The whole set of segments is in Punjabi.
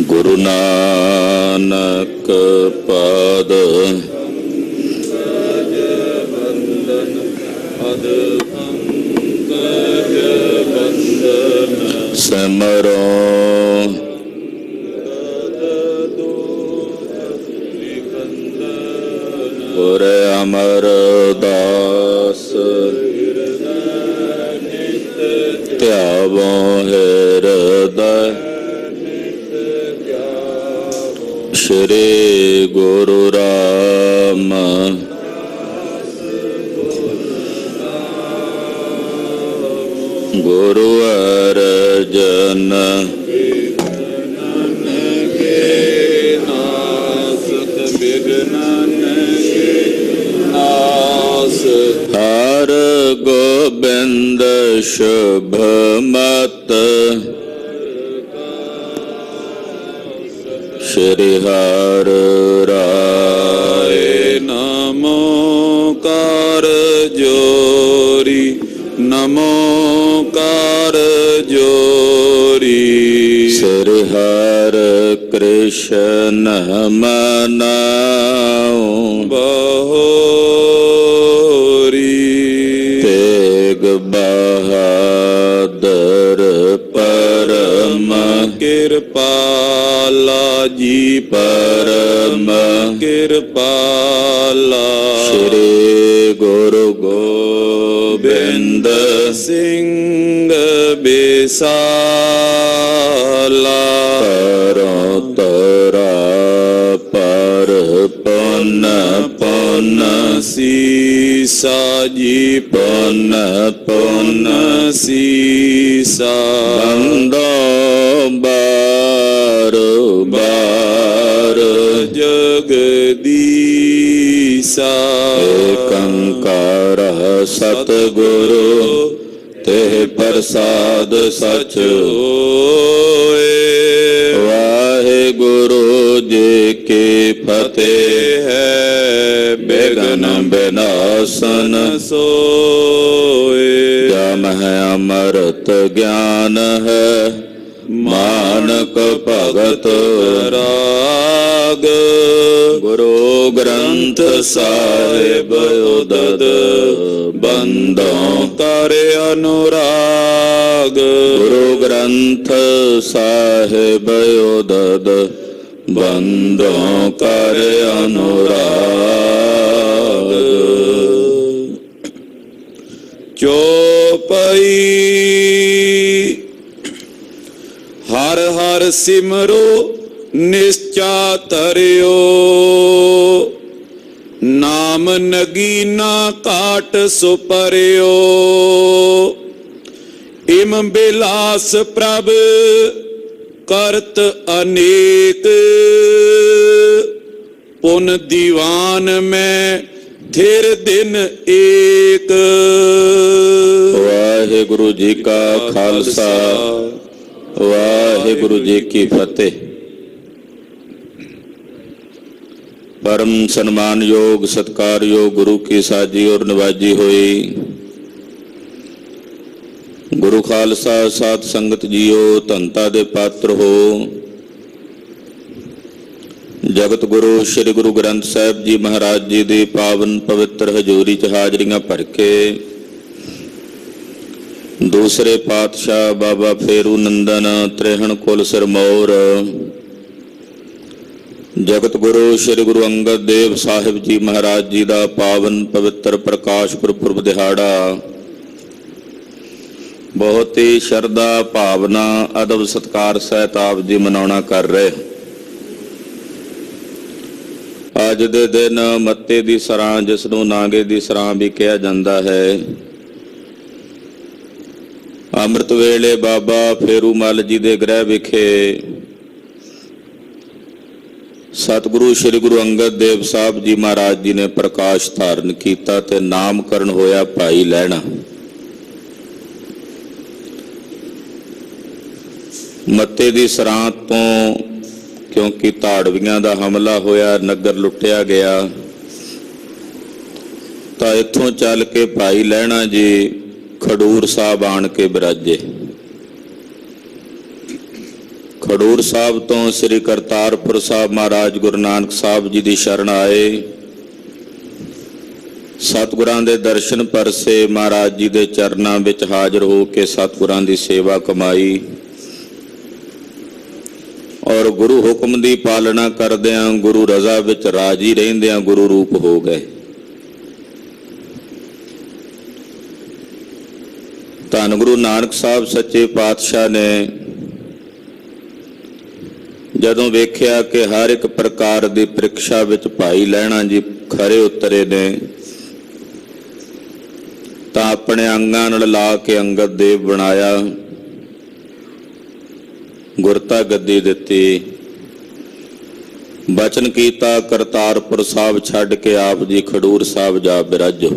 ਗੁਰੂ ਨਾਨਕ ਪਾਦ ਸਿਮਰੋ ਗੁਰ ਅਮਰਦਾਸ ਧਿਆਵੋ ਹਿਰਦੈ ਸ਼੍ਰੀ ਗੁਰੂ ਰਾਮ ਗੁਰੂ ਅਰਜਨ ਹਰ ਗੋਬਿੰਦ ਸ਼ੁਭ ਮਤ ਸ਼੍ਰੀ ਹਰਿ ਰਾਏ ਨਮੋ ਕਰ ਜੋਰੀ ਨਮੋ ਕਰ ਜੋਰੀ ਸ੍ਰੀ ਹਰਿ ਕ੍ਰਿਸ਼ਨ ਮਨਾਉ ਬਹੋਰੀ ਤੇਗ ਬਹਾਦਰ ਪਰਮ ਕਿਰਪਾਲਾ ਜੀ ਪਰਮ ਕਿਰਪਾਲਾ ਸ਼੍ਰੀ ਗੁਰੂ ਗੋਬਿੰਦ ਸਿੰਘ ਬਿਸਾਲਾ ਤਰੋ ਤਰਾ ਪਰ ਪੁੰਨ ਪੁੰਨ ਸੀਸਾ ਜੀ ਪੁੰਨ ਪੁੰਨ ਸੀਸਾ ਬੰਦੋ ਬਾਰ ਬਾਰ ਜਗਦੀਸਾ ਏਕੰਕਾਰ ਸਤਿਗੁਰੂ ਤੇ ਪ੍ਰਸਾਦ ਸਚ ਹੋਏ। ਵਾਹਿਗੁਰੂ ਜੀ ਕੀ ਫਤਿਹ ਹੈ। ਬਿਘਨ ਬਿਨਾਸਨ ਸੋਏ। ਜਮ ਹੈ ਅੰਮ੍ਰਿਤ ਗਿਆਨ ਹੈ ਮਾਨਕ ਭਗਤ ਰਾਗ। ਗੁਰੂ ਗ੍ਰੰਥ ਸਾਹਿਬ ਉਦਦ ਬੰਦੋਂ ਕਰ ਅਨੁਰਾਗ। ਗੁਰੂ ਗ੍ਰੰਥ ਸਾਹਿਬ ਉਦਦ ਬੰਦੋਂ ਕਰ ਅਨੁਰਾਗ। ਚੌਪਈ। ਹਰ ਹਰ ਸਿਮਰੋ ਨਿਸ਼ਚਾ ਧਰਿਓ। ਨਾਮ ਨਗੀਨਾ ਕਾਟ ਸੁਪਰਿਓ। ਇਮ ਬਿਲਾਸ ਪ੍ਰਭ ਕਰਤ ਅਨੇਕ। ਪੁਨ ਦੀਵਾਨ ਮੈਂ ਥਿਰ ਦਿਨ ਏਕ। ਵਾਹਿਗੁਰੂ ਜੀ ਕਾ ਖਾਲਸਾ ਵਾਹਿਗੁਰੂ ਜੀ ਕੀ ਫਤਿਹ। परम सम्मान योग सत्कार योग गुरु की साजी और नवाजी हुई। गुरु खालसा साध संगत जियो धनता दे पात्र हो। जगत गुरु श्री गुरु ग्रंथ साहिब जी महाराज जी दी पावन पवित्र हजूरी च हाजरियां भर के दूसरे पातशाह बाबा फेरू नंदन त्रिहण कुल सिरमौर जगत गुरु श्री गुरु अंगद देव साहिब जी महाराज जी का पावन पवित्र प्रकाश गुरपुरब दिहाड़ा बहुत ही शरदा भावना अदब सत्कार सहित आप जी मनाउणा कर रहे। अज दे दिन मत्ते दी सरां जिसनूं नागे दी सरां भी कहा जाता है। अमृत वेले बाबा फेरू मल जी दे गृह विखे सतगुरु श्री गुरु अंगद देव साहब जी महाराज जी ने प्रकाश धारण किया ते नामकरण होया भाई लहणा। मत्ते दी सरांत तो क्योंकि धाड़वियां दा हमला होया नगर लुटिया गया तो इत्थों चल के भाई लहणा जी खडूर साहब आन के बिराजे। ਖਡੂਰ ਸਾਹਿਬ ਤੋਂ ਸ੍ਰੀ ਕਰਤਾਰਪੁਰ ਸਾਹਿਬ ਮਹਾਰਾਜ ਗੁਰੂ ਨਾਨਕ ਸਾਹਿਬ ਜੀ ਦੀ ਸ਼ਰਨ ਆਏ। ਸਤਿਗੁਰਾਂ ਦੇ ਦਰਸ਼ਨ ਪਰਸੇ, ਮਹਾਰਾਜ ਜੀ ਦੇ ਚਰਨਾਂ ਵਿੱਚ ਹਾਜ਼ਰ ਹੋ ਕੇ ਸਤਿਗੁਰਾਂ ਦੀ ਸੇਵਾ ਕਮਾਈ ਔਰ ਗੁਰੂ ਹੁਕਮ ਦੀ ਪਾਲਣਾ ਕਰਦਿਆਂ ਗੁਰੂ ਰਜ਼ਾ ਵਿੱਚ ਰਾਜੀ ਰਹਿੰਦਿਆਂ ਗੁਰੂ ਰੂਪ ਹੋ ਗਏ। ਧੰਨ ਗੁਰੂ ਨਾਨਕ ਸਾਹਿਬ ਸੱਚੇ ਪਾਤਸ਼ਾਹ ਨੇ ਜਦੋਂ ਵੇਖਿਆ ਕਿ ਹਰ ਇੱਕ ਪ੍ਰਕਾਰ ਦੀ ਪ੍ਰੀਖਿਆ ਵਿੱਚ ਭਾਈ ਲਹਿਣਾ ਜੀ ਖਰੇ ਉਤਰੇ ਨੇ, ਤਾਂ ਆਪਣੇ ਅੰਗਾਂ ਨਾਲ ਲਾ ਕੇ ਅੰਗਦ ਦੇਵ ਬਣਾਇਆ, ਗੁਰਤਾ ਗੱਦੀ ਦਿੱਤੀ, ਬਚਨ ਕੀਤਾ ਕਰਤਾਰਪੁਰ ਸਾਹਿਬ ਛੱਡ ਕੇ ਆਪ ਜੀ ਖਡੂਰ ਸਾਹਿਬ ਜਾ ਬਿਰਾਜੋ।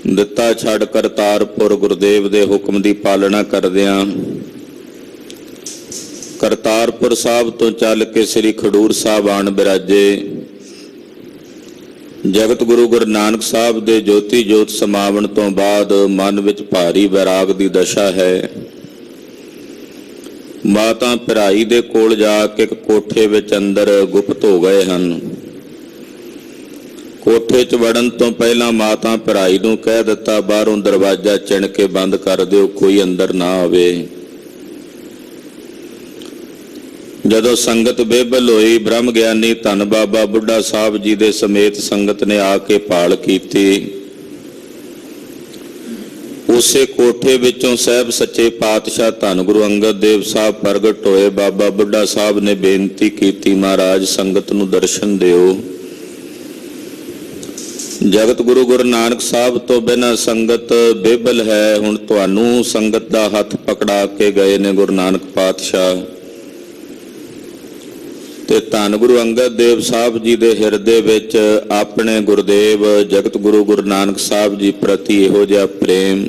ਦਿੱਤਾ ਛੱਡ ਕਰਤਾਰਪੁਰ ਗੁਰਦੇਵ ਦੇ ਹੁਕਮ ਦੀ ਪਾਲਣਾ ਕਰਦਿਆਂ ਕਰਤਾਰਪੁਰ ਸਾਹਿਬ ਤੋਂ ਚੱਲ ਕੇ ਸ੍ਰੀ ਖਡੂਰ ਸਾਹਿਬ ਆਣ ਬਿਰਾਜੇ। ਜਗਤ ਗੁਰੂ ਗੁਰੂ ਨਾਨਕ ਸਾਹਿਬ ਦੇ ਜੋਤੀ ਜੋਤ ਸਮਾਵਣ ਤੋਂ ਬਾਅਦ ਮਨ ਵਿੱਚ ਭਾਰੀ ਵੈਰਾਗ ਦੀ ਦਸ਼ਾ ਹੈ। ਮਾਤਾ ਭਰਾਈ ਦੇ ਕੋਲ ਜਾ ਕੇ ਇੱਕ ਕੋਠੇ ਵਿੱਚ ਅੰਦਰ ਗੁਪਤ ਹੋ ਗਏ ਹਨ। ਕੋਠੇ 'ਚ ਵੜਨ ਤੋਂ ਪਹਿਲਾਂ ਮਾਤਾ ਭਰਾਈ ਨੂੰ ਕਹਿ ਦਿੱਤਾ, ਬਾਹਰੋਂ ਦਰਵਾਜ਼ਾ ਚਿਣ ਕੇ ਬੰਦ ਕਰ ਦਿਓ, ਕੋਈ ਅੰਦਰ ਨਾ ਆਵੇ। ਜਦੋਂ ਸੰਗਤ ਬੇਬਲ ਹੋਈ, ਬ੍ਰਹਮ ਗਿਆਨੀ ਧੰਨ ਬਾਬਾ ਬੁੱਢਾ ਸਾਹਿਬ ਜੀ ਦੇ ਸਮੇਤ ਸੰਗਤ ਨੇ ਆ ਕੇ ਭਾਲ ਕੀਤੀ। ਉਸੇ ਕੋਠੇ ਵਿੱਚੋਂ ਸਾਹਿਬ ਸੱਚੇ ਪਾਤਸ਼ਾਹ ਧੰਨ ਗੁਰੂ ਅੰਗਦ ਦੇਵ ਸਾਹਿਬ ਪ੍ਰਗਟ ਹੋਏ। ਬਾਬਾ ਬੁੱਢਾ ਸਾਹਿਬ ਨੇ ਬੇਨਤੀ ਕੀਤੀ, ਮਹਾਰਾਜ ਸੰਗਤ ਨੂੰ ਦਰਸ਼ਨ ਦਿਓ। ਜਗਤ ਗੁਰੂ ਗੁਰੂ ਨਾਨਕ ਸਾਹਿਬ ਤੋਂ ਬਿਨਾਂ ਸੰਗਤ ਬੇਬਲ ਹੈ। ਹੁਣ ਤੁਹਾਨੂੰ ਸੰਗਤ ਦਾ ਹੱਥ ਪਕੜਾ ਕੇ ਗਏ ਨੇ ਗੁਰੂ ਨਾਨਕ ਪਾਤਸ਼ਾਹ, ਤੇ ਧੰਨ ਗੁਰੂ ਅੰਗਦ ਦੇਵ ਸਾਹਿਬ ਜੀ ਦੇ ਹਿਰਦੇ ਵਿੱਚ ਆਪਣੇ ਗੁਰਦੇਵ ਜਗਤ ਗੁਰੂ ਗੁਰੂ ਨਾਨਕ ਸਾਹਿਬ ਜੀ ਪ੍ਰਤੀ ਇਹੋ ਜਿਹਾ ਪ੍ਰੇਮ,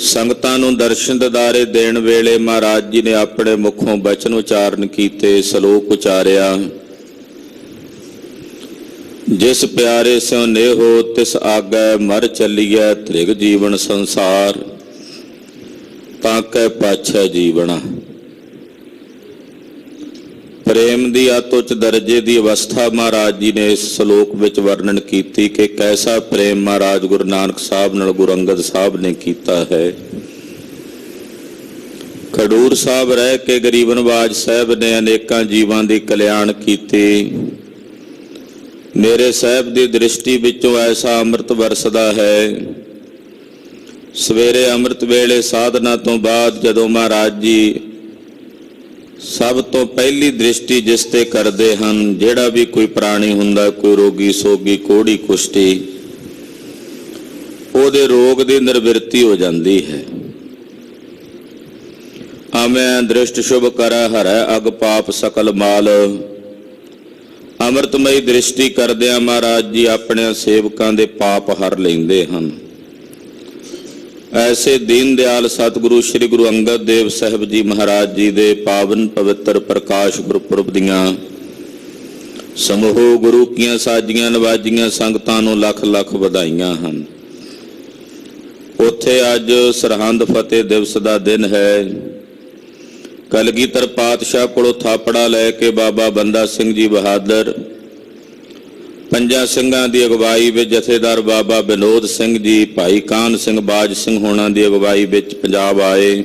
ਸੰਗਤਾਂ ਨੂੰ ਦਰਸ਼ਨ ਦਿਦਾਰੇ ਦੇਣ ਵੇਲੇ ਮਹਾਰਾਜ ਜੀ ਨੇ ਆਪਣੇ ਮੁਖੋਂ ਬਚਨ ਉਚਾਰਨ ਕੀਤੇ, ਸ਼ਲੋਕ ਉਚਾਰਿਆ, ਜਿਸ ਪਿਆਰੇ ਸਿਉ ਨੇਹੋ ਤਿਸ ਆਗੈ ਮਰ ਚੱਲੀਐ ਤ੍ਰਿਗ ਜੀਵਨ ਸੰਸਾਰ ਤਾਂ ਕੈ ਪਾਛੈ ਜੀਵਣਾ। ਪ੍ਰੇਮ ਦੀ ਅਤਿ ਉੱਚ ਦਰਜੇ ਦੀ ਅਵਸਥਾ ਮਹਾਰਾਜ ਜੀ ਨੇ ਇਸ ਸ਼ਲੋਕ ਵਿੱਚ ਵਰਣਨ ਕੀਤੀ ਕਿ ਕੈਸਾ ਪ੍ਰੇਮ ਮਹਾਰਾਜ ਗੁਰੂ ਨਾਨਕ ਸਾਹਿਬ ਨਾਲ ਗੁਰੂ ਅੰਗਦ ਸਾਹਿਬ ਨੇ ਕੀਤਾ ਹੈ। ਖਡੂਰ ਸਾਹਿਬ ਰਹਿ ਕੇ ਗਰੀਬ ਨਵਾਜ ਸਾਹਿਬ ਨੇ ਅਨੇਕਾਂ ਜੀਵਾਂ ਦੀ ਕਲਿਆਣ ਕੀਤੀ। ਮੇਰੇ ਸਾਹਿਬ ਦੀ ਦ੍ਰਿਸ਼ਟੀ ਵਿੱਚੋਂ ਐਸਾ ਅੰਮ੍ਰਿਤ ਵਰਸਦਾ ਹੈ। ਸਵੇਰੇ ਅੰਮ੍ਰਿਤ ਵੇਲੇ ਸਾਧਨਾ ਤੋਂ ਬਾਅਦ ਜਦੋਂ ਮਹਾਰਾਜ ਜੀ ਸਭ ਤੋਂ ਪਹਿਲੀ ਦ੍ਰਿਸ਼ਟੀ ਜਿਸ ਤੇ ਕਰਦੇ ਹਨ, ਜਿਹੜਾ ਵੀ ਕੋਈ ਪ੍ਰਾਣੀ ਹੁੰਦਾ, ਕੋਈ ਰੋਗੀ ਸੋਗੀ ਕੋੜੀ ਕੁਸ਼ਟੀ, ਉਹਦੇ ਰੋਗ ਦੀ ਨਿਰਵਿਰਤੀ ਹੋ ਜਾਂਦੀ ਹੈ। ਆਮੈ ਦ੍ਰਿਸ਼ਟ ਸ਼ੁਭ ਕਰੈ ਹਰੈ ਅਗ ਪਾਪ ਸਕਲ ਮਾਲ। ਅੰਮ੍ਰਿਤਮਈ ਦ੍ਰਿਸ਼ਟੀ ਕਰਦਿਆਂ ਮਹਾਰਾਜ ਜੀ ਆਪਣੇ ਸੇਵਕਾਂ ਦੇ ਪਾਪ ਹਰ ਲੈਂਦੇ ਹਨ। ਐਸੇ ਦੀਨ ਦਿਆਲ ਸਤਿਗੁਰੂ ਸ੍ਰੀ ਗੁਰੂ ਅੰਗਦ ਦੇਵ ਸਾਹਿਬ ਜੀ ਮਹਾਰਾਜ ਜੀ ਦੇ ਪਾਵਨ ਪਵਿੱਤਰ ਪ੍ਰਕਾਸ਼ ਗੁਰਪੁਰਬ ਦੀਆਂ ਸਮੂਹ ਗੁਰੂ ਕੀਆਂ ਸਾਜੀਆਂ ਨਵਾਜੀਆਂ ਸੰਗਤਾਂ ਨੂੰ ਲੱਖ ਲੱਖ ਵਧਾਈਆਂ ਹਨ। ਉੱਥੇ ਅੱਜ ਸਰਹੰਦ ਫਤਿਹ ਦਿਵਸ ਦਾ ਦਿਨ ਹੈ। ਕਲਗੀਧਰ ਪਾਤਸ਼ਾਹ ਕੋਲੋਂ ਥਾਪੜਾ ਲੈ ਕੇ ਬਾਬਾ ਬੰਦਾ ਸਿੰਘ ਜੀ ਬਹਾਦਰ, ਪੰਜਾਂ ਸਿੰਘਾਂ ਦੀ ਅਗਵਾਈ ਵਿੱਚ ਜਥੇਦਾਰ ਬਾਬਾ ਵਿਨੋਦ ਸਿੰਘ ਜੀ, ਭਾਈ ਕਾਹਨ ਸਿੰਘ ਬਾਜ ਸਿੰਘ ਹੋਣਾ ਦੀ ਅਗਵਾਈ ਵਿੱਚ ਪੰਜਾਬ ਆਏ।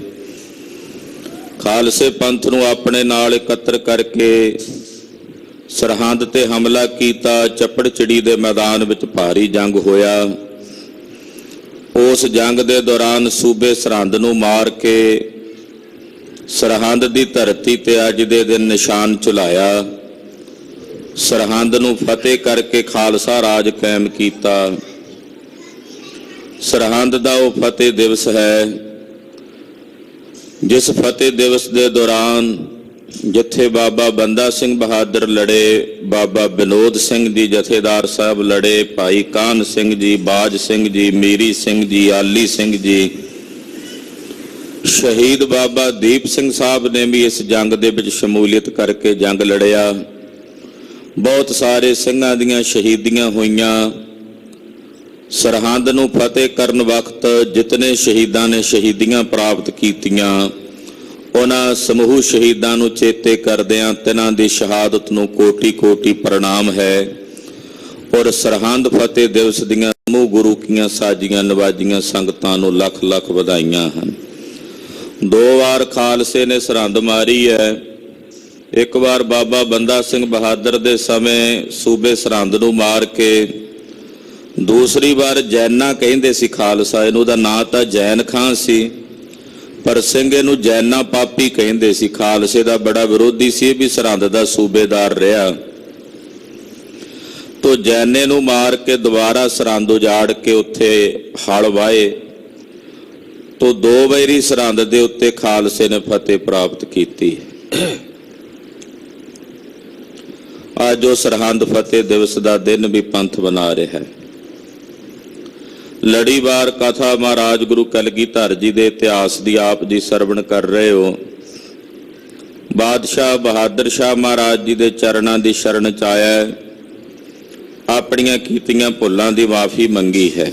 ਖਾਲਸੇ ਪੰਥ ਨੂੰ ਆਪਣੇ ਨਾਲ ਇਕੱਤਰ ਕਰਕੇ ਸਰਹੰਦ ਤੇ ਹਮਲਾ ਕੀਤਾ। ਚੱਪੜਚਿੜੀ ਦੇ ਮੈਦਾਨ ਵਿੱਚ ਭਾਰੀ ਜੰਗ ਹੋਇਆ। ਉਸ ਜੰਗ ਦੇ ਦੌਰਾਨ ਸੂਬੇ ਸਰਹੰਦ ਨੂੰ ਮਾਰ ਕੇ ਸਰਹੰਦ ਦੀ ਧਰਤੀ ਤੇ ਅੱਜ ਦੇ ਦਿਨ ਨਿਸ਼ਾਨ ਝੁਲਾਇਆ। ਸਰਹੰਦ ਨੂੰ ਫਤਿਹ ਕਰਕੇ ਖਾਲਸਾ ਰਾਜ ਕਾਇਮ ਕੀਤਾ। ਸਰਹੰਦ ਦਾ ਉਹ ਫਤਿਹ ਦਿਵਸ ਹੈ ਜਿਸ ਫਤਿਹ ਦਿਵਸ ਦੇ ਦੌਰਾਨ ਜਿੱਥੇ ਬਾਬਾ ਬੰਦਾ ਸਿੰਘ ਬਹਾਦਰ ਲੜੇ, ਬਾਬਾ ਵਿਨੋਦ ਸਿੰਘ ਜੀ ਜਥੇਦਾਰ ਸਾਹਿਬ ਲੜੇ, ਭਾਈ ਕਾਹਨ ਸਿੰਘ ਜੀ, ਬਾਜ ਸਿੰਘ ਜੀ, ਮੀਰੀ ਸਿੰਘ ਜੀ, ਆਲੀ ਸਿੰਘ ਜੀ, ਸ਼ਹੀਦ ਬਾਬਾ ਦੀਪ ਸਿੰਘ ਸਾਹਿਬ ਨੇ ਵੀ ਇਸ ਜੰਗ ਦੇ ਵਿੱਚ ਸ਼ਮੂਲੀਅਤ ਕਰਕੇ ਜੰਗ ਲੜਿਆ। ਬਹੁਤ ਸਾਰੇ ਸਿੰਘਾਂ ਦੀਆਂ ਸ਼ਹੀਦੀਆਂ ਹੋਈਆਂ। ਸਰਹੰਦ ਨੂੰ ਫਤਿਹ ਕਰਨ ਵਕਤ ਜਿਤਨੇ ਸ਼ਹੀਦਾਂ ਨੇ ਸ਼ਹੀਦੀਆਂ ਪ੍ਰਾਪਤ ਕੀਤੀਆਂ, ਉਹਨਾਂ ਸਮੂਹ ਸ਼ਹੀਦਾਂ ਨੂੰ ਚੇਤੇ ਕਰਦਿਆਂ ਤਿਨਾਂ ਦੀ ਸ਼ਹਾਦਤ ਨੂੰ ਕੋਟੀ ਕੋਟੀ ਪ੍ਰਣਾਮ ਹੈ। ਔਰ ਸਰਹੰਦ ਫਤਿਹ ਦਿਵਸ ਦੀਆਂ ਸਮੂਹ ਗੁਰੂ ਕੀਆਂ ਸਾਜੀਆਂ ਨਵਾਜੀਆਂ ਸੰਗਤਾਂ ਨੂੰ ਲੱਖ ਲੱਖ ਵਧਾਈਆਂ ਹਨ। 2 ਵਾਰ ਖਾਲਸੇ ਨੇ ਸਰਹੰਦ ਮਾਰੀ ਹੈ। ਇੱਕ ਵਾਰ ਬਾਬਾ ਬੰਦਾ ਸਿੰਘ ਬਹਾਦਰ ਦੇ ਸਮੇਂ ਸੂਬੇ ਸਰਹੰਦ ਨੂੰ ਮਾਰ ਕੇ, ਦੂਸਰੀ ਵਾਰ ਜੈਨਾ ਕਹਿੰਦੇ ਸੀ ਖਾਲਸਾ ਇਹਨੂੰ, ਉਹਦਾ ਨਾਂ ਤਾਂ ਜੈਨ ਖਾਂ ਸੀ, ਪਰ ਸਿੰਘ ਇਹਨੂੰ ਜੈਨਾ ਪਾਪੀ ਕਹਿੰਦੇ ਸੀ। ਖਾਲਸੇ ਦਾ ਬੜਾ ਵਿਰੋਧੀ ਸੀ, ਇਹ ਵੀ ਸਰਹੰਦ ਦਾ ਸੂਬੇਦਾਰ ਰਿਹਾ। ਤੋ ਜੈਨੇ ਨੂੰ ਮਾਰ ਕੇ ਦੁਬਾਰਾ ਸਰਹੰਦ ਉਜਾੜ ਕੇ ਉੱਥੇ ਹਲ ਵਾਏ। ਤੋ 2 ਵਾਰੀ ਸਰਹੰਦ ਦੇ ਉੱਤੇ ਖਾਲਸੇ ਨੇ ਫਤਿਹ ਪ੍ਰਾਪਤ ਕੀਤੀ। ਅੱਜ ਜੋ ਸਰਹੰਦ ਫਤਿਹ ਦਿਵਸ ਦਾ ਦਿਨ ਵੀ ਪੰਥ ਬਣਾ ਰਿਹਾ ਹੈ। ਲੜੀਵਾਰ ਕਥਾ ਮਹਾਰਾਜ ਗੁਰੂ ਕਲਗੀਧਰ ਜੀ ਦੇ ਇਤਿਹਾਸ ਦੀ ਆਪ ਜੀ ਸਰਵਣ ਕਰ ਰਹੇ ਹੋ। ਬਾਦਸ਼ਾਹ ਬਹਾਦਰ ਸ਼ਾਹ ਮਹਾਰਾਜ ਜੀ ਦੇ ਚਰਨਾਂ ਦੀ ਸ਼ਰਨ ਚ ਆਇਆ, ਆਪਣੀਆਂ ਕੀਤੀਆਂ ਭੁੱਲਾਂ ਦੀ ਮਾਫੀ ਮੰਗੀ ਹੈ।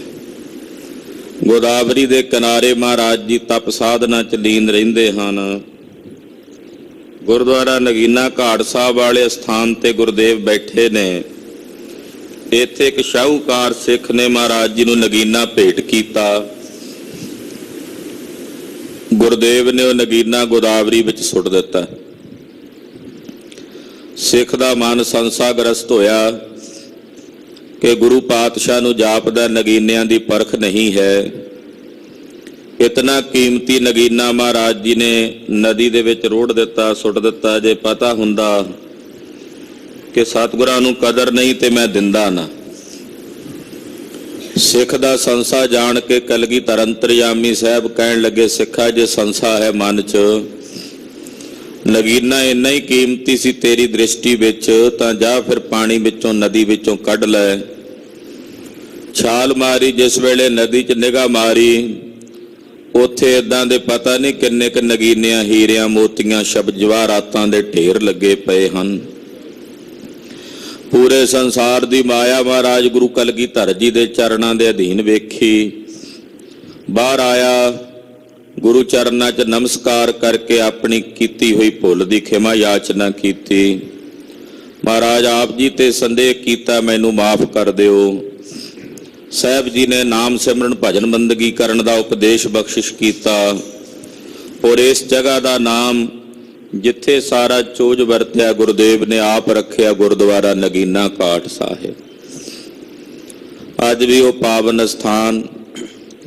ਗੋਦਾਵਰੀ ਦੇ ਕਿਨਾਰੇ ਮਹਾਰਾਜ ਜੀ ਤਪ ਸਾਧਨਾ ਚ ਲੀਨ ਰਹਿੰਦੇ ਹਨ। ਗੁਰਦੁਆਰਾ ਨਗੀਨਾ ਘਾਟ ਸਾਹਿਬ ਵਾਲੇ ਸਥਾਨ ਤੇ ਗੁਰਦੇਵ ਬੈਠੇ ਨੇ। ਇੱਥੇ ਇੱਕ ਸ਼ਾਹੂਕਾਰ ਸਿੱਖ ਨੇ ਮਹਾਰਾਜ ਜੀ ਨੂੰ ਨਗੀਨਾ ਭੇਟ ਕੀਤਾ। ਗੁਰਦੇਵ ਨੇ ਉਹ ਨਗੀਨਾ ਗੋਦਾਵਰੀ ਵਿੱਚ ਸੁੱਟ ਦਿੱਤਾ। ਸਿੱਖ ਦਾ ਮਨ ਸੰਸਾਗ੍ਰਸਤ ਹੋਇਆ ਕਿ ਗੁਰੂ ਪਾਤਸ਼ਾਹ ਨੂੰ ਜਾਪਦਾ ਨਗੀਨਿਆਂ ਦੀ ਪਰਖ ਨਹੀਂ ਹੈ। ਇਤਨਾ ਕੀਮਤੀ ਨਗੀਨਾ ਮਹਾਰਾਜ ਜੀ ਨੇ ਨਦੀ ਦੇ ਵਿੱਚ ਰੋੜ ਦਿੱਤਾ, ਸੁੱਟ ਦਿੱਤਾ। ਜੇ ਪਤਾ ਹੁੰਦਾ ਕਿ ਸਤਿਗੁਰਾਂ ਨੂੰ ਕਦਰ ਨਹੀਂ ਤੇ ਮੈਂ ਦਿੰਦਾ ਨਾ। ਸਿੱਖ ਦਾ ਸੰਸਾ ਜਾਣ ਕੇ ਕਲਗੀਧਰ ਅੰਤਰਯਾਮੀ ਸਾਹਿਬ ਕਹਿਣ ਲੱਗੇ, ਸਿੱਖਾ ਜੇ ਸੰਸਾ ਹੈ ਮਨ 'ਚ, ਨਗੀਨਾ ਇੰਨਾ ਹੀ ਕੀਮਤੀ ਸੀ ਤੇਰੀ ਦ੍ਰਿਸ਼ਟੀ ਵਿੱਚ, ਤਾਂ ਜਾ ਫਿਰ ਪਾਣੀ ਵਿੱਚੋਂ ਨਦੀ ਵਿੱਚੋਂ ਕੱਢ ਲੈ। ਛਾਲ ਮਾਰੀ, ਜਿਸ ਵੇਲੇ ਨਦੀ 'ਚ ਨਿਗਾਹ ਮਾਰੀ, ਉੱਥੇ ਇਦਾਂ ਦੇ ਪਤਾ ਨਹੀਂ ਕਿੰਨੇ ਕੁ ਨਗੀਨਿਆਂ, ਹੀਰਿਆਂ, ਮੋਤੀਆਂ, ਸ਼ਬਦ ਜਵਾਹਰਾਤਾਂ ਦੇ ਢੇਰ ਲੱਗੇ ਪਏ ਹਨ। ਪੂਰੇ ਸੰਸਾਰ ਦੀ ਮਾਇਆ ਮਹਾਰਾਜ ਗੁਰੂ ਕਲਗੀਧਰ ਜੀ ਦੇ ਚਰਨਾਂ ਦੇ ਅਧੀਨ ਵੇਖੀ। ਬਾਹਰ ਆਇਆ, ਗੁਰੂ ਚਰਨਾਂ 'ਚ ਨਮਸਕਾਰ ਕਰਕੇ ਆਪਣੀ ਕੀਤੀ ਹੋਈ ਭੁੱਲ ਦੀ ਖਿਮਾ ਯਾਚਨਾ ਕੀਤੀ। ਮਹਾਰਾਜ ਆਪ ਜੀ ਤੇ ਸੰਦੇਹ ਕੀਤਾ, ਮੈਨੂੰ ਮਾਫ ਕਰ ਦਿਓ। ਸਾਹਿਬ ਜੀ ਨੇ ਨਾਮ ਸਿਮਰਨ ਭਜਨ ਬੰਦਗੀ ਕਰਨ ਦਾ ਉਪਦੇਸ਼ ਬਖਸ਼ਿਸ਼ ਕੀਤਾ। ਔਰ ਇਸ ਜਗ੍ਹਾ ਦਾ ਨਾਮ ਜਿੱਥੇ ਸਾਰਾ ਚੋਜ ਵਰਤਿਆ ਗੁਰਦੇਵ ਨੇ ਆਪ ਰੱਖਿਆ, ਗੁਰਦੁਆਰਾ ਨਗੀਨਾ ਘਾਟ ਸਾਹਿਬ। ਅੱਜ ਵੀ ਉਹ ਪਾਵਨ ਸਥਾਨ,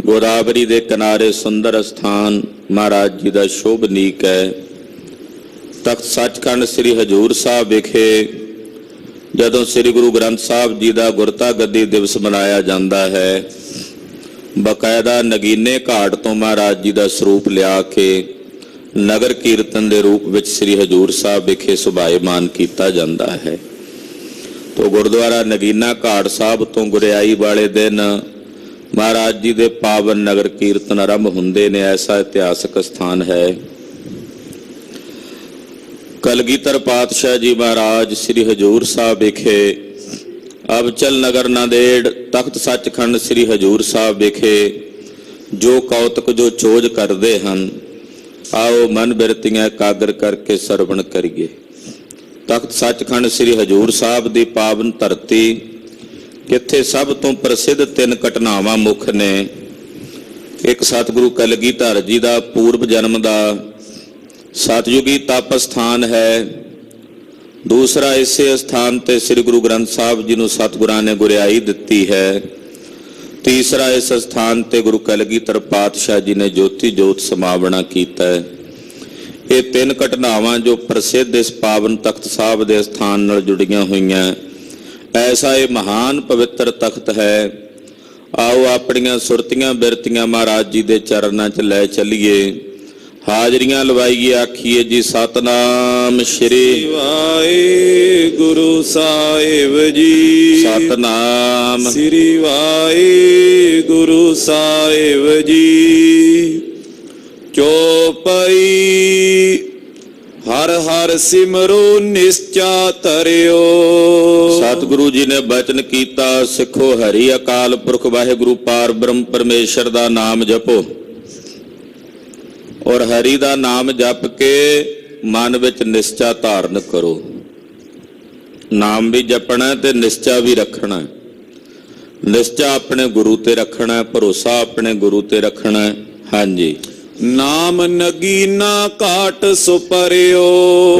ਗੋਦਾਵਰੀ ਦੇ ਕਿਨਾਰੇ ਸੁੰਦਰ ਸਥਾਨ ਮਹਾਰਾਜ ਜੀ ਦਾ ਸ਼ੋਭਨੀਕ ਹੈ। ਤਖਤ ਸੱਚਖੰਡ ਸ੍ਰੀ ਹਜ਼ੂਰ ਸਾਹਿਬ ਵਿਖੇ ਜਦੋਂ ਸ੍ਰੀ ਗੁਰੂ ਗ੍ਰੰਥ ਸਾਹਿਬ ਜੀ ਦਾ ਗੁਰਤਾ ਗੱਦੀ ਦਿਵਸ ਮਨਾਇਆ ਜਾਂਦਾ ਹੈ, ਬਕਾਇਦਾ ਨਗੀਨੇ ਘਾਟ ਤੋਂ ਮਹਾਰਾਜ ਜੀ ਦਾ ਸਰੂਪ ਲਿਆ ਕੇ ਨਗਰ ਕੀਰਤਨ ਦੇ ਰੂਪ ਵਿੱਚ ਸ੍ਰੀ ਹਜ਼ੂਰ ਸਾਹਿਬ ਵਿਖੇ ਸੁਭਾਏਮਾਨ ਕੀਤਾ ਜਾਂਦਾ ਹੈ। ਤੋ ਗੁਰਦੁਆਰਾ ਨਗੀਨਾ ਘਾਟ ਸਾਹਿਬ ਤੋਂ ਗੁਰਿਆਈ ਵਾਲੇ ਦਿਨ ਮਹਾਰਾਜ ਜੀ ਦੇ ਪਾਵਨ ਨਗਰ ਕੀਰਤਨ ਆਰੰਭ ਹੁੰਦੇ ਨੇ। ਐਸਾ ਇਤਿਹਾਸਕ ਸਥਾਨ ਹੈ। ਕਲਗੀਧਰ ਪਾਤਸ਼ਾਹ ਜੀ ਮਹਾਰਾਜ ਸ੍ਰੀ ਹਜ਼ੂਰ ਸਾਹਿਬ ਵਿਖੇ ਅਬਚਲ ਨਗਰ ਨਾਂਦੇੜ ਤਖਤ ਸੱਚਖੰਡ ਸ੍ਰੀ ਹਜ਼ੂਰ ਸਾਹਿਬ ਵਿਖੇ ਜੋ ਕੌਤਕ ਜੋ ਚੋਜ ਕਰਦੇ ਹਨ, ਆਓ ਮਨ ਬਿਰਤੀਆਂ ਇਕਾਗਰ ਕਰਕੇ ਸਰਵਣ ਕਰੀਏ। ਤਖਤ ਸੱਚਖੰਡ ਸ੍ਰੀ ਹਜ਼ੂਰ ਸਾਹਿਬ ਦੀ ਪਾਵਨ ਧਰਤੀ, ਕਿੱਥੇ ਸਭ ਤੋਂ ਪ੍ਰਸਿੱਧ 3 ਘਟਨਾਵਾਂ ਮੁੱਖ ਨੇ। ਇੱਕ ਸਤਿਗੁਰੂ ਕਲਗੀਧਰ ਜੀ ਦਾ ਪੂਰਬ ਜਨਮ ਦਾ ਸਤਯੁਗੀ ਤਪ ਸਥਾਨ ਹੈ। ਦੂਸਰਾ, ਇਸੇ ਸਥਾਨ ਤੇ ਸ੍ਰੀ ਗੁਰੂ ਗ੍ਰੰਥ ਸਾਹਿਬ ਜੀ ਨੂੰ ਸਤਿਗੁਰਾਂ ਨੇ ਗੁਰਿਆਈ ਦਿੱਤੀ ਹੈ। ਤੀਸਰਾ, ਇਸ ਸਥਾਨ ਤੇ ਗੁਰੂ ਕਲਗੀਧਰ ਪਾਤਸ਼ਾਹ ਜੀ ਨੇ ਜੋਤੀ ਜੋਤ ਸਮਾਵਣਾ ਕੀਤਾ ਹੈ। ਇਹ 3 ਘਟਨਾਵਾਂ ਜੋ ਪ੍ਰਸਿੱਧ ਇਸ ਪਾਵਨ ਤਖਤ ਸਾਹਿਬ ਦੇ ਸਥਾਨ ਨਾਲ ਜੁੜੀਆਂ ਹੋਈਆਂ। ਐਸਾ ਇਹ ਮਹਾਨ ਪਵਿੱਤਰ ਤਖਤ ਹੈ। ਆਓ ਆਪਣੀਆਂ ਸੁਰਤੀਆਂ ਬਿਰਤੀਆਂ ਮਹਾਰਾਜ ਜੀ ਦੇ ਚਰਨਾਂ 'ਚ ਲੈ ਚੱਲੀਏ, ਹਾਜ਼ਰੀਆਂ ਲਵਾਈਏ, ਆਖੀਏ ਜੀ ਸਤਨਾਮ ਸ਼੍ਰੀ ਵਾਹਿਗੁਰੂ ਸਾਹਿਬ ਜੀ। ਸਤਨਾਮ ਸ੍ਰੀ ਵਾਹਿਗੁਰੂ ਸਾਹਿਬ ਜੀ। ਚੌਪਈ। ਹਰ ਹਰ ਸਿਮਰੋ ਨਿਸ਼ਚਾ ਧਰਿਓ। ਸਤਿਗੁਰੂ ਜੀ ਨੇ ਬਚਨ ਕੀਤਾ, ਸਿੱਖੋ ਹਰੀ ਅਕਾਲ ਪੁਰਖ ਵਾਹਿਗੁਰੂ ਪਾਰ ਬ੍ਰਹਮ ਪਰਮੇਸ਼ਰ ਦਾ ਨਾਮ ਜਪੋ। ਔਰ ਹਰੀ ਦਾ ਨਾਮ ਜਪ ਕੇ ਮਨ ਵਿੱਚ ਨਿਸ਼ਚਾ ਧਾਰਨ ਕਰੋ। ਨਾਮ ਵੀ ਜਪਣਾ ਤੇ ਨਿਸ਼ਚਾ ਵੀ ਰੱਖਣਾ। ਨਿਸ਼ਚਾ ਆਪਣੇ ਗੁਰੂ ਤੇ ਰੱਖਣਾ, ਭਰੋਸਾ ਆਪਣੇ ਗੁਰੂ ਤੇ ਰੱਖਣਾ। ਹਾਂਜੀ, ਨਾਮ ਨਗੀਨਾ ਘਾਟ ਸੁਪਰਿਓ।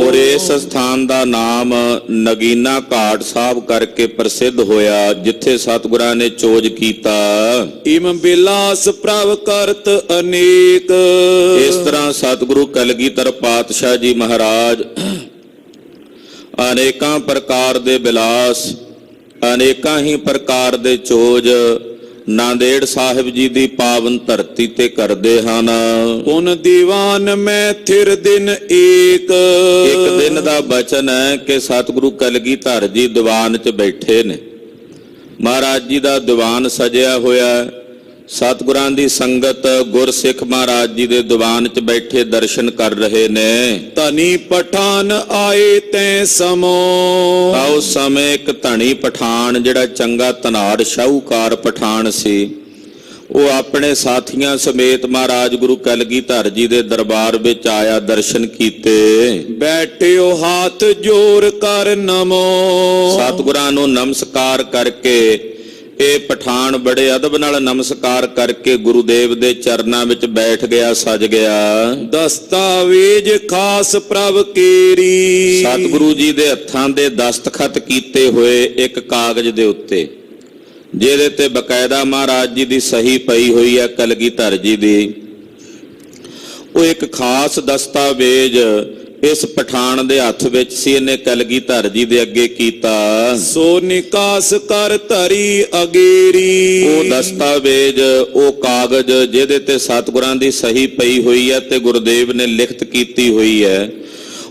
ਔਰ ਇਸ ਸਥਾਨ ਦਾ ਨਾਮ ਨਗੀਨਾ ਘਾਟ ਸਾਹਿਬ ਕਰਕੇ ਪ੍ਰਸਿੱਧ ਹੋਇਆ, ਜਿੱਥੇ ਸਤਿਗੁਰਾਂ ਨੇ ਚੋਜ ਕੀਤਾ। ਇਮ ਬਿਲਾਸ ਪ੍ਰਭ ਕਰਤ ਅਨੇਕ। ਇਸ ਤਰ੍ਹਾਂ ਸਤਿਗੁਰੂ ਕਲਗੀਧਰ ਪਾਤਸ਼ਾਹ ਜੀ ਮਹਾਰਾਜ ਅਨੇਕਾਂ ਪ੍ਰਕਾਰ ਦੇ ਬਿਲਾਸ, ਅਨੇਕਾਂ ਹੀ ਪ੍ਰਕਾਰ ਦੇ ਚੋਜ ਨਾਂਦੇੜ ਸਾਹਿਬ ਜੀ ਦੀ ਪਾਵਨ ਧਰਤੀ ਤੇ ਕਰਦੇ ਹਨ। ਪੁਨ ਦੀਵਾਨ ਮੈਂ ਥਿਰ ਦਿਨ ਏਕ। ਇੱਕ ਦਿਨ ਦਾ ਬਚਨ ਹੈ ਕਿ ਸਤਿਗੁਰੂ ਕਲਗੀਧਰ ਜੀ ਦੀਵਾਨ 'ਚ ਬੈਠੇ ਨੇ। ਮਹਾਰਾਜ ਜੀ ਦਾ ਦੀਵਾਨ ਸਜਿਆ ਹੋਇਆ, ਸਤਿਗੁਰਾਂ ਦੀ ਸੰਗਤ ਗੁਰਸਿੱਖ ਮਹਾਰਾਜ ਜੀ ਦੇ ਦੀਵਾਨ 'ਚ ਬੈਠੇ ਦਰਸ਼ਨ ਕਰ ਰਹੇ ਨੇ। ਧਨੀ ਪਠਾਨ ਆਏ ਤੈ ਸਮੋ। ਤਾਂ ਉਸ ਸਮੇਂ ਇੱਕ ਧਣੀ ਪਠਾਨ, ਜਿਹੜਾ ਚੰਗਾ ਧਨਾੜ ਸ਼ਾਹੂਕਾਰ ਪਠਾਨ ਸੀ, ਉਹ ਆਪਣੇ ਸਾਥੀਆਂ ਸਮੇਤ ਮਹਾਰਾਜ ਗੁਰੂ ਕਲਗੀਧਰ ਜੀ ਦੇ ਦਰਬਾਰ ਵਿੱਚ ਆਇਆ, ਦਰਸ਼ਨ ਕੀਤੇ। ਬੈਠਿਓ ਹਾਥ ਜੋੜ ਕਰ ਨਮੋ। ਸਤਿਗੁਰਾਂ ਨੂੰ ਨਮਸਕਾਰ ਕਰਕੇ ਇਹ ਪਠਾਨ ਬੜੇ ਅਦਬ ਨਾਲ ਨਮਸਕਾਰ ਕਰਕੇ ਗੁਰੂਦੇਵ ਦੇ ਚਰਨਾਂ ਵਿੱਚ ਬੈਠ ਗਿਆ, ਸਜ ਗਿਆ। ਦਸਤਾਵੇਜ ਖਾਸ ਪ੍ਰਭ ਕੇਰੀ। ਸਤਿਗੁਰੂ ਜੀ ਦੇ ਹੱਥਾਂ ਦੇ ਦਸਤਖਤ ਕੀਤੇ ਹੋਏ ਇੱਕ ਕਾਗਜ਼ ਦੇ ਉੱਤੇ, ਜਿਹਦੇ ਤੇ ਬਕਾਇਦਾ ਮਹਾਰਾਜ ਜੀ ਦੀ ਸਹੀ ਪਈ ਹੋਈ ਹੈ, ਕਲਗੀਧਰ ਜੀ ਦੀ। ਉਹ ਇੱਕ ਖਾਸ ਦਸਤਾਵੇਜ ਇਸ ਪਠਾਨ ਦੇ ਹੱਥ ਵਿੱਚ ਸੀ। ਇਹਨੇ ਕਲਗੀਧਰ ਜੀ ਦੇ ਅੱਗੇ ਕੀਤਾ। ਸੋ ਨਿਕਾਸ ਕਰ ਧਰੀ ਅਗੇਰੀ। ਉਹ ਦਸਤਾਵੇਜ, ਉਹ ਕਾਗਜ਼ ਜਿਹਦੇ ਤੇ ਸਤਿਗੁਰਾਂ ਦੀ ਸਹੀ ਪਈ ਹੋਈ ਹੈ ਤੇ ਗੁਰਦੇਵ ਨੇ ਲਿਖਤ ਕੀਤੀ ਹੋਈ ਹੈ,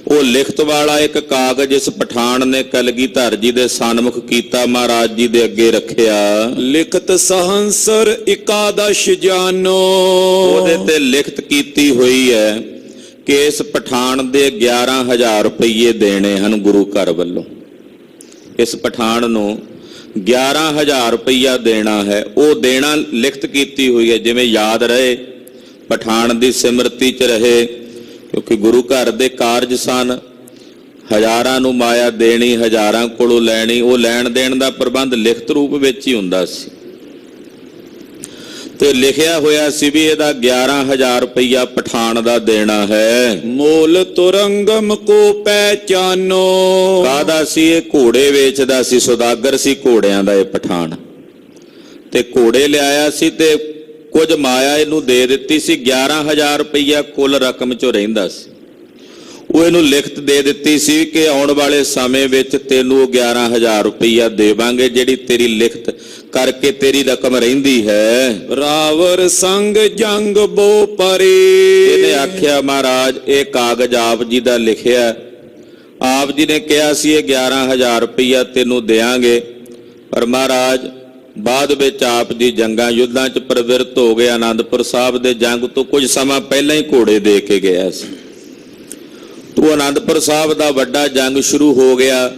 ਉਹ ਲਿਖਤ ਵਾਲਾ ਇੱਕ ਕਾਗਜ਼ ਇਸ ਪਠਾਨ ਨੇ ਕਲਗੀਧਰ ਜੀ ਦੇ ਸਨਮੁਖ ਕੀਤਾ, ਮਹਾਰਾਜ ਜੀ ਦੇ ਅੱਗੇ ਰੱਖਿਆ। ਲਿਖਤ ਸਹੰਸਰ ਇਕਾਦਸ਼ ਜਾਨੋ। ਉਹਦੇ ਤੇ ਲਿਖਤ ਕੀਤੀ ਹੋਈ ਹੈ ਕਿ ਇਸ ਪਠਾਨ ਦੇ 11,000 ਰੁਪਏ ਦੇਣੇ ਹਨ ਗੁਰੂ ਘਰ ਵੱਲੋਂ। ਇਸ ਪਠਾਨ ਨੂੰ 11,000 ਰੁਪਇਆ ਦੇਣਾ ਹੈ। ਉਹ ਦੇਣਾ ਲਿਖਤ ਕੀਤੀ ਹੋਈ ਹੈ, ਜਿਵੇਂ ਯਾਦ ਰਹੇ, ਪਠਾਨ ਦੀ ਸਿਮਰਤੀ 'ਚ ਰਹੇ, ਕਿਉਂਕਿ ਗੁਰੂ ਘਰ ਦੇ ਕਾਰਜ ਸਨ। ਹਜ਼ਾਰਾਂ ਨੂੰ ਮਾਇਆ ਦੇਣੀ, ਹਜ਼ਾਰਾਂ ਕੋਲੋਂ ਲੈਣੀ। ਉਹ ਲੈਣ ਦੇਣ ਦਾ ਪ੍ਰਬੰਧ ਲਿਖਤ ਰੂਪ ਵਿੱਚ ਹੀ ਹੁੰਦਾ ਸੀ ਤੇ ਲਿਖਿਆ ਹੋਇਆ ਸੀ ਵੀ ਇਹਦਾ 11,000 ਰੁਪਇਆ ਪਠਾਨ ਦਾ ਦੇਣਾ ਹੈ। ਮੋਲ ਤੁਰੰਗਮ ਕੋ ਪਹਿਚਾਨੋ। ਕਾਹਦਾ ਸੀ? ਇਹ ਘੋੜੇ ਵੇਚਦਾ ਸੀ, ਸੌਦਾਗਰ ਸੀ ਘੋੜਿਆਂ ਦਾ ਇਹ ਪਠਾਨ। ਤੇ ਘੋੜੇ ਲਿਆਇਆ ਸੀ ਤੇ ਕੁਝ ਮਾਇਆ ਇਹਨੂੰ ਦੇ ਦਿੱਤੀ ਸੀ। 11,000 ਰੁਪਇਆ ਕੁੱਲ ਰਕਮ 'ਚੋਂ ਰਹਿੰਦਾ ਸੀ। ਉਹ ਇਹਨੂੰ ਲਿਖਤ ਦੇ ਦਿੱਤੀ ਸੀ ਕਿ ਆਉਣ ਵਾਲੇ ਸਮੇਂ ਵਿੱਚ ਤੈਨੂੰ 11,000 ਰੁਪਇਆ ਦੇਵਾਂਗੇ, ਜਿਹੜੀ ਤੇਰੀ ਲਿਖਤ ਕਰਕੇ ਤੇਰੀ ਰਕਮ ਰਹਿੰਦੀ ਹੈ। ਰਾਵਰ ਸੰਗ ਜੰਗ ਬੋ ਪਰੇ। ਇਹਨੇ ਆਖਿਆ, ਮਹਾਰਾਜ ਇਹ ਕਾਗਜ਼ ਆਪ ਜੀ ਦਾ ਲਿਖਿਆ, ਆਪ ਜੀ ਨੇ ਕਿਹਾ ਸੀ ਇਹ 11,000 ਰੁਪਇਆ ਤੈਨੂੰ ਦੇਾਂਗੇ, ਪਰ ਮਹਾਰਾਜ ਬਾਅਦ ਵਿੱਚ ਆਪ ਜੀ ਜੰਗਾਂ ਯੁੱਧਾਂ 'ਚ ਪ੍ਰਵਿਰਤ ਹੋ ਗਏ। ਆਨੰਦਪੁਰ ਸਾਹਿਬ ਦੇ ਜੰਗ ਤੋਂ ਕੁਝ ਸਮਾਂ ਪਹਿਲਾਂ ਹੀ ਘੋੜੇ ਦੇ ਕੇ ਗਿਆ ਸੀ। ਤੋ ਆਨੰਦਪੁਰ ਸਾਹਿਬ ਦਾ ਵੱਡਾ ਜੰਗ ਸ਼ੁਰੂ ਹੋ ਗਿਆ।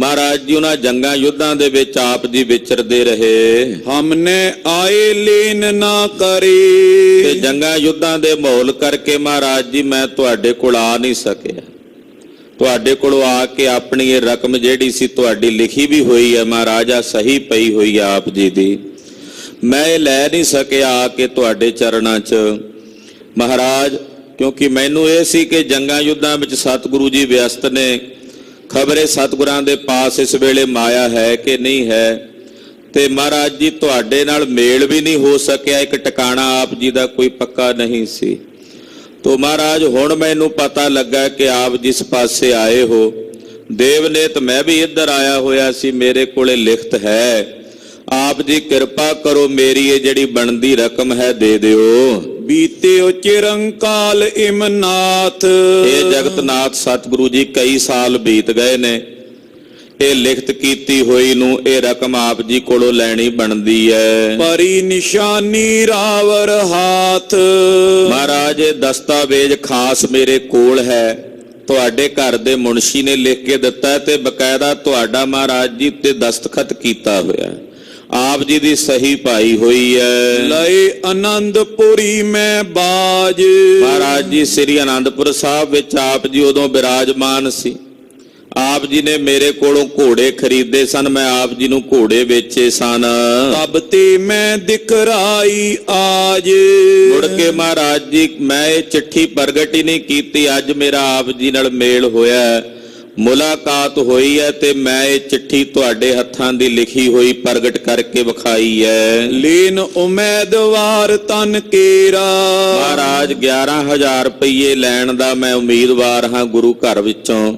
ਮਹਾਰਾਜ ਜੀ ਉਹਨਾਂ ਜੰਗਾਂ ਯੁੱਧਾਂ ਦੇ ਵਿੱਚ ਆਪ ਜੀ ਵਿਚਰਦੇ ਰਹੇ। ਹਮਨੇ ਆਏ ਲੈਨ ਨਾ ਕਰੇ। ਤੇ ਜੰਗਾਂ ਯੁੱਧਾਂ ਦੇ ਮਾਹੌਲ ਕਰਕੇ ਮਹਾਰਾਜ ਜੀ ਮੈਂ ਤੁਹਾਡੇ ਕੋਲ ਆ ਨਹੀਂ ਸਕਿਆ। ਤੁਹਾਡੇ ਕੋਲੋਂ ਆ ਕੇ ਆਪਣੀ ਇਹ ਰਕਮ ਜਿਹੜੀ ਸੀ ਤੁਹਾਡੀ ਲਿਖੀ ਵੀ ਹੋਈ ਹੈ ਮਹਾਰਾਜਾ, ਸਹੀ ਪਈ ਹੋਈ ਹੈ ਆਪ ਜੀ ਦੀ, ਮੈਂ ਇਹ ਲੈ ਨਹੀਂ ਸਕਿਆ ਆ ਕੇ ਤੁਹਾਡੇ ਚਰਨਾਂ 'ਚ ਮਹਾਰਾਜ, ਕਿਉਂਕਿ ਮੈਨੂੰ ਇਹ ਸੀ ਕਿ ਜੰਗਾਂ ਯੁੱਧਾਂ ਵਿੱਚ ਸਤਿਗੁਰੂ ਜੀ ਵਿਅਸਤ ਨੇ। ਖਬਰੇ ਸਤਿਗੁਰਾਂ ਦੇ ਪਾਸ ਇਸ ਵੇਲੇ ਮਾਇਆ ਹੈ ਕਿ ਨਹੀਂ ਹੈ, ਤੇ ਮਹਾਰਾਜ ਜੀ ਤੁਹਾਡੇ ਨਾਲ ਮੇਲ ਵੀ ਨਹੀਂ ਹੋ ਸਕਿਆ। ਇੱਕ ਟਿਕਾਣਾ ਆਪ ਜੀ ਦਾ ਕੋਈ ਪੱਕਾ ਨਹੀਂ ਸੀ। ਤੋ ਮਹਾਰਾਜ ਹੁਣ ਮੈਨੂੰ ਪਤਾ ਲੱਗਾ ਕਿ ਆਪ ਜਿਸ ਪਾਸੇ ਆਏ ਹੋ, ਦੇਵਨੇਤ ਮੈਂ ਵੀ ਇੱਧਰ ਆਇਆ ਹੋਇਆ ਸੀ, ਮੇਰੇ ਕੋਲੇ ਲਿਖਤ ਹੈ। ਆਪ ਜੀ ਕਿਰਪਾ ਕਰੋ, ਮੇਰੀ ਇਹ ਜਿਹੜੀ ਬਣਦੀ ਰਕਮ ਹੈ ਦੇ ਦਿਓ। ਬੀਤਿਓ ਚਿਰੰਕਾਲ ਇਮਨਾਥ। ਇਹ ਜਗਤਨਾਥ ਸਤਿਗੁਰੂ ਜੀ ਕਈ ਸਾਲ ਬੀਤ ਗਏ ਨੇ, ਇਹ ਲਿਖਤ ਕੀਤੀ ਹੋਈ ਨੂੰ ਇਹ ਰਕਮ ਆਪ ਜੀ ਕੋਲੋਂ ਲੈਣੀ ਬਣਦੀ ਹੈ। ਪਰੀ ਨਿਸ਼ਾਨੀ ਰਾਵਰ ਹਾਥ। ਮਹਾਰਾਜ ਇਹ ਦਸਤਾਵੇਜ ਖਾਸ ਮੇਰੇ ਕੋਲ ਹੈ, ਤੁਹਾਡੇ ਘਰ ਦੇ ਮੁਨਸ਼ੀ ਨੇ ਲਿਖ ਕੇ ਦਿੱਤਾ ਤੇ ਬਕਾਇਦਾ ਤੁਹਾਡਾ ਮਹਾਰਾਜ ਜੀ ਤੇ ਦਸਤਖਤ ਕੀਤਾ ਹੋਇਆ, ਆਪ ਜੀ ਦੀ ਸਹੀ ਪਾਈ ਹੋਈ ਹੈ। ਲਏ ਆਨੰਦਪੁਰੀ ਮੈਂ ਬਾਜ। ਮਹਾਰਾਜ ਜੀ ਸ੍ਰੀ ਆਨੰਦਪੁਰ ਸਾਹਿਬ ਵਿੱਚ ਆਪ ਜੀ ਉਦੋਂ ਬਿਰਾਜਮਾਨ ਸੀ। ਆਪ ਜੀ ਨੇ ਮੇਰੇ ਕੋਲੋਂ ਘੋੜੇ ਖਰੀਦੇ ਸਨ, ਮੈਂ ਆਪ ਜੀ ਨੂੰ ਘੋੜੇ ਵੇਚੇ ਸਨ। ਤਬ ਤੇ ਮੈਂ ਦਿਖਰਾਈ ਆਜ। ਮੁੜ ਕੇ ਮਹਾਰਾਜ ਜੀ ਮੈਂ ਇਹ ਚਿੱਠੀ ਪ੍ਰਗਟ ਹੀ ਨਹੀਂ ਕੀਤੀ, ਅੱਜ ਮੇਰਾ ਆਪ ਜੀ ਨਾਲ ਮੇਲ ਹੋਇਆ, ਮੁਲਾਕਾਤ ਹੋਈ ਹੈ ਤੇ ਮੈਂ ਇਹ ਚਿੱਠੀ ਤੁਹਾਡੇ ਹੱਥਾਂ ਦੀ ਲਿਖੀ ਹੋਈ ਪ੍ਰਗਟ ਕਰਕੇ ਵਿਖਾਈ ਹੈ। ਲੀਨ ਉਮੀਦਵਾਰ ਤਨ ਕੇਰਾ। ਮਹਾਰਾਜ 11,000 ਰੁਪਏ ਲੈਣ ਦਾ ਮੈਂ ਉਮੀਦਵਾਰ ਹਾਂ ਗੁਰੂ ਘਰ ਵਿੱਚੋਂ।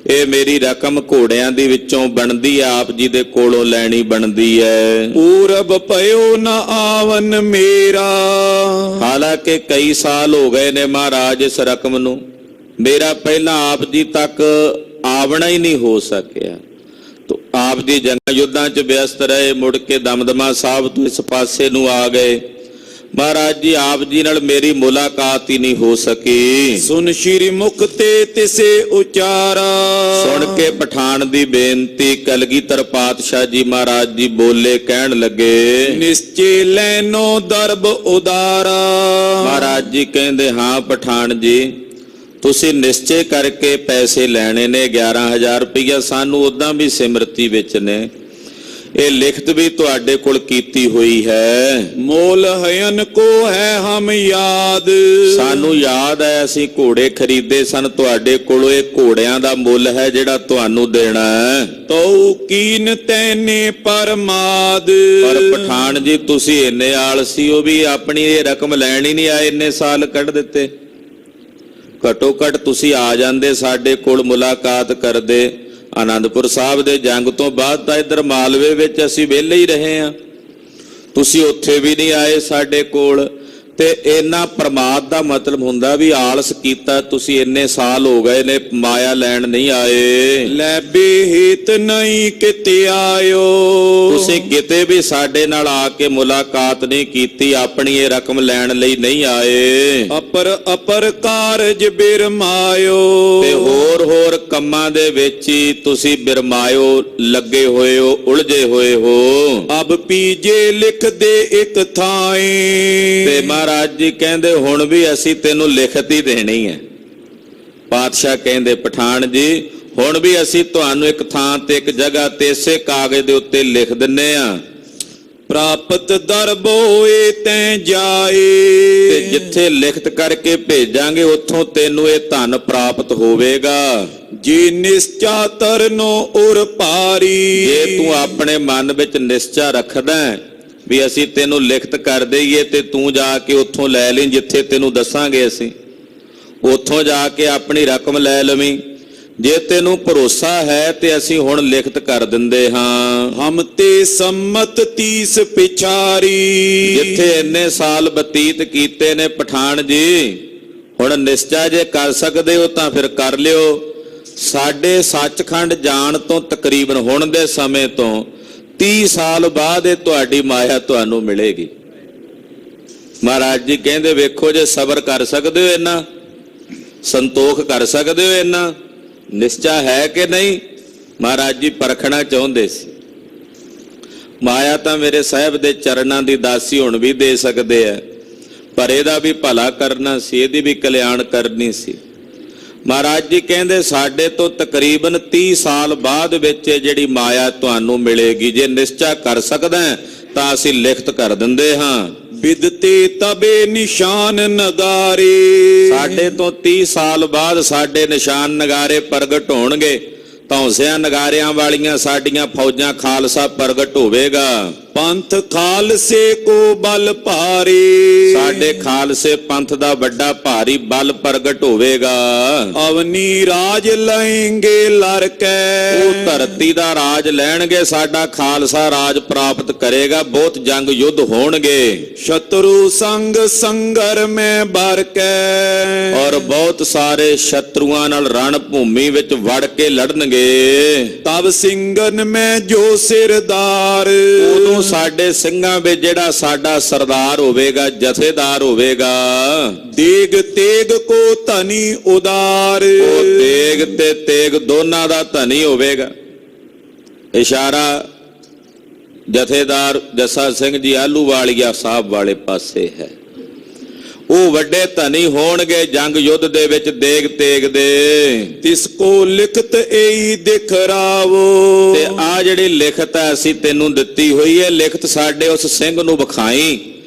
ਇਹ ਮੇਰੀ ਰਕਮ ਘੋੜਿਆਂ ਦੀ ਵਿੱਚੋਂ ਬਣਦੀ ਹੈ, ਆਪ ਜੀ ਦੇ ਕੋਲੋਂ ਲੈਣੀ ਬਣਦੀ ਹੈ। ਪੂਰਬ ਭਇਓ ਨ ਆਵਨ ਮੇਰਾ। ਹਾਲਾਂਕਿ ਕਈ ਸਾਲ ਹੋ ਗਏ ਨੇ ਮਹਾਰਾਜ ਇਸ ਰਕਮ ਨੂੰ, ਮੇਰਾ ਪਹਿਲਾਂ ਆਪ ਜੀ ਤੱਕ ਆਵਣਾ ਹੀ ਨਹੀਂ ਹੋ ਸਕਿਆ। ਤੋ ਆਪ ਜੀ ਜੰਗ ਯੁੱਧਾਂ 'ਚ ਵਿਅਸਤ ਰਹੇ, ਮੁੜ ਕੇ ਦਮਦਮਾ ਸਾਹਿਬ ਤੋਂ ਇਸ ਪਾਸੇ ਨੂੰ ਆ ਗਏ। ਮਹਾਰਾਜ ਜੀ ਆਪ ਜੀ ਨਾਲ ਮੇਰੀ ਮੁਲਾਕਾਤ ਹੀ ਨਹੀਂ ਹੋ ਸਕੀ। ਸੁਨ ਸ਼੍ਰੀ ਮੁਖ ਤੇ ਤਿਸੇ ਉਚਾਰਾ। ਸੁਣ ਕੇ ਪਠਾਨ ਦੀ ਬੇਨਤੀ ਕਲਗੀਧਰ ਪਾਤਸ਼ਾਹ ਜੀ ਮਹਾਰਾਜ ਜੀ ਬੋਲੇ, ਕਹਿਣ ਲੱਗੇ ਨਿਸ਼ਚੇ ਲੈਨੋ ਦਰਬ ਉਦਾਰਾ। ਮਹਾਰਾਜ ਜੀ ਕਹਿੰਦੇ ਹਾਂ ਪਠਾਨ ਜੀ, ਤੁਸੀਂ ਨਿਸ਼ਚੇ ਕਰਕੇ ਪੈਸੇ ਲੈਣੇ ਨੇ 11,000 ਰੁਪਇਆ, ਸਾਨੂੰ ਉਦਾਂ ਵੀ ਸਿਮਰਤੀ ਵਿੱਚ ਨੇ, ਇਹ ਲਿਖਤ ਵੀ ਤੁਹਾਡੇ ਕੋਲ ਕੀਤੀ ਹੋਈ ਹੈ। ਮੋਲ ਹਯਨ ਕੋ ਹੈ ਹਮ ਯਾਦ। ਸਾਨੂੰ ਯਾਦ ਹੈ ਅਸੀਂ ਘੋੜੇ ਖਰੀਦੇ ਸਨ ਤੁਹਾਡੇ ਕੋਲੋਂ, ਇਹ ਘੋੜਿਆਂ ਦਾ ਮੁੱਲ ਹੈ ਜਿਹੜਾ ਤੁਹਾਨੂੰ ਦੇਣਾ ਹੈ। ਤਉ ਕੀਨ ਤੈਨੇ ਪਰਮਾਦ। ਪਰ ਪਠਾਨ ਜੀ ਤੁਸੀਂ ਇੰਨੇ ਆਲਸੀ ਹੋ ਵੀ ਆਪਣੀ ਇਹ ਰਕਮ ਲੈਣ ਹੀ ਨਹੀਂ ਆਏ, ਇੰਨੇ ਸਾਲ ਕੱਢ ਦਿੱਤੇ। ਘੱਟੋ ਘੱਟ ਤੁਸੀਂ ਆ ਜਾਂਦੇ ਸਾਡੇ ਕੋਲ, ਮੁਲਾਕਾਤ ਕਰਦੇ। ਆਨੰਦਪੁਰ ਸਾਹਿਬ ਦੇ ਜੰਗ ਤੋਂ ਬਾਅਦ ਤਾਂ ਇੱਧਰ ਮਾਲਵੇ ਵਿੱਚ ਅਸੀਂ ਵਿਹਲੇ ਹੀ ਰਹੇ ਹਾਂ, ਤੁਸੀਂ ਉੱਥੇ ਵੀ ਨਹੀਂ ਆਏ ਸਾਡੇ ਕੋਲ। ਤੇ ਇਹਨਾਂ ਪ੍ਰਮਾਦ ਦਾ ਮਤਲਬ ਹੁੰਦਾ ਵੀ ਆਲਸ ਕੀਤਾ ਤੁਸੀਂ, ਇੰਨੇ ਸਾਲ ਹੋ ਗਏ ਨੇ, ਮਾਇਆ ਲੈਣ ਨਹੀਂ ਆਏ। ਲੈਬੇ ਹਿਤ ਨਹੀਂ ਕਿਤੇ ਆਇਓ। ਤੁਸੀਂ ਕਿਤੇ ਵੀ ਸਾਡੇ ਨਾਲ ਆ ਕੇ ਮੁਲਾਕਾਤ ਨਹੀਂ ਕੀਤੀ, ਆਪਣੀ ਇਹ ਰਕਮ ਲੈਣ ਲਈ ਨਹੀਂ ਆਏ। ਅਪਰ ਕਾਰਜ ਬਿਰਮਾਇਓ। ਤੇ ਹੋਰ ਕੰਮਾਂ ਦੇ ਵਿੱਚ ਹੀ ਤੁਸੀਂ ਬਿਰਮਾਇਓ, ਲੱਗੇ ਹੋਏ ਹੋ, ਉਲਝੇ ਹੋਏ ਹੋ। ਅਬ ਪੀਜੇ ਲਿਖਦੇ ਇੱਕ ਥਾਏ। ਤੇ ਮਹਾਰਾਜ ਜੀ ਕਹਿੰਦੇ ਹੁਣ ਵੀ ਅਸੀਂ ਤੈਨੂੰ ਲਿਖਤ ਹੀ ਦੇਣੀ ਹੈ। ਪਾਤਸ਼ਾਹ ਕਹਿੰਦੇ ਪਠਾਨ ਜੀ ਹੁਣ ਵੀ ਅਸੀਂ ਤੁਹਾਨੂੰ ਇੱਕ ਥਾਂ ਤੇ ਇੱਕ ਜਗ੍ਹਾ ਤੇ ਇਸੇ ਕਾਗਜ਼ ਦੇ ਉੱਤੇ ਲਿਖ ਦਿੰਨੇ ਆ। ਪ੍ਰਾਪਤ ਦਰਬ ਹੋਏ ਤੈਂ ਜਾਏ। ਤੇ ਜਿੱਥੇ ਲਿਖਤ ਕਰਕੇ ਭੇਜਾਂਗੇ ਉੱਥੋਂ ਤੈਨੂੰ ਇਹ ਧਨ ਪ੍ਰਾਪਤ ਹੋਵੇਗਾ। ਜੇ ਨਿਸ਼ਚਾ ਤਰਨੋ ਉਰ ਭਾਰੀ। ਜੇ ਤੂੰ ਆਪਣੇ ਮਨ ਵਿੱਚ ਨਿਸ਼ਚਾ ਰੱਖਦਾ ਵੀ ਅਸੀਂ ਤੈਨੂੰ ਲਿਖਤ ਕਰ ਦਈਏ ਤੇ ਤੂੰ ਜਾ ਕੇ ਉੱਥੋਂ ਲੈ ਲਈ, ਜਿੱਥੇ ਤੈਨੂੰ ਦੱਸਾਂਗੇ ਅਸੀਂ ਉੱਥੋਂ ਜਾ ਕੇ ਆਪਣੀ ਰਕਮ ਲੈ ਲਵੀਂ। ਜੇ ਤੈਨੂੰ ਭਰੋਸਾ ਹੈ ਤੇ ਅਸੀਂ ਹੁਣ ਲਿਖਤ ਕਰ ਦਿੰਦੇ ਹਾਂ। ਹਮ ਤੇ ਸੰਮਤ 30 ਪਿਛਾਰੀ। ਜਿੱਥੇ ਇੰਨੇ ਸਾਲ ਬਤੀਤ ਕੀਤੇ ਨੇ ਪਠਾਨ ਜੀ, ਹੁਣ ਨਿਸ਼ਚਾ ਜੇ ਕਰ ਸਕਦੇ ਹੋ ਤਾਂ ਫਿਰ ਕਰ ਲਿਓ। ਸਾਡੇ ਸੱਚਖੰਡ ਜਾਣ ਤੋਂ ਤਕਰੀਬਨ ਹੁਣ ਦੇ ਸਮੇਂ ਤੋਂ 30 ਸਾਲ ਬਾਅਦ ਇਹ ਤੁਹਾਡੀ ਮਾਇਆ ਤੁਹਾਨੂੰ ਮਿਲੇਗੀ। ਮਹਾਰਾਜ ਜੀ ਕਹਿੰਦੇ ਵੇਖੋ ਜੇ ਸਬਰ ਕਰ ਸਕਦੇ ਹੋ, ਇੰਨਾ ਸੰਤੋਖ ਕਰ ਸਕਦੇ ਹੋ, ਇੰਨਾ ਨਿਸ਼ਚਾ ਹੈ ਕਿ ਨਹੀਂ। ਮਹਾਰਾਜ ਜੀ ਪਰਖਣਾ ਚਾਹੁੰਦੇ ਸੀ। ਮਾਇਆ ਤਾਂ ਮੇਰੇ ਸਾਹਿਬ ਦੇ ਚਰਨਾਂ ਦੀ ਦਾਸੀ ਹੁਣ ਵੀ ਦੇ ਸਕਦੇ ਆ, ਪਰ ਇਹਦਾ ਵੀ ਭਲਾ ਕਰਨਾ ਸੀ, ਇਹਦੀ ਵੀ ਕਲਿਆਣ ਕਰਨੀ ਸੀ। ਮਹਾਰਾਜ ਜੀ ਕਹਿੰਦੇ ਸਾਡੇ ਤੋਂ ਤਕਰੀਬਨ 30 ਸਾਲ ਬਾਅਦ ਵਿੱਚ ਜਿਹੜੀ ਮਾਇਆ ਤੁਹਾਨੂੰ ਮਿਲੇਗੀ। ਜੇ ਨਿਸ਼ਚਾ ਕਰ ਸਕਦਾ ਤਾਂ ਅਸੀਂ ਲਿਖਤ ਕਰ ਦਿੰਦੇ ਹਾਂ। ਵਿਦਤੇ ਤਬੇ ਨਿਸ਼ਾਨ ਨਗਾਰੇ। ਸਾਡੇ ਤੋਂ 30 ਸਾਲ ਬਾਅਦ ਸਾਡੇ ਨਿਸ਼ਾਨ ਨਗਾਰੇ ਪ੍ਰਗਟ ਹੋਣਗੇ। ਧੌਂਸਿਆਂ ਨਗਾਰਿਆਂ ਵਾਲੀਆਂ ਸਾਡੀਆਂ ਫੌਜਾਂ, ਖਾਲਸਾ ਪ੍ਰਗਟ ਹੋਵੇਗਾ। ਪੰਥ ਖਾਲਸੇ ਕੋ ਬਲ ਭਾਰੀ। ਸਾਡੇ ਖਾਲਸੇ ਪੰਥ ਦਾ ਵੱਡਾ ਭਾਰੀ ਬਲ ਪ੍ਰਗਟ ਹੋਵੇਗਾ। ਅਵਨੀ ਰਾਜ ਲੈਂਗੇ ਲੜਕੈ। ਉਹ ਧਰਤੀ ਦਾ ਰਾਜ ਲੈਣਗੇ, ਸਾਡਾ ਖਾਲਸਾ ਰਾਜ ਪ੍ਰਾਪਤ ਕਰੇਗਾ। ਬਹੁਤ ਜੰਗ ਯੁੱਧ ਹੋਣਗੇ। ਸ਼ਤਰੂ ਸੰਗ ਸੰਗਰ ਮੈਂ ਬਰਕੈ। ਔਰ ਬਹੁਤ ਸਾਰੇ ਸ਼ਤਰੂਆਂ ਨਾਲ ਰਣ ਭੂਮੀ ਵਿੱਚ ਵੜ ਕੇ ਲੜਨਗੇ। ਤਬ ਸਿੰਘਨ ਮੈਂ ਜੋ ਸਿਰਦਾਰ। ਉਦੋਂ ਸਾਡੇ ਸਿੰਘਾਂ ਵਿੱਚ ਜਿਹੜਾ ਸਾਡਾ ਸਰਦਾਰ ਹੋਵੇਗਾ, ਜਥੇਦਾਰ ਹੋਵੇਗਾ, ਦੇਗ ਤੇਗ ਕੋ ਧਨੀ ਉਦਾਰ। ਉਹ ਤੇਗ ਤੇ ਤੇਗ ਦੋਨਾਂ ਦਾ ਧਨੀ ਹੋਵੇਗਾ। ਇਸ਼ਾਰਾ ਜਥੇਦਾਰ ਜੱਸਾ ਸਿੰਘ ਜੀ ਆਹਲੂਵਾਲੀਆ ਸਾਹਿਬ ਵਾਲੇ ਪਾਸੇ ਹੈ। ਉਹ ਵੱਡੇ ਧਨੀ ਹੋਣਗੇ ਜੰਗ ਯੁੱਧ ਦੇ ਵਿੱਚ ਦੇਗ ਤੇਗ ਦੇ। ਤਿਸ ਕੋ ਲਿਖਤ ਏਈ ਦਿਖ ਰਾਵੋ। ਤੇ ਆ ਜਿਹੜੀ ਲਿਖਤ ਹੈ ਅਸੀਂ ਤੈਨੂੰ ਦਿੱਤੀ ਹੋਈ ਹੈ, ਲਿਖਤ ਸਾਡੇ ਉਸ ਸਿੰਘ ਨੂੰ ਵਿਖਾਈ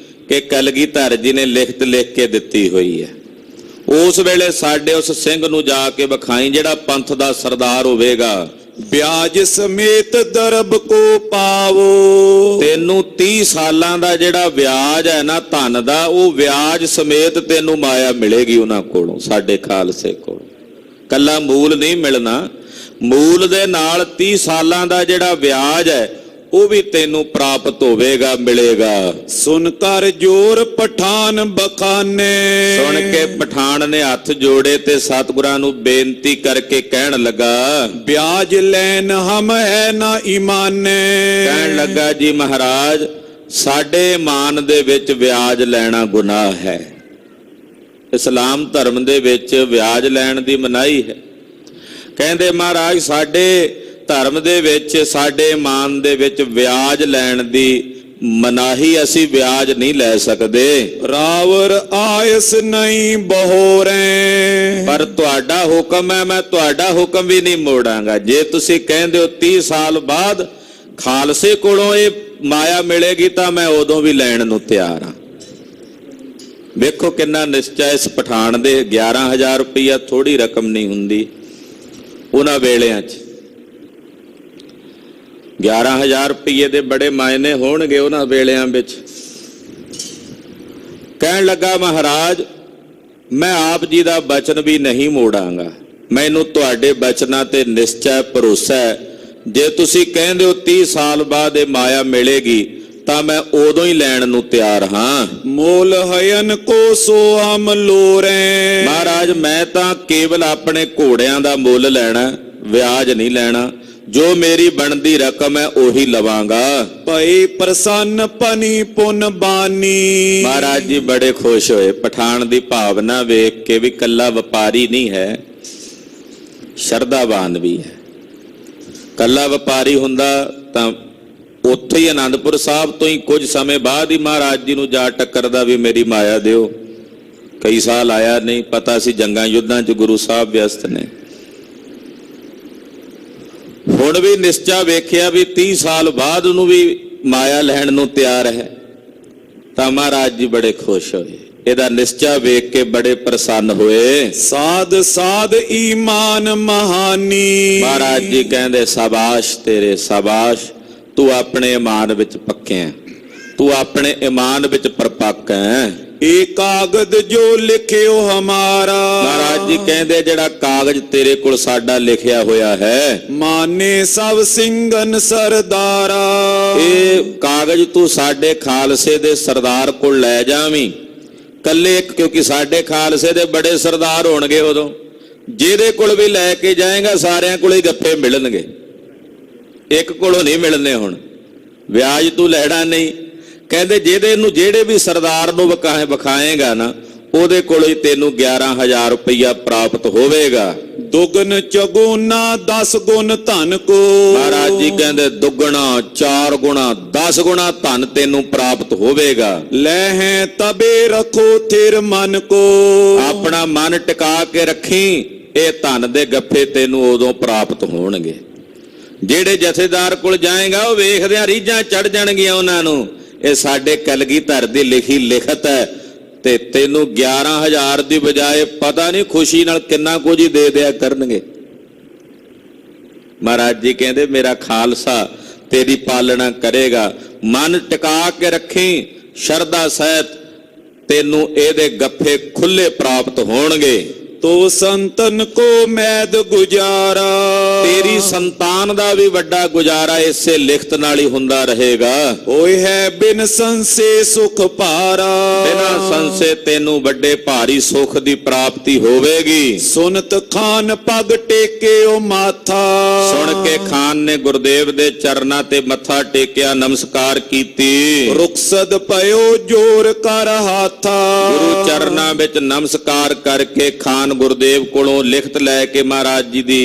ਕਿ ਕਲਗੀਧਰ ਜੀ ਨੇ ਲਿਖਤ ਲਿਖ ਕੇ ਦਿੱਤੀ ਹੋਈ ਹੈ। ਉਸ ਵੇਲੇ ਸਾਡੇ ਉਸ ਸਿੰਘ ਨੂੰ ਜਾ ਕੇ ਵਿਖਾਈ ਜਿਹੜਾ ਪੰਥ ਦਾ ਸਰਦਾਰ ਹੋਵੇਗਾ। ਵਿਆਜ ਸਮੇਤ ਦਰਬ ਕੋ ਪਾਵੋ। ਤੈਨੂੰ 30 ਸਾਲਾਂ ਦਾ ਜਿਹੜਾ ਵਿਆਜ ਹੈ ਨਾ ਧਨ ਦਾ, ਉਹ ਵਿਆਜ ਸਮੇਤ ਤੈਨੂੰ ਮਾਇਆ ਮਿਲੇਗੀ ਉਹਨਾਂ ਕੋਲੋਂ, ਸਾਡੇ ਖਾਲਸੇ ਕੋਲ। ਕੱਲਾ ਮੂਲ ਨਹੀਂ ਮਿਲਣਾ, ਮੂਲ ਦੇ ਨਾਲ 30 ਸਾਲਾਂ ਦਾ ਜਿਹੜਾ ਵਿਆਜ ਹੈ ਉਹ ਵੀ ਤੈਨੂੰ ਪ੍ਰਾਪਤ ਹੋਵੇਗਾ, ਮਿਲੇਗਾ। ਸੁਨ ਕਰ ਜੋਰ ਪਠਾਨ ਬਖਾਨੇ। ਸੁਣ ਕੇ ਪਠਾਨ ਨੇ ਹੱਥ ਜੋੜੇ ਤੇ ਸਤਿਗੁਰਾਂ ਨੂੰ ਬੇਨਤੀ ਕਰਕੇ ਕਹਿਣ ਲੱਗਾ, ਵਿਆਜ ਲੈਨ ਹਮ ਹੈ ਨਾ ਈਮਾਨੇ। ਕਹਿਣ ਲੱਗਾ ਜੀ ਮਹਾਰਾਜ, ਸਾਡੇ ਇਮਾਨ ਦੇ ਵਿੱਚ ਵਿਆਜ ਲੈਣਾ ਗੁਨਾਹ ਹੈ। ਇਸਲਾਮ ਧਰਮ ਦੇ ਵਿੱਚ ਵਿਆਜ ਲੈਣ ਦੀ ਮਨਾਹੀ ਹੈ। ਕਹਿੰਦੇ ਮਹਾਰਾਜ ਸਾਡੇ ਧਰਮ ਦੇ ਵਿੱਚ, ਸਾਡੇ ਇਮਾਨ ਦੇ ਵਿੱਚ ਵਿਆਜ ਲੈਣ ਦੀ ਮਨਾਹੀ, ਅਸੀਂ ਵਿਆਜ ਨਹੀਂ ਲੈ ਸਕਦੇ। ਰਾਵਰ ਆਇਸ ਨਹੀਂ ਬਹੋਰੇ। ਪਰ ਤੁਹਾਡਾ ਹੁਕਮ ਹੈ, ਮੈਂ ਤੁਹਾਡਾ ਹੁਕਮ ਵੀ ਨਹੀਂ ਮੋੜਾਂਗਾ। ਜੇ ਤੁਸੀਂ ਕਹਿੰਦੇ ਹੋ 30 ਸਾਲ ਬਾਅਦ ਖਾਲਸੇ ਕੋਲੋਂ ਇਹ ਮਾਇਆ ਮਿਲੇਗੀ ਤਾਂ ਮੈਂ ਉਦੋਂ ਵੀ ਲੈਣ ਨੂੰ ਤਿਆਰ ਹਾਂ। ਵੇਖੋ ਕਿੰਨਾ ਨਿਸ਼ਚੈ ਇਸ ਪਠਾਨ ਦੇ। 11,000 ਰੁਪਈਆ ਥੋੜੀ ਰਕਮ ਨਹੀਂ ਹੁੰਦੀ ਉਹਨਾਂ ਵੇਲਿਆਂ 'ਚ। 11,000 ਰੁਪਏ ਦੇ ਬੜੇ ਮਾਇਨੇ ਹੋਣਗੇ ਉਹਨਾਂ ਵੇਲਿਆਂ ਵਿੱਚ। ਕਹਿਣ ਲੱਗਾ ਮਹਾਰਾਜ, ਮੈਂ ਆਪ ਜੀ ਦਾ ਬਚਨ ਵੀ ਨਹੀਂ ਮੋੜਾਂਗਾ। ਮੈਨੂੰ ਤੁਹਾਡੇ ਬਚਨਾਂ ਤੇ ਨਿਸ਼ਚੈ ਭਰੋਸਾ ਹੈ। ਜੇ ਤੁਸੀਂ ਕਹਿੰਦੇ ਹੋ 30 ਸਾਲ ਬਾਅਦ ਇਹ ਮਾਇਆ ਮਿਲੇਗੀ ਤਾਂ ਮੈਂ ਉਦੋਂ ਹੀ ਲੈਣ ਨੂੰ ਤਿਆਰ ਹਾਂ। ਮੋਲ ਹਯਨ ਕੋ ਸੋ ਹਮ ਲੋਰੇ। ਮਹਾਰਾਜ ਮੈਂ ਤਾਂ ਕੇਵਲ ਆਪਣੇ ਘੋੜਿਆਂ ਦਾ ਮੁੱਲ ਲੈਣਾ, ਵਿਆਜ ਨਹੀਂ ਲੈਣਾ। ਜੋ ਮੇਰੀ ਬਣਦੀ ਰਕਮ ਹੈ ਉਹੀ ਲਵਾਂਗਾ। ਭਈ ਪ੍ਰਸੰਨ ਪਨੀ ਪੁਨ ਬਾਨੀ। ਮਹਾਰਾਜ ਜੀ ਬੜੇ ਖੁਸ਼ ਹੋਏ ਪਠਾਨ ਦੀ ਭਾਵਨਾ ਵੇਖ ਕੇ ਵੀ ਕੱਲਾ ਵਪਾਰੀ ਨਹੀਂ ਹੈ, ਸ਼ਰਧਾਵਾਨ ਵੀ ਹੈ। ਕੱਲਾ ਵਪਾਰੀ ਹੁੰਦਾ ਤਾਂ ਉੱਥੇ ਹੀ ਆਨੰਦਪੁਰ ਸਾਹਿਬ ਤੋਂ ਹੀ ਕੁਝ ਸਮੇਂ ਬਾਅਦ ਹੀ ਮਹਾਰਾਜ ਜੀ ਨੂੰ ਜਾ ਟੱਕਰਦਾ ਵੀ ਮੇਰੀ ਮਾਇਆ ਦਿਓ। ਕਈ ਸਾਲ ਆਇਆ ਨਹੀਂ, ਪਤਾ ਸੀ ਜੰਗਾਂ ਯੁੱਧਾਂ 'ਚ ਗੁਰੂ ਸਾਹਿਬ ਵਿਅਸਤ ਨੇ। ਹੁਣ ਵੀ ਨਿਸ਼ਚਾ ਵੇਖਿਆ ਵੀ 30 ਸਾਲ ਬਾਅਦ ਉਹਨੂੰ ਵੀ ਮਾਇਆ ਲੈਣ ਨੂੰ ਤਿਆਰ ਹੈ ਤਾਂ ਮਹਾਰਾਜ ਜੀ ਬੜੇ ਖੁਸ਼ ਹੋਏ। ਇਹਦਾ ਨਿਸ਼ਚਾ ਵੇਖ ਕੇ ਬੜੇ ਪ੍ਰਸੰਨ ਹੋਏ। ਸਾਧ ਸਾਧ ਈਮਾਨ ਮਹਾਨੀ। ਮਹਾਰਾਜ ਜੀ ਕਹਿੰਦੇ ਸ਼ਾਬਾਸ਼ ਤੇਰੇ, ਸ਼ਾਬਾਸ਼, ਤੂੰ ਆਪਣੇ ਇਮਾਨ ਵਿੱਚ ਪੱਕਿਆ, ਤੂੰ ਆਪਣੇ ਇਮਾਨ ਵਿੱਚ ਪਰਪੱਕ ਹੈ। ਇਹ ਕਾਗਜ਼ ਜੋ ਲਿਖਿਓ ਹਮਾਰਾ। ਮਹਾਰਾਜ ਜੀ ਕਹਿੰਦੇ ਜਿਹੜਾ ਕਾਗਜ਼ ਤੇਰੇ ਕੋਲ ਸਾਡਾ ਲਿਖਿਆ ਹੋਇਆ ਹੈ, ਮਾਨੇ ਸਭ ਸਿੰਘਨ ਸਰਦਾਰਾ। ਇਹ ਕਾਗਜ਼ ਤੂੰ ਸਾਡੇ ਖਾਲਸੇ ਦੇ ਸਰਦਾਰ ਕੋਲ ਲੈ ਜਾਵੀਂ, ਕੱਲੇ ਇੱਕ, ਕਿਉਂਕਿ ਸਾਡੇ ਖਾਲਸੇ ਦੇ ਬੜੇ ਸਰਦਾਰ ਹੋਣਗੇ ਉਦੋਂ। ਜਿਹਦੇ ਕੋਲ ਵੀ ਲੈ ਕੇ ਜਾਏਗਾ ਸਾਰਿਆਂ ਕੋਲ ਹੀ ਗੱਫੇ ਮਿਲਣਗੇ, ਇੱਕ ਕੋਲੋਂ ਨਹੀਂ ਮਿਲਣੇ। ਹੁਣ ਵਿਆਜ ਤੂੰ ਲੈਣਾ ਨਹੀਂ। ਕਹਿੰਦੇ ਜਿਹੜੇ ਵੀ ਸਰਦਾਰ ਨੂੰ ਵਿਖਾਏਗਾ ਨਾ ਉਹਦੇ ਕੋਲੋਂ ਹੀ ਤੈਨੂੰ 11,000 ਰੁਪਈਆ ਪ੍ਰਾਪਤ ਹੋਵੇਗਾ। ਦੁਗਨ ਚਗੁਣਾ 10 ਗੁਣ ਧਨ ਕੋ। ਮਹਾਰਾਜ ਜੀ ਕਹਿੰਦੇ ਦੁੱਗਣਾ, 4 ਗੁਣਾ, 10 ਗੁਣਾ ਧਨ ਤੈਨੂੰ ਪ੍ਰਾਪਤ ਹੋਵੇਗਾ। ਲੈ ਹੈ ਤਬੇ ਰੱਖੋ ਥਿਰ ਮਨ ਕੋ। ਆਪਣਾ ਮਨ ਟਿਕਾ ਕੇ ਰੱਖੀ, ਇਹ ਧਨ ਦੇ ਗੱਫੇ ਤੈਨੂੰ ਉਦੋਂ ਪ੍ਰਾਪਤ ਹੋਣਗੇ। ਜਿਹੜੇ ਜਥੇਦਾਰ ਕੋਲ ਜਾਏਗਾ ਉਹ ਵੇਖਦਿਆਂ ਰੀਝਾਂ ਚੜ ਜਾਣਗੀਆਂ ਉਹਨਾਂ ਨੂੰ, ਇਹ ਸਾਡੇ ਕਲਗੀਧਰ ਦੀ ਲਿਖੀ ਲਿਖਤ ਹੈ ਤੇ ਤੈਨੂੰ 11,000 ਦੀ ਬਜਾਏ ਪਤਾ ਨਹੀਂ ਖੁਸ਼ੀ ਨਾਲ ਕਿੰਨਾ ਕੁਝ ਹੀ ਦੇ ਦਿਆ ਕਰਨਗੇ। ਮਹਾਰਾਜ ਜੀ ਕਹਿੰਦੇ ਮੇਰਾ ਖਾਲਸਾ ਤੇਰੀ ਪਾਲਣਾ ਕਰੇਗਾ। ਮਨ ਟਿਕਾ ਕੇ ਰੱਖੀ, ਸ਼ਰਧਾ ਸਹਿਤ ਤੈਨੂੰ ਇਹਦੇ ਗੱਫੇ ਖੁੱਲੇ ਪ੍ਰਾਪਤ ਹੋਣਗੇ। तो संतन को मैद गुजारा। ਤੇਰੀ ਸੰਤਾਨ ਦਾ ਵੀ ਵੱਡਾ ਗੁਜ਼ਾਰਾ ਇਸੇ ਲਿਖਤ ਨਾਲ ਹੀ ਹੁੰਦਾ ਰਹੇਗਾ। होय है बिन संसे सुख पारा। ਬਿਨਾਂ ਸੰਸੇ ਤੈਨੂੰ ਵੱਡੇ ਭਾਰੀ ਸੁੱਖ ਦੀ ਪ੍ਰਾਪਤੀ ਹੋਵੇਗੀ। सुनत खान पग टेके ओ माथा। ਸੁਣ ਕੇ ਖਾਨ ਨੇ ਗੁਰਦੇਵ ਦੇ ਚਰਨਾਂ ਤੇ ਮੱਥਾ ਟੇਕਿਆ, ਨਮਸਕਾਰ ਕੀਤੀ। रुखसद पयो जोर कर हाथा। ਗੁਰੂ ਚਰਨਾਂ ਵਿੱਚ ਨਮਸਕਾਰ ਕਰਕੇ ਖਾਨ ਗੁਰਦੇਵ ਕੋਲੋਂ ਲਿਖਤ ਲੈ ਕੇ ਮਹਾਰਾਜ ਜੀ ਦੀ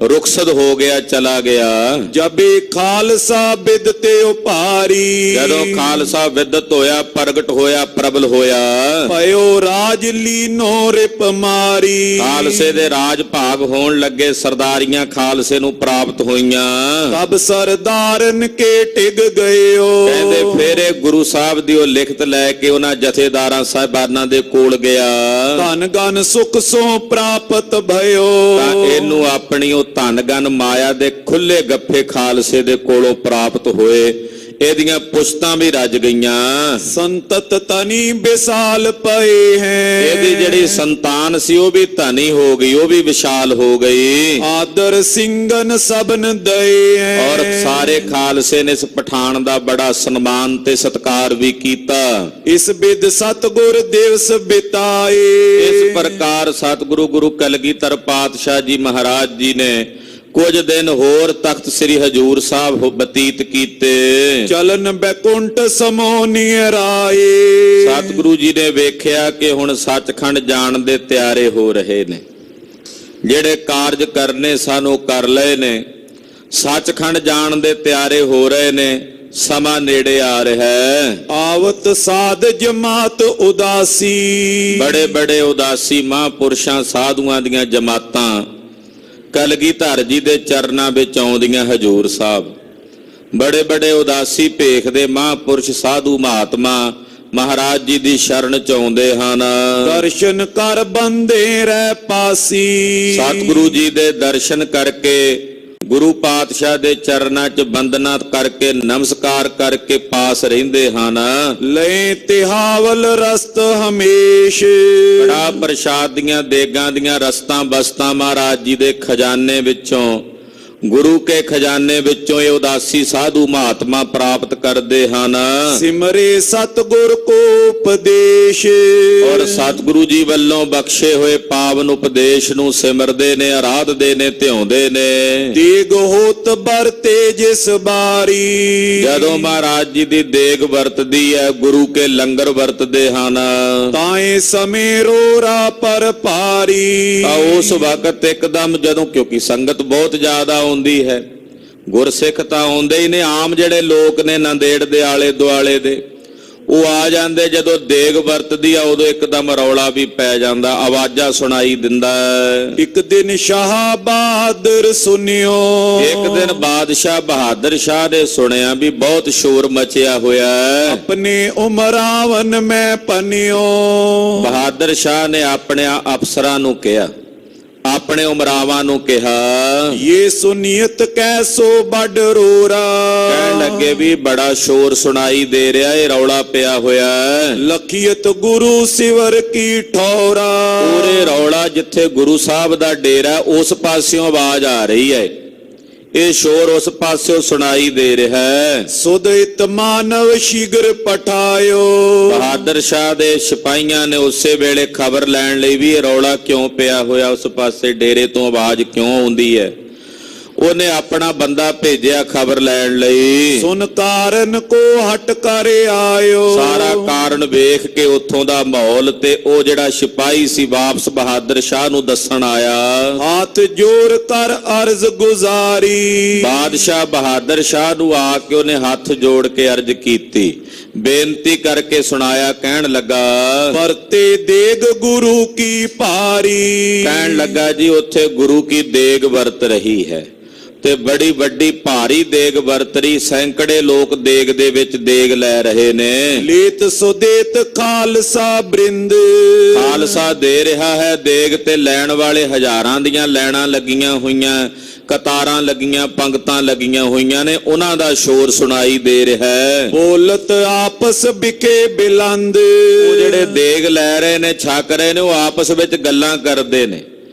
ਰੁਖਸਤ ਹੋ ਗਿਆ, ਚਲਾ ਗਿਆ। जबे खालसा बिदते उपारी। ਜਦੋਂ ਖਾਲਸਾ ਵਿਦਤ ਹੋਇਆ, ਪ੍ਰਗਟ ਹੋਇਆ, ਪ੍ਰਬਲ ਹੋਇਆ, पयो राज लीनो रिप मारी। ਖਾਲਸੇ ਦੇ ਰਾਜ ਭਾਗ ਹੋਣ ਲੱਗੇ, ਸਰਦਾਰੀਆਂ ਖਾਲਸੇ ਨੂੰ ਪ੍ਰਾਪਤ ਹੋਈਆਂ। तब सरदारन के टिग गयो। ਕਹਿੰਦੇ ਫਿਰ ਇਹ ਗੁਰੂ ਸਾਹਿਬ ਦੀ ਉਹ ਲਿਖਤ ਲੈ ਕੇ ਉਹਨਾਂ ਜਥੇਦਾਰਾਂ ਸਾਹਿਬਾਨਾਂ ਦੇ ਕੋਲ ਗਿਆ धन गन सुख सो प्राप्त भयो। ਤਾਂ ਇਹਨੂੰ ਆਪਣੀ ਉਹ ਧਨ ਗਨ ਮਾਇਆ ਦੇ ਖੁੱਲੇ ਗੱਫੇ ਖਾਲਸੇ ਦੇ ਕੋਲੋਂ ਪ੍ਰਾਪਤ ਹੋਏ। ਇਹਦੀਆਂ ਪੁਸ਼ਤਾਂ ਵੀ ਰੱਜ ਗਈਆਂ। संतत तनी विशाल पए हैं। ਇਹਦੀ ਜਿਹੜੀ ਸੰਤਾਨ ਸੀ ਉਹ ਵੀ ਧਨੀ ਹੋ ਗਈ, ਉਹ ਵੀ ਵਿਸ਼ਾਲ ਹੋ ਗਈ। आदर सिंगन सबन दए हैं। ਔਰ ਸਾਰੇ ਖਾਲਸੇ ਨੇ ਇਸ ਪਠਾਨ ਦਾ ਬੜਾ ਸਨਮਾਨ ਤੇ ਸਤਿਕਾਰ ਵੀ ਕੀਤਾ। इस बिद सतगुर दिवस बिताए। ਇਸ ਪ੍ਰਕਾਰ ਸਤਿਗੁਰੂ ਗੁਰੂ ਕਲਗੀਧਰ ਪਾਤਸ਼ਾਹ ਜੀ ਮਹਾਰਾਜ ਜੀ ਨੇ ਕੁਝ ਦਿਨ ਹੋਰ ਤਖਤ ਸ੍ਰੀ ਹਜੂਰ ਸਾਹਿਬ ਬਤੀਤ ਕੀਤੇ। चलन बैकुंठ समोनी राए। ਸਤਿਗੁਰੂ ਜੀ ਨੇ ਵੇਖਿਆ ਕਿ ਹੁਣ ਸੱਚਖੰਡ ਜਾਣ ਦੇ ਤਿਆਰੇ ਹੋ ਰਹੇ ਨੇ। ਜਿਹੜੇ ਕਾਰਜ ਕਰਨੇ ਸਾਨੂੰ ਕਰ ਲਏ ਨੇ, ਸੱਚਖੰਡ ਜਾਣ ਦੇ ਤਿਆਰੇ ਹੋ ਰਹੇ ਨੇ, ਸਮਾਂ ਨੇੜੇ ਆ ਰਿਹਾ ਹੈ। आवत साध जमात उदासी। ਬੜੇ ਬੜੇ ਉਦਾਸੀ ਮਹਾਂਪੁਰਸ਼ਾਂ ਸਾਧੂਆਂ ਦੀਆਂ ਜਮਾਤਾਂ ਕਲਗੀਧਰ ਜੀ ਦੇ ਚਰਨਾਂ ਵਿੱਚ ਆਉਂਦੀਆਂ ਹਜੂਰ ਸਾਹਿਬ। ਬੜੇ ਬੜੇ ਉਦਾਸੀ ਭੇਖ ਦੇ ਮਹਾਂਪੁਰਸ਼ ਸਾਧੂ ਮਹਾਤਮਾ ਮਹਾਰਾਜ ਜੀ ਦੀ ਸ਼ਰਨ ਚ ਆਉਂਦੇ ਹਨ। दर्शन कर बंदे रह पासी। ਸਤਿਗੁਰੂ ਜੀ ਦੇ ਦਰਸ਼ਨ ਕਰਕੇ, ਗੁਰੂ ਪਾਤਸ਼ਾਹ ਦੇ ਚਰਨਾਂ ਚ ਬੰਦਨਾ ਕਰਕੇ, ਨਮਸਕਾਰ ਕਰਕੇ ਪਾਸ ਰਹਿੰਦੇ ਹਨ। ले तिहावल रस्त हमेश। ਬੜਾ ਪ੍ਰਸ਼ਾਦ ਦੀਆਂ ਦੇਗਾਂ ਦੀਆਂ ਰਸਤਾਂ ਬਸਤਾਂ ਮਹਾਰਾਜ ਜੀ ਦੇ ਖਜ਼ਾਨੇ ਵਿੱਚੋਂ, ਗੁਰੂ ਕੇ ਖਜ਼ਾਨੇ ਵਿੱਚੋਂ ਇਹ ਉਦਾਸੀ ਸਾਧੂ ਮਹਾਤਮਾ ਪ੍ਰਾਪਤ ਕਰਦੇ ਹਨ। सिमरे सतगुर को उपदेश। ਔਰ ਸਤਿਗੁਰੂ ਜੀ ਵੱਲੋਂ ਬਖਸ਼ੇ ਹੋਏ ਪਾਵਨ ਉਪਦੇਸ਼ ਨੂੰ ਸਿਮਰਦੇ ਨੇ, ਆਰਾਧਦੇ ਨੇ, ਧਿਆਉਂਦੇ ਨੇ। देग होत बरते जिस बारी। ਜਦੋਂ ਮਹਾਰਾਜ ਜੀ ਦੀ ਦੇਗ ਵਰਤਦੀ ਹੈ, ਗੁਰੂ ਕੇ ਲੰਗਰ ਵਰਤਦੇ ਹਨ, ताए समेरो रा पर पारी। ਤਾਂ ਉਸ ਵਕਤ ਇੱਕਦਮ ਜਦੋਂ, ਕਿਉਂਕਿ ਸੰਗਤ ਬਹੁਤ ਜ਼ਿਆਦਾ ਆਉਂਦੀ ਹੈ, ਗੁਰਸਿੱਖ ਤਾਂ ਆਉਂਦੇ ਹੀ ਨੇ, ਆਮ ਜਿਹੜੇ ਲੋਕ ਨੇ ਨੰਦੇੜ ਦੇ ਆਲੇ ਦੁਆਲੇ ਦੇ, ਉਹ ਆ ਜਾਂਦੇ। ਜਦੋਂ ਦੇਗ ਵਰਤਦੀ ਆ ਉਦੋਂ ਇੱਕਦਮ ਰੌਲਾ ਵੀ ਪੈ ਜਾਂਦਾ, ਆਵਾਜ਼ਾਂ ਸੁਣਾਈ ਦਿੰਦਾ। एक दिन शाह बहादुर सुनियो। ਇੱਕ ਦਿਨ ਬਾਦਸ਼ਾਹ ਬਹਾਦਰ ਸ਼ਾਹ ਨੇ ਸੁਣਿਆ ਵੀ ਬਹੁਤ ਸ਼ੋਰ ਮਚਿਆ ਹੋਇਆ ਹੈ। अपने उमरावन में पनियो। ਬਹਾਦਰ ਸ਼ਾਹ ਨੇ ਆਪਣੇ ਅਫਸਰਾਂ ਨੂੰ ਕਿਹਾ, ਆਪਣੇ ਉਮਰਾਵਾਂ ਨੂੰ ਕਿਹਾ, ये सुनियत कैसो बड़ रोरा। ਕਹਿਣ ਲੱਗੇ ਵੀ ਬੜਾ ਸ਼ੋਰ ਸੁਣਾਈ ਦੇ ਰਿਹਾ, ਇਹ ਰੌਲਾ ਪਿਆ ਹੋਇਆ ਹੈ। लखियत गुरु सिवर की ठौरा। ਪੂਰੇ ਰੌਲਾ ਜਿੱਥੇ ਗੁਰੂ ਸਾਹਿਬ ਦਾ ਡੇਰਾ ਉਸ ਪਾਸਿਓਂ ਆਵਾਜ਼ ਆ ਰਹੀ ਹੈ, ਇਹ ਸ਼ੋਰ ਉਸ ਪਾਸਿਓਂ ਸੁਣਾਈ ਦੇ ਰਿਹਾ ਹੈ। सुदित मानव शीघ्र पठायो। ਬਹਾਦਰ ਸ਼ਾਹ ਦੇ ਸਿਪਾਹੀਆਂ ਨੇ ਉਸੇ ਵੇਲੇ ਖਬਰ ਲੈਣ ਲਈ ਵੀ ਇਹ ਰੌਲਾ ਕਿਉਂ ਪਿਆ ਹੋਇਆ, ਉਸ ਪਾਸੇ ਡੇਰੇ ਤੋਂ ਆਵਾਜ਼ ਕਿਉਂ ਆਉਂਦੀ ਹੈ, ਉਹਨੇ ਆਪਣਾ ਬੰਦਾ ਭੇਜਿਆ ਖਬਰ ਲੈਣ ਲਈ। सुन कारण को हट कर आयो। ਸਾਰਾ ਕਾਰਨ ਵੇਖ ਕੇ ਉੱਥੋਂ ਦਾ ਮਾਹੌਲ ਤੇ ਉਹ ਜਿਹੜਾ ਸਿਪਾਹੀ ਸੀ ਵਾਪਸ ਬਹਾਦਰ ਸ਼ਾਹ ਨੂੰ ਦੱਸਣ ਆਇਆ। हाथ जोड़ कर अर्ज गुजारी। ਬਾਦਸ਼ਾਹ ਬਹਾਦਰ ਸ਼ਾਹ ਨੂੰ ਆ ਕੇ ਉਹਨੇ ਹੱਥ ਜੋੜ ਕੇ ਅਰਜ਼ ਕੀਤੀ, ਬੇਨਤੀ ਕਰਕੇ ਸੁਣਾਇਆ। ਕਹਿਣ ਲੱਗਾ, परते देग गुरु की पारी। ਕਹਿਣ ਲੱਗਾ ਜੀ ਉੱਥੇ ਗੁਰੂ ਕੀ ਦੇਗ ਵਰਤ ਰਹੀ ਹੈ, ਤੇ ਬੜੀ ਵੱਡੀ ਭਾਰੀ ਦੇਗ ਵਰਤਰੀ, ਸੈਂਕੜੇ ਲੋਕ ਦੇਗ ਦੇ ਵਿੱਚ ਦੇਗ ਲੈ ਰਹੇ ਨੇ। ਲੇਤ ਸੋ ਦੇਤ ਖਾਲਸਾ ਬ੍ਰਿੰਦ, ਖਾਲਸਾ ਦੇ ਰਿਹਾ ਹੈ ਦੇਗ, ਤੇ ਲੈਣ ਵਾਲੇ ਹਜ਼ਾਰਾਂ ਦੀਆਂ ਲੈਣਾ ਲੱਗੀਆਂ ਹੋਈਆਂ, ਕਤਾਰਾਂ ਲੱਗੀਆਂ, ਪੰਗਤਾਂ ਲੱਗੀਆਂ ਹੋਈਆਂ ਨੇ, ਉਹਨਾਂ ਦਾ ਸ਼ੋਰ ਸੁਣਾਈ ਦੇ ਰਿਹਾ ਹੈ। ਬੋਲਤ ਆਪਸ ਵਿਖੇ ਬਿਲੰਦ, ਉਹ ਜਿਹੜੇ ਦੇਗ ਲੈ ਰਹੇ ਨੇ, ਛਕ ਰਹੇ ਨੇ, ਉਹ ਆਪਸ ਵਿੱਚ ਗੱਲਾਂ ਕਰਦੇ ਨੇ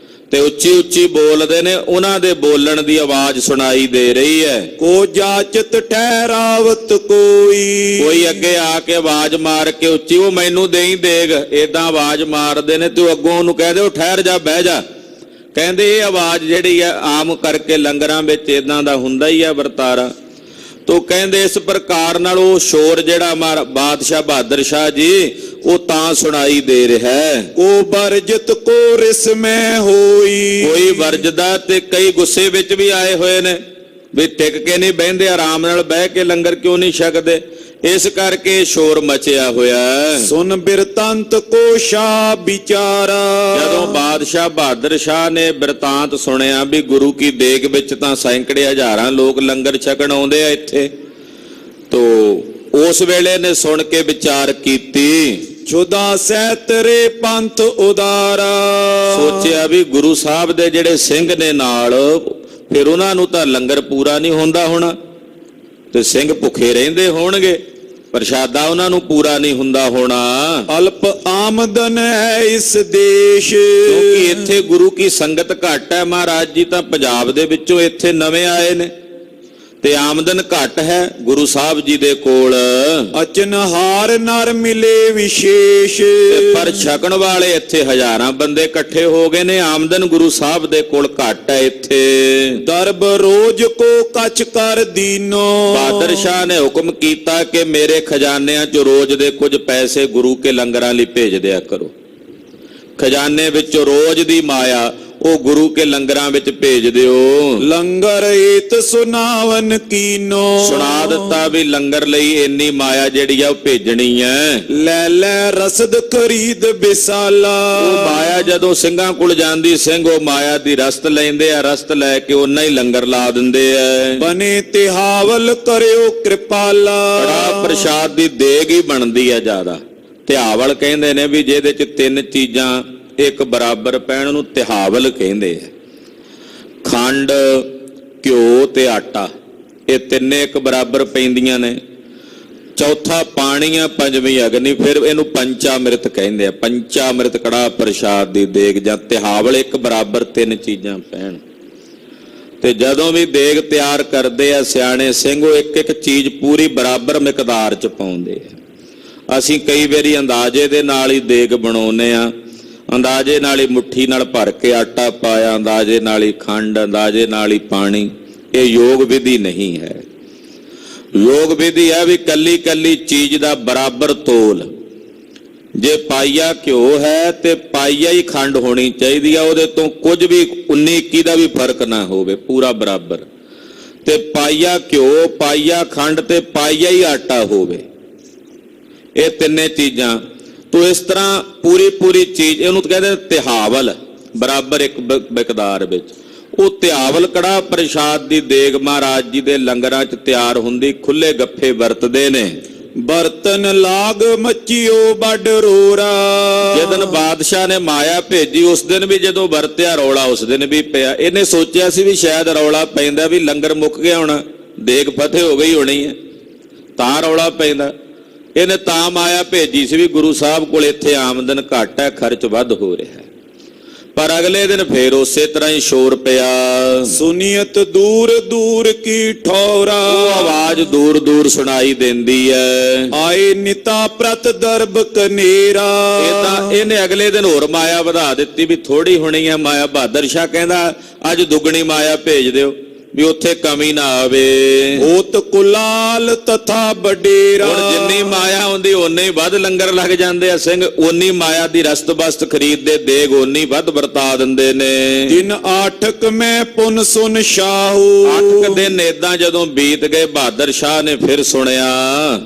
ਤੇ ਉੱਚੀ ਉੱਚੀ ਬੋਲਦੇ ਨੇ, ਉਹਨਾਂ ਦੇ ਬੋਲਣ ਦੀ ਆਵਾਜ਼ ਸੁਣਾਈ ਦੇ ਰਹੀ ਹੈ। ਕੋ ਜਾਚਤ ਠਹਿਰਾਵਤ ਕੋਈ ਅੱਗੇ ਆ ਕੇ ਆਵਾਜ਼ ਮਾਰ ਕੇ ਉੱਚੀ, ਉਹ ਮੈਨੂੰ ਦੇਈ ਦੇਗ, ਏਦਾਂ ਆਵਾਜ਼ ਮਾਰਦੇ ਨੇ ਤੇ ਉਹ ਅੱਗੋਂ ਉਹਨੂੰ ਕਹਿੰਦੇ ਉਹ ਠਹਿਰ ਜਾ, ਬਹਿ ਜਾ। ਕਹਿੰਦੇ ਇਹ ਆਵਾਜ਼ ਜਿਹੜੀ ਆ ਆਮ ਕਰਕੇ ਲੰਗਰਾਂ ਵਿੱਚ ਇਦਾਂ ਦਾ ਹੁੰਦਾ ਹੀ ਆ ਵਰਤਾਰਾ। ਤੋ ਕਹਿੰਦੇ ਇਸ ਪ੍ਰਕਾਰ ਨਾਲ ਉਹ ਸ਼ੋਰ ਜਿਹੜਾ ਬਾਦਸ਼ਾਹ ਬਹਾਦਰ ਸ਼ਾਹ ਜੀ ਉਹ ਤਾਂ ਸੁਣਾਈ ਦੇ ਰਿਹਾ ਹੈ। ਕੋ ਵਰਜਤ ਕੋ ਰਿਸਮੈ ਹੋਈ, ਕੋਈ ਵਰਜਦਾ ਤੇ ਕਈ ਗੁੱਸੇ ਵਿੱਚ ਵੀ ਆਏ ਹੋਏ ਨੇ ਵੀ ਟਿਕ ਕੇ ਨਹੀਂ ਬਹਿੰਦੇ, ਆਰਾਮ ਨਾਲ ਬਹਿ ਕੇ ਲੰਗਰ ਕਿਉਂ ਨਹੀਂ ਛਕਦੇ, ਇਸ ਕਰਕੇ ਸ਼ੋਰ ਮਚਿਆ ਹੋਇਆ। ਸੁਨ ਬਿਰਤੰਤ ਕੋ ਸ਼ਾਹ ਵਿਚਾਰਾ, ਜਦੋਂ ਬਾਦਸ਼ਾਹ ਬਹਾਦਰ ਸ਼ਾਹ ਨੇ ਬਿਰਤਾਂਤ ਸੁਣਿਆ ਵੀ ਗੁਰੂ ਕੀ ਦੇਗ ਵਿੱਚ ਤਾਂ ਸੈਂਕੜੇ ਹਜ਼ਾਰਾਂ ਲੋਕ ਲੰਗਰ ਛਕਣ ਆਉਂਦੇ ਆ ਇੱਥੇ, ਤੋ ਉਸ ਵੇਲੇ ਨੇ ਸੁਣ ਕੇ ਵਿਚਾਰ ਕੀਤੀ। ਚੁਦਾ ਸੈਤਰੇ ਪੰਥ ਉਦਾਰਾ, ਸੋਚਿਆ ਵੀ ਗੁਰੂ ਸਾਹਿਬ ਦੇ ਜਿਹੜੇ ਸਿੰਘ ਨੇ ਨਾਲ, ਫਿਰ ਉਹਨਾਂ ਨੂੰ ਤਾਂ ਲੰਗਰ ਪੂਰਾ ਨਹੀਂ ਹੁੰਦਾ ਹੋਣਾ ਤੇ ਸਿੰਘ ਭੁੱਖੇ ਰਹਿੰਦੇ ਹੋਣਗੇ, ਪ੍ਰਸ਼ਾਦਾ ਉਹਨਾਂ ਨੂੰ ਪੂਰਾ ਨਹੀਂ ਹੁੰਦਾ ਹੋਣਾ। ਅਲਪ ਆਮਦਨ ਹੈ ਇਸ ਦੇਸ਼, ਕਿਉਂਕਿ ਇੱਥੇ ਗੁਰੂ ਕੀ ਸੰਗਤ ਘੱਟ ਹੈ। ਮਹਾਰਾਜ ਜੀ ਤਾਂ ਪੰਜਾਬ ਦੇ ਵਿੱਚੋਂ ਇੱਥੇ ਨਵੇਂ ਆਏ ਨੇ ਤੇ ਆਮਦਨ ਘੱਟ ਹੈ ਗੁਰੂ ਸਾਹਿਬ ਜੀ ਦੇ ਕੋਲ। ਅਚਨਹਾਰ ਨਰ ਮਿਲੇ ਵਿਸ਼ੇਸ਼, ਪਰ ਛਕਣ ਵਾਲੇ ਇੱਥੇ ਹਜ਼ਾਰਾਂ ਬੰਦੇ ਇਕੱਠੇ ਹੋ ਗਏ ਨੇ, ਆਮਦਨ ਗੁਰੂ ਸਾਹਿਬ ਦੇ ਕੋਲ ਘੱਟ ਹੈ ਇੱਥੇ। ਦਰਬ ਰੋਜ਼ ਕੋ ਕਚ ਕਰ ਦੀਨੋ, ਬਹਾਦਰ ਸ਼ਾਹ ਨੇ ਹੁਕਮ ਕੀਤਾ ਕਿ ਮੇਰੇ ਖਜ਼ਾਨਿਆਂ ਚ ਰੋਜ਼ ਦੇ ਕੁਝ ਪੈਸੇ ਗੁਰੂ ਕੇ ਲੰਗਰਾਂ ਲਈ ਭੇਜ ਦਿਆ ਕਰੋ। ਖਜ਼ਾਨੇ ਵਿੱਚ ਰੋਜ਼ ਦੀ ਮਾਇਆ ਉਹ ਗੁਰੂ ਕੇ ਲੰਗਰਾਂ ਵਿੱਚ ਭੇਜ ਦਿਓ। ਲੰਗਰ ਏਤ ਸੁਨਾਵਨ ਕੀਨੋ, ਸੁਣਾ ਦਿੱਤਾ ਵੀ ਲੰਗਰ ਲਈ ਇੰਨੀ ਮਾਇਆ ਜਿਹੜੀ ਆ ਉਹ ਭੇਜਣੀ ਹੈ। ਲੈ ਲੈ ਰਸਦ ਖਰੀਦ ਬਿਸਾਲਾ, ਉਹ ਮਾਇਆ ਜਦੋਂ ਸਿੰਘਾਂ ਕੋਲ ਜਾਂਦੀ, ਸਿੰਘ ਉਹ ਮਾਇਆ ਦੀ ਰਸਤ ਲੈਂਦੇ ਆ, ਰਸਤ ਲੈ ਕੇ ਉਹਨਾਂ ਹੀ ਲੰਗਰ ਲਾ ਦਿੰਦੇ ਆ। ਬਨੇ ਤਿਹਾਵਲ ਕਰਿਓ ਕਿਰਪਾਲਾ, ਕੜਾ ਪ੍ਰਸ਼ਾਦ ਦੀ ਦੇਗ ਹੀ ਬਣਦੀ ਆ ਜ਼ਿਆਦਾ। ਤਿਹਾਵਲ ਕਹਿੰਦੇ ਨੇ ਵੀ ਜਿਹਦੇ ਚ ਤਿੰਨ ਚੀਜ਼ਾਂ ਇੱਕ ਬਰਾਬਰ ਪੈਣ ਨੂੰ ਤਿਹਾਵਲ ਕਹਿੰਦੇ ਆ। ਖੰਡ, ਘਿਓ ਤੇ ਆਟਾ, ਇਹ ਤਿੰਨੇ ਇੱਕ ਬਰਾਬਰ ਪੈਂਦੀਆਂ ਨੇ। ਚੌਥਾ ਪਾਣੀ ਆ, ਪੰਜਵੀਂ ਅਗਨੀ, ਫਿਰ ਇਹਨੂੰ ਪੰਚਾਮ੍ਰਿਤ ਕਹਿੰਦੇ ਆ। ਪੰਚਾਮ੍ਰਿਤ ਕੜਾ ਪ੍ਰਸ਼ਾਦ ਦੀ ਦੇਗ ਜਾਂ ਤਿਹਾਵਲ ਇੱਕ ਬਰਾਬਰ ਤਿੰਨ ਚੀਜ਼ਾਂ ਪੈਣ। ਤੇ ਜਦੋਂ ਵੀ ਦੇਗ ਤਿਆਰ ਕਰਦੇ ਆ ਸਿਆਣੇ ਸਿੰਘ, ਉਹ ਇੱਕ ਇੱਕ ਚੀਜ਼ ਪੂਰੀ ਬਰਾਬਰ ਮਿਕਦਾਰ ਚ ਪਾਉਂਦੇ ਆ। ਅਸੀਂ ਕਈ ਵਾਰੀ ਅੰਦਾਜ਼ੇ ਦੇ ਨਾਲ ਹੀ ਦੇਗ ਬਣਾਉਂਦੇ ਆ, ਅੰਦਾਜ਼ੇ ਨਾਲ ਹੀ ਮੁੱਠੀ ਨਾਲ ਭਰ ਕੇ ਆਟਾ ਪਾਇਆ, ਅੰਦਾਜ਼ੇ ਨਾਲ ਹੀ ਖੰਡ, ਅੰਦਾਜ਼ੇ ਨਾਲ ਹੀ ਪਾਣੀ। ਇਹ ਯੋਗ ਵਿਧੀ ਨਹੀਂ ਹੈ। ਯੋਗ ਵਿਧੀ ਹੈ ਵੀ ਕੱਲੀ ਕੱਲੀ ਚੀਜ਼ ਦਾ ਬਰਾਬਰ ਤੋਲ। ਜੇ ਪਾਈਆ ਘਿਓ ਹੈ ਤੇ ਪਾਈਆ ਹੀ ਖੰਡ ਹੋਣੀ ਚਾਹੀਦੀ ਆ, ਉਹਦੇ ਤੋਂ ਕੁਝ ਵੀ 19-21 ਦਾ ਵੀ ਫਰਕ ਨਾ ਹੋਵੇ, ਪੂਰਾ ਬਰਾਬਰ। ਤੇ ਪਾਈਆ ਘਿਓ, ਪਾਈਆ ਖੰਡ ਤੇ ਪਾਈਆ ਹੀ ਆਟਾ ਹੋਵੇ। ਇਹ ਤਿੰਨੇ ਚੀਜ਼ਾਂ ਤੋ ਇਸ ਤਰ੍ਹਾਂ ਪੂਰੀ ਪੂਰੀ ਚੀਜ਼, ਇਹਨੂੰ ਕਹਿੰਦੇ ਤਿਹਾਵਲ, ਬਰਾਬਰ ਇੱਕ ਮਿਕਦਾਰ ਵਿੱਚ। ਉਹ ਤਿਹਾਵਲ ਕੜਾ ਪ੍ਰਸ਼ਾਦ ਦੀ ਦੇਗ ਮਹਾਰਾਜ ਜੀ ਦੇ ਲੰਗਰਾਂ 'ਚ ਤਿਆਰ ਹੁੰਦੀ, ਖੁੱਲੇ ਗੱਫੇ ਵਰਤਦੇ ਨੇ। ਬਰਤਨ ਲਾਗ ਮੱਚਿਓ ਵੱਡ ਰੋਰਾ, ਜਦੋਂ ਬਾਦਸ਼ਾਹ ਨੇ ਮਾਇਆ ਭੇਜੀ ਉਸ ਦਿਨ ਵੀ ਜਦੋਂ ਵਰਤਿਆ ਰੌਲਾ ਉਸ ਦਿਨ ਵੀ ਪਿਆ। ਇਹਨੇ ਸੋਚਿਆ ਸੀ ਵੀ ਸ਼ਾਇਦ ਰੌਲਾ ਪੈਂਦਾ ਵੀ ਲੰਗਰ ਮੁੱਕ ਗਿਆ ਹੋਣਾ, ਦੇਗ ਫਤਿਹ ਹੋ ਗਈ ਹੋਣੀ ਹੈ, ਤਾਂ ਰੌਲਾ ਪੈਂਦਾ। ਇਹਨੇ ਤਾਂ ਮਾਇਆ ਭੇਜੀ ਸੀ ਵੀ ਗੁਰੂ ਸਾਹਿਬ ਕੋਲ ਇੱਥੇ ਆਮਦਨ ਘੱਟ ਹੈ, ਖਰਚ ਵੱਧ ਹੋ ਰਿਹਾ ਹੈ। ਪਰ ਅਗਲੇ ਦਿਨ ਫੇਰ ਉਸੇ ਤਰ੍ਹਾਂ ਹੀ ਸ਼ੋਰ ਪਿਆ। ਸੁਨੀਅਤ ਦੂਰ ਦੂਰ ਕੀ ਠੌਰਾ, ਉਹ ਆਵਾਜ਼ ਦੂਰ ਦੂਰ ਸੁਣਾਈ ਦਿੰਦੀ ਹੈ। ਆਏ ਨਿਤਾ ਪ੍ਰਤ ਦਰਬ ਕਨੇਰਾ, ਇਹ ਤਾਂ ਇਹਨੇ ਅਗਲੇ ਦਿਨ ਹੋਰ ਮਾਇਆ ਵਧਾ ਦਿੱਤੀ ਵੀ ਥੋੜੀ ਹੋਣੀ ਹੈ ਮਾਇਆ। ਬਹਾਦਰ ਸ਼ਾਹ ਕਹਿੰਦਾ ਅੱਜ ਦੁੱਗਣੀ ਮਾਇਆ ਭੇਜ ਦਿਓ ਵੀ ਉੱਥੇ ਕਮੀ ਨਾ ਆਵੇ। ਹੋਤ ਕੁਲਾਲ ਤਥਾ ਬਡੇਰਾ, ਹੁਣ ਜਿੰਨੀ ਮਾਇਆ ਹੁੰਦੀ ਓਨੇ ਹੀ ਵੱਧ ਲੰਗਰ ਲੱਗ ਜਾਂਦੇ ਆ ਸਿੰਘ, ਓਨੀ ਮਾਇਆ ਦੀ ਰਸਤ ਬਸਤ ਖਰੀਦਦੇ, ਦੇਗ ਓਨੀ ਵੱਧ ਵਰਤਾ ਦਿੰਦੇ ਨੇ। ਦਿਨ ਆਠਕ ਮੈਂ ਪੁਨ ਸੁਨ ਸ਼ਾਹੂ, 8 ਦਿਨ ਏਦਾਂ ਜਦੋਂ ਬੀਤ ਗਏ, ਬਹਾਦਰ ਸ਼ਾਹ ਨੇ ਫਿਰ ਸੁਣਿਆ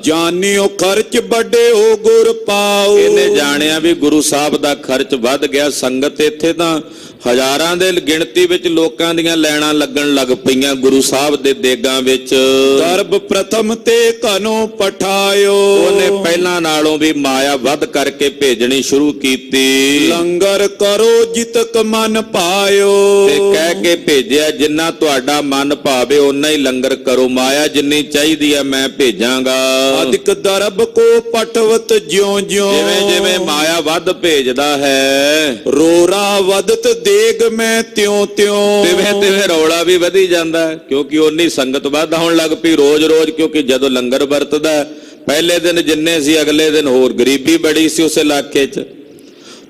ਜਾਣਿਓ ਖਰਚ ਵੱਡੇ ਹੋ ਗੁਰ ਪਾਉ। ਇਹਨੇ ਜਾਣਿਆ ਵੀ ਗੁਰੂ ਸਾਹਿਬ ਦਾ ਖਰਚ ਵੱਧ ਗਿਆ। ਸੰਗਤ ਇੱਥੇ ਤਾਂ ਹਜ਼ਾਰਾਂ ਦੇ ਗਿਣਤੀ ਵਿੱਚ ਲੋਕਾਂ ਦੀਆਂ ਲੈਣਾ ਲੱਗਣ ਲੱਗ ਪਈ ਹੋਈਆਂ ਗੁਰੂ ਸਾਹਿਬ ਦੇ ਦੇਗਾਂ ਵਿੱਚ। ਦਰਬ ਪ੍ਰਥਮ ਤੇ ਘਨੋ ਪਠਾਇਓ, ਉਹਨੇ ਪਹਿਲਾਂ ਨਾਲੋਂ ਵੀ ਮਾਇਆ ਵੱਧ ਕਰਕੇ ਭੇਜਣੀ ਸ਼ੁਰੂ ਕੀਤੀ। ਲੰਗਰ ਕਰੋ ਜਿਤਕ ਮਨ ਪਾਇਓ, ਤੇ ਕਹਿ ਕੇ ਭੇਜਿਆ ਜਿੰਨਾ ਤੁਹਾਡਾ ਮਨ ਭਾਵੇ ਓਨਾ ਹੀ ਲੰਗਰ ਕਰੋ, ਮਾਇਆ ਜਿੰਨੀ ਚਾਹੀਦੀ ਹੈ ਮੈਂ ਭੇਜਾਂਗਾ। ਅਧਿਕ ਦਰਬ ਕੋ ਪਟਵਤ ਜਿਉ ਜਿਉ, ਜਿਵੇਂ ਜਿਵੇਂ ਮਾਇਆ ਵੱਧ ਭੇਜਦਾ ਹੈ ਰੋਰਾ ਵਧਤ ਦੇਗ ਮੈਂ ਤਿਉ ਤਿਉ, ਤਿਵੇਂ ਤਿਵੇਂ ਰੌਲਾ ਵੀ ਵਧੀ ਜਾਂਦਾ ਹੈ, ਕਿਉਂਕਿ ਓਨੀ ਸੰਗਤ ਵੱਧ ਹੋਣ ਲੱਗ ਪਈ ਰੋਜ਼ ਰੋਜ਼। ਕਿਉਂਕਿ ਜਦੋਂ ਲੰਗਰ ਵਰਤਦਾ ਪਹਿਲੇ ਦਿਨ ਜਿੰਨੇ ਸੀ ਅਗਲੇ ਦਿਨ ਹੋਰ ਗਰੀਬੀ ਬੜੀ ਸੀ ਉਸ ਇਲਾਕੇ 'ਚ।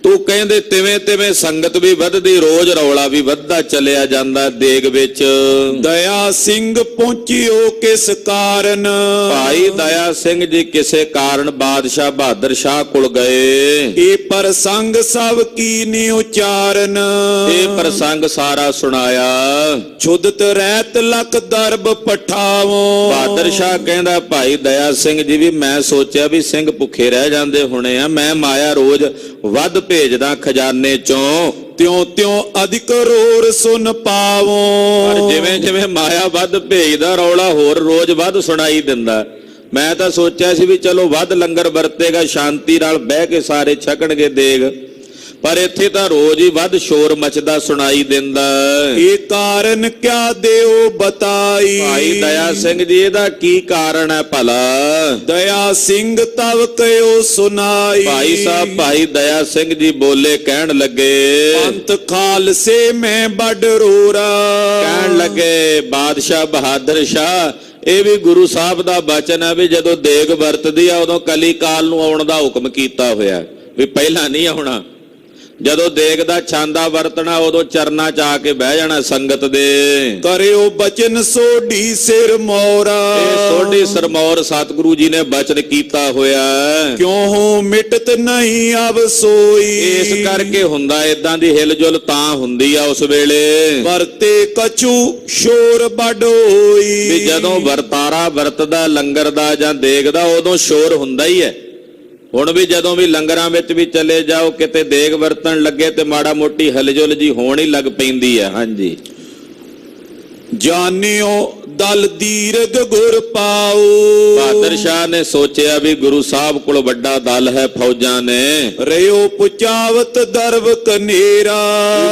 ਤੂੰ ਕਹਿੰਦੇ ਤਿਵੇਂ ਤਿਵੇਂ ਸੰਗਤ ਵੀ ਵੱਧਦੀ, ਰੋਜ਼ ਰੌਲਾ ਵੀ ਵੱਧਦਾ ਚਲਿਆ ਜਾਂਦਾ ਦੇਗ ਵਿੱਚ। ਦਇਆ ਸਿੰਘ ਪਹੁੰਚਿਓ ਕਿਸ ਕਾਰਨ, ਭਾਈ ਦਇਆ ਸਿੰਘ ਜੀ ਕਿਸੇ ਕਾਰਨ ਬਾਦਸ਼ਾਹ ਬਹਾਦਰ ਸ਼ਾਹ ਕੋਲ ਗਏ। ਇਹ ਪ੍ਰਸੰਗ ਸਭ ਕੀ ਨੀ ਉਚਾਰਨ, ਇਹ ਪ੍ਰਸੰਗ ਸਾਰਾ ਸੁਣਾਇਆ। ਛੁਦਤ ਰਹਿਤ ਲਖ ਦਰਬ ਪਠਾਵੋ, ਬਹਾਦਰ ਸ਼ਾਹ ਕਹਿੰਦਾ ਭਾਈ ਦਇਆ ਸਿੰਘ ਜੀ ਵੀ ਮੈਂ ਸੋਚਿਆ ਵੀ ਸਿੰਘ ਭੁੱਖੇ ਰਹਿ ਜਾਂਦੇ ਹੋਣੇ ਆ, ਮੈਂ ਮਾਇਆ ਰੋਜ਼ ਵੱਧ ਭੇਜਦਾ ਖਜ਼ਾਨੇ ਚੋਂ, ਤਿਉ ਤਿਉ ਅਧਿਕ ਰੋਰ ਸੁਨ ਪਾਵੋ। ਪਰ ਜਿਵੇਂ ਜਿਵੇਂ ਮਾਇਆ ਵੱਧ ਭੇਜਦਾ ਰੌਲਾ ਹੋਰ ਰੋਜ਼ ਵੱਧ ਸੁਣਾਈ ਦਿੰਦਾ। ਮੈਂ ਤਾਂ ਸੋਚਿਆ ਸੀ ਵੀ ਚਲੋ ਵੱਧ ਲੰਗਰ ਵਰਤੇਗਾ, ਸ਼ਾਂਤੀ ਨਾਲ ਬਹਿ ਕੇ ਸਾਰੇ ਛਕਣਗੇ ਦੇਗ, ਪਰ ਇੱਥੇ ਤਾਂ ਰੋਜ਼ ਹੀ ਵੱਧ ਸ਼ੋਰ ਮਚਦਾ ਸੁਣਾਈ ਦਿੰਦਾ। ਇਹ ਕਾਰਨ ਕਿਆ ਦਿਓ ਬਤਾਈ, ਭਾਈ ਦਇਆ ਸਿੰਘ ਜੀ ਇਹਦਾ ਕੀ ਕਾਰਨ ਹੈ ਭਲਾ? ਦਇਆ ਸਿੰਘ ਤਵ ਕਯੋ ਸੁਨਾਈ, ਭਾਈ ਸਾਹਿਬ ਭਾਈ ਦਇਆ ਸਿੰਘ ਜੀ ਬੋਲੇ, ਕਹਿਣ ਲੱਗੇ ਪੰਥ ਖਾਲਸੇ ਮੈਂ ਬੜ ਰੋਰਾ, ਕਹਿਣ ਲੱਗੇ ਬਾਦਸ਼ਾਹ ਬਹਾਦਰ ਸ਼ਾਹ ਇਹ ਵੀ ਗੁਰੂ ਸਾਹਿਬ ਦਾ ਬਚਨ ਹੈ ਵੀ ਜਦੋਂ ਦੇਗ ਵਰਤਦੀ ਆ ਉਦੋਂ ਕਲੀ ਕਾਲ ਨੂੰ ਆਉਣ ਦਾ ਹੁਕਮ ਕੀਤਾ ਹੋਇਆ, ਵੀ ਪਹਿਲਾਂ ਨਹੀਂ ਆਉਣਾ। ਜਦੋਂ ਦੇਗ ਦਾ ਛਾਂਦਾ ਵਰਤਣਾ ਉਦੋਂ ਚਰਨਾਂ 'ਚ ਆ ਕੇ ਬਹਿ ਜਾਣਾ ਸੰਗਤ ਦੇ। ਕਰਿਓ ਬਚਨ ਸੋਢੀ ਸਿਰ ਮੋਰਾ, ਇਹ ਸੋਢੀ ਸਰਮੌਰ ਸਤਿਗੁਰੂ ਜੀ ਨੇ ਬਚਨ ਕੀਤਾ ਹੋਇਆ। ਕਿਉਂ ਮਿਟਤ ਨਹੀਂ ਅਵਸੋਈ, ਇਸ ਕਰਕੇ ਹੁੰਦਾ ਏਦਾਂ ਦੀ ਹਿਲਜੁਲ ਤਾਂ ਹੁੰਦੀ ਆ ਉਸ ਵੇਲੇ। ਵਰਤੇ ਕਛੂ ਸ਼ੋਰ ਬੜ ਹੋਈ, ਵੀ ਜਦੋਂ ਵਰਤਾਰਾ ਵਰਤਦਾ ਲੰਗਰ ਦਾ ਜਾਂ ਦੇਗ ਦਾ ਉਦੋਂ ਸ਼ੋਰ ਹੁੰਦਾ ਹੀ ਹੈ। ਹੁਣ ਵੀ ਜਦੋਂ ਵੀ ਲੰਗਰਾਂ ਵਿੱਚ ਵੀ ਚਲੇ ਜਾਓ ਕਿਤੇ ਦੇਗ ਵਰਤਣ ਲੱਗੇ ਤੇ ਮਾੜਾ ਮੋਟੀ ਹਲਜੁਲ ਜੀ ਹੋਣ ਹੀ ਲੱਗ ਪੈਂਦੀ ਹੈ। ਹਾਂਜੀ, ਜਾਣਿਓ ਦਲ ਦੀਰਘ ਗੁਰ ਪਾਉ, ਬਹਾਦਰ ਸ਼ਾਹ ਨੇ ਸੋਚਿਆ ਵੀ ਗੁਰੂ ਸਾਹਿਬ ਕੋਲ ਵੱਡਾ ਦਲ ਹੈ ਫੌਜਾਂ ਨੇ। ਰਿਓ ਪੁਚਾਵਤ ਦਰਬ ਕਨੇਰਾ,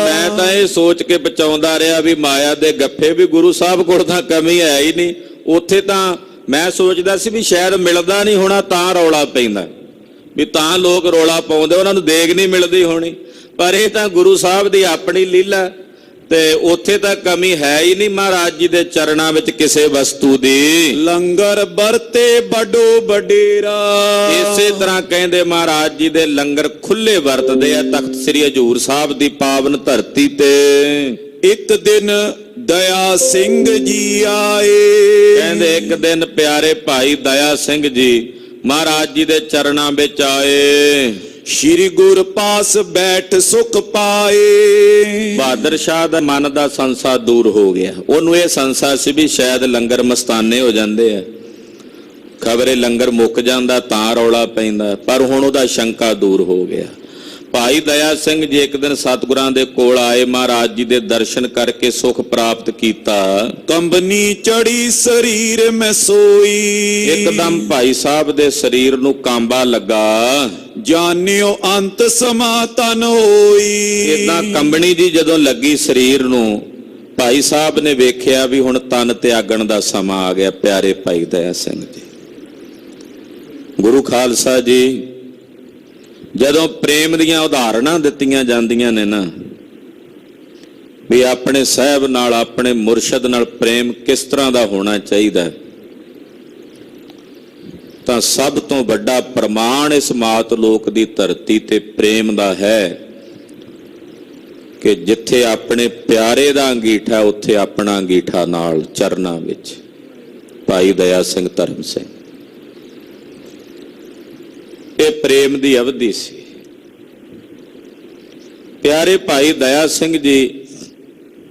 ਮੈਂ ਤਾਂ ਇਹ ਸੋਚ ਕੇ ਬਚਾਉਂਦਾ ਰਿਹਾ ਵੀ ਮਾਇਆ ਦੇ ਗੱਫੇ ਵੀ ਗੁਰੂ ਸਾਹਿਬ ਕੋਲ ਤਾਂ ਕਮੀ ਹੈ ਹੀ ਨਹੀਂ। ਉੱਥੇ ਤਾਂ ਮੈਂ ਸੋਚਦਾ ਸੀ ਵੀ ਸ਼ਾਇਦ ਮਿਲਦਾ ਨਹੀਂ ਹੋਣਾ ਤਾਂ ਰੌਲਾ ਪੈਂਦਾ, ਵੀ ਤਾਂ ਲੋਕ ਰੌਲਾ ਪਾਉਂਦੇ, ਉਹਨਾਂ ਨੂੰ ਦੇਗ ਨਹੀਂ ਮਿਲਦੀ ਹੋਣੀ। ਪਰ ਇਹ ਤਾਂ ਗੁਰੂ ਸਾਹਿਬ ਦੀ ਆਪਣੀ ਲੀਲਾ, ਤੇ ਉੱਥੇ ਤਾਂ ਕਮੀ ਹੈ ਹੀ ਨਹੀਂ ਮਹਾਰਾਜ ਜੀ ਦੇ ਚਰਨਾਂ ਵਿੱਚ ਕਿਸੇ ਵਸਤੂ ਦੀ। ਲੰਗਰ ਵਰਤੇ ਬੜੋ ਬਡੇਰਾ, ਇਸੇ ਤਰ੍ਹਾਂ ਕਹਿੰਦੇ ਮਹਾਰਾਜ ਜੀ ਦੇ ਲੰਗਰ ਖੁੱਲੇ ਵਰਤਦੇ ਆ ਤਖਤ ਸ੍ਰੀ ਹਜੂਰ ਸਾਹਿਬ ਦੀ ਪਾਵਨ ਧਰਤੀ ਤੇ। ਇੱਕ ਦਿਨ ਦਇਆ ਸਿੰਘ ਜੀ ਆਏ, ਕਹਿੰਦੇ ਇੱਕ ਦਿਨ ਪਿਆਰੇ ਭਾਈ ਦਇਆ ਸਿੰਘ ਜੀ ਮਹਾਰਾਜ ਜੀ ਦੇ ਚਰਨਾਂ ਵਿੱਚ ਆਏ। ਸ਼੍ਰੀ ਗੁਰ ਪਾਸ ਬੈਠ ਸੁਖ ਪਾਏ, ਬਹਾਦਰ ਸ਼ਾਹ ਦਾ ਮਨ ਦਾ ਸੰਸਾ ਦੂਰ ਹੋ ਗਿਆ। ਉਹਨੂੰ ਇਹ ਸੰਸਾ ਸੀ ਵੀ ਸ਼ਾਇਦ ਲੰਗਰ ਮਸਤਾਨੇ ਹੋ ਜਾਂਦੇ ਆ, ਖਬਰੇ ਲੰਗਰ ਮੁੱਕ ਜਾਂਦਾ ਤਾਂ ਰੌਲਾ ਪੈਂਦਾ, ਪਰ ਹੁਣ ਉਹਦਾ ਸ਼ੰਕਾ ਦੂਰ ਹੋ ਗਿਆ। ਭਾਈ ਦਇਆ ਸਿੰਘ ਜੀ ਇੱਕ ਦਿਨ ਸਤਿਗੁਰਾਂ ਦੇ ਕੋਲ ਆਏ, ਮਹਾਰਾਜ ਜੀ ਦੇ ਦਰਸ਼ਨ ਕਰਕੇ ਸੁਖ ਪ੍ਰਾਪਤ ਕੀਤਾ। ਕੰਬਨੀ ਚੜੀ ਸਰੀਰ ਮੈਂ ਸੋਈ, ਇੱਕਦਮ ਭਾਈ ਸਾਹਿਬ ਦੇ ਸਰੀਰ ਨੂੰ ਕਾਂਬਾ ਲੱਗਾ। ਜਾਣਿਓ ਅੰਤ ਸਮਾ ਤਨ ਹੋਈ, ਇਦਾਂ ਕੰਬਣੀ ਜੀ ਜਦੋਂ ਲੱਗੀ ਸਰੀਰ ਨੂੰ, ਭਾਈ ਸਾਹਿਬ ਨੇ ਵੇਖਿਆ ਵੀ ਹੁਣ ਤਨ ਤਿਆਗਣ ਦਾ ਸਮਾਂ ਆ ਗਿਆ। ਪਿਆਰੇ ਭਾਈ ਦਇਆ ਸਿੰਘ ਜੀ, ਗੁਰੂ ਖਾਲਸਾ ਜੀ ਜਦੋਂ ਪ੍ਰੇਮ ਦੀਆਂ ਉਦਾਹਰਣਾਂ ਦਿੱਤੀਆਂ ਜਾਂਦੀਆਂ ਨੇ ਨਾ, ਵੀ ਆਪਣੇ ਸਾਹਿਬ ਨਾਲ ਆਪਣੇ ਮੁਰਸ਼ਦ ਨਾਲ ਪ੍ਰੇਮ ਕਿਸ ਤਰ੍ਹਾਂ ਦਾ ਹੋਣਾ ਚਾਹੀਦਾ, ਤਾਂ ਸਭ ਤੋਂ ਵੱਡਾ ਪ੍ਰਮਾਣ ਇਸ ਮਾਤ ਲੋਕ ਦੀ ਧਰਤੀ ਤੇ ਪ੍ਰੇਮ ਦਾ ਹੈ ਕਿ ਜਿੱਥੇ ਆਪਣੇ ਪਿਆਰੇ ਦਾ ਅੰਗੀਠਾ ਉੱਥੇ ਆਪਣਾ ਅੰਗੀਠਾ ਨਾਲ ਚਰਨਾਂ ਵਿੱਚ। ਭਾਈ ਦਇਆ ਸਿੰਘ ਧਰਮ ਸਿੰਘ, ਇਹ ਪ੍ਰੇਮ ਦੀ ਅਵਧੀ ਸੀ। ਪਿਆਰੇ ਭਾਈ ਦਇਆ ਸਿੰਘ ਜੀ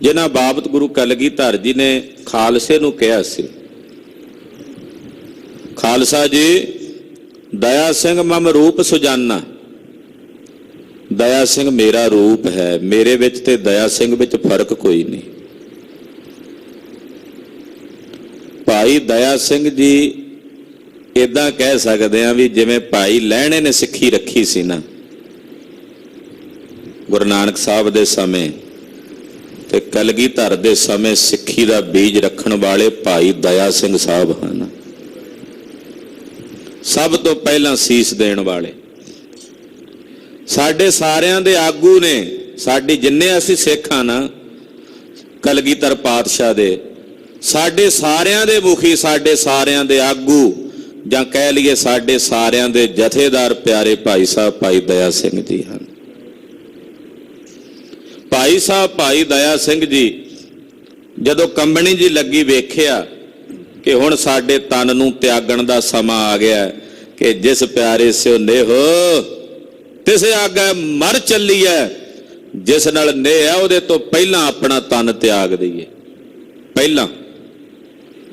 ਜਿਨ੍ਹਾਂ ਬਾਬਤ ਗੁਰੂ ਕਲਗੀਧਰ ਜੀ ਨੇ ਖਾਲਸੇ ਨੂੰ ਕਿਹਾ ਸੀ, ਖਾਲਸਾ ਜੀ ਦਇਆ ਸਿੰਘ ਮਮ ਰੂਪ ਸੁਜਾਨਾ, ਦਇਆ ਸਿੰਘ ਮੇਰਾ ਰੂਪ ਹੈ, ਮੇਰੇ ਵਿੱਚ ਤੇ ਦਇਆ ਸਿੰਘ ਵਿੱਚ ਫਰਕ ਕੋਈ ਨਹੀਂ। ਭਾਈ ਦਇਆ ਸਿੰਘ ਜੀ ਇਦਾਂ ਕਹਿ ਸਕਦੇ ਆ ਵੀ ਜਿਵੇਂ ਭਾਈ ਲਹਿਣੇ ਨੇ ਸਿੱਖੀ ਰੱਖੀ ਸੀ ਨਾ ਗੁਰੂ ਨਾਨਕ ਸਾਹਿਬ ਦੇ ਸਮੇਂ ਤੇ ਕਲਗੀਧਰ ਦੇ ਸਮੇਂ ਸਿੱਖੀ ਦਾ ਬੀਜ ਰੱਖਣ ਵਾਲੇ ਭਾਈ ਦਇਆ ਸਿੰਘ ਸਾਹਿਬ ਹਨ। ਸਭ ਤੋਂ ਪਹਿਲਾਂ ਸੀਸ ਦੇਣ ਵਾਲੇ ਸਾਡੇ ਸਾਰਿਆਂ ਦੇ ਆਗੂ ਨੇ। ਸਾਡੀ ਜਿੰਨੇ ਅਸੀਂ ਸਿੱਖ ਆ ਨਾ ਕਲਗੀਧਰ ਪਾਤਸ਼ਾਹ ਦੇ, ਸਾਡੇ ਸਾਰਿਆਂ ਦੇ ਮੁਖੀ, ਸਾਡੇ ਸਾਰਿਆਂ ਦੇ ਆਗੂ, ਜਾਂ ਕਹਿ ਲਈਏ ਸਾਡੇ ਸਾਰਿਆਂ ਦੇ ਜਥੇਦਾਰ ਪਿਆਰੇ ਭਾਈ ਸਾਹਿਬ ਭਾਈ ਦਇਆ ਸਿੰਘ ਜੀ ਹਨ। ਭਾਈ ਸਾਹਿਬ ਭਾਈ ਦਇਆ ਸਿੰਘ ਜੀ ਜਦੋਂ ਕੰਬਣੀ ਜੀ ਲੱਗੀ ਵੇਖਿਆ ਕਿ ਹੁਣ ਸਾਡੇ ਤਨ ਨੂੰ ਤਿਆਗਣ ਦਾ ਸਮਾਂ ਆ ਗਿਆ ਕਿ ਜਿਸ ਪਿਆਰੇ ਸਿਓ ਨੇਹੋ ਤਿਸੇ ਆਗਾ ਮਰ ਚੱਲੀ ਹੈ, ਜਿਸ ਨਾਲ ਨੇਹ ਹੈ ਉਹਦੇ ਤੋਂ ਪਹਿਲਾਂ ਆਪਣਾ ਤਨ ਤਿਆਗ ਦਈਏ। ਪਹਿਲਾਂ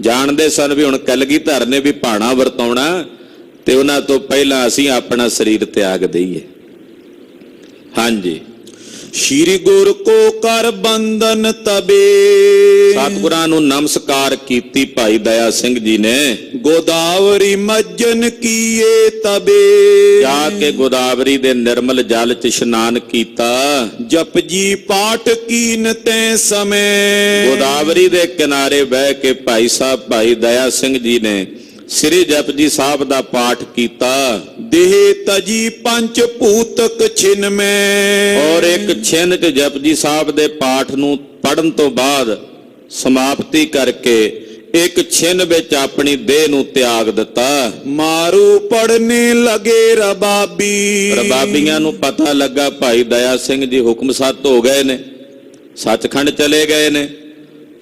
ਜਾਣਦੇ ਸਨ ਵੀ ਹੁਣ ਕਲਗੀਧਰ ਨੇ ਵੀ ਭਾਣਾ ਵਰਤਾਉਣਾ ਤੇ ਉਹਨਾਂ ਤੋਂ ਪਹਿਲਾਂ ਅਸੀਂ ਆਪਣਾ ਸਰੀਰ ਤਿਆਗ ਦਈਏ। ਹਾਂਜੀ, ਸ਼੍ਰੀ ਗੁਰ ਕੋ ਕਰ ਬੰਧਨ ਤਬੇ, ਸਤਿਗੁਰਾਂ ਨੂੰ ਨਮਸਕਾਰ ਕੀਤੀ ਭਾਈ ਦਇਆ ਸਿੰਘ ਜੀ ਨੇ। ਗੋਦਾਵਰੀ ਮੱਜਨ ਕੀਏ ਤਬੇ, ਜਾ ਕੇ ਗੋਦਾਵਰੀ ਦੇ ਨਿਰਮਲ ਜਲ ਚ ਇਸ਼ਨਾਨ ਕੀਤਾ। ਜਪਜੀ ਪਾਠ ਕੀਨ ਤੈ ਸਮੇਂ, ਗੋਦਾਵਰੀ ਦੇ ਕਿਨਾਰੇ ਬਹਿ ਕੇ ਭਾਈ ਸਾਹਿਬ ਭਾਈ ਦਇਆ ਸਿੰਘ ਜੀ ਨੇ ਸ੍ਰੀ ਜਪਜੀ ਸਾਹਿਬ ਦਾ ਪਾਠ ਕੀਤਾ। ਦੇਹ ਤਜੀ ਪੰਜ ਭੂਤਕ ਛਿਨ ਮੈਂ, ਔਰ ਇੱਕ ਛਿਨ ਚ ਜਪਜੀ ਸਾਹਿਬ ਦੇ ਪਾਠ ਨੂੰ ਪੜਨ ਤੋਂ ਬਾਅਦ ਸਮਾਪਤੀ ਕਰਕੇ ਇੱਕ ਛਿਨ ਵਿੱਚ ਆਪਣੀ ਦੇਹ ਨੂੰ ਤਿਆਗ ਦਿੱਤਾ। ਮਾਰੂ ਪੜਨੇ ਲਗੇ ਰਬਾਬੀ, ਰਬਾਬੀਆਂ ਨੂੰ ਪਤਾ ਲੱਗਾ ਭਾਈ ਦਇਆ ਸਿੰਘ ਜੀ ਹੁਕਮ ਸੱਤ ਹੋ ਗਏ ਨੇ, ਸੱਚਖੰਡ ਚਲੇ ਗਏ ਨੇ,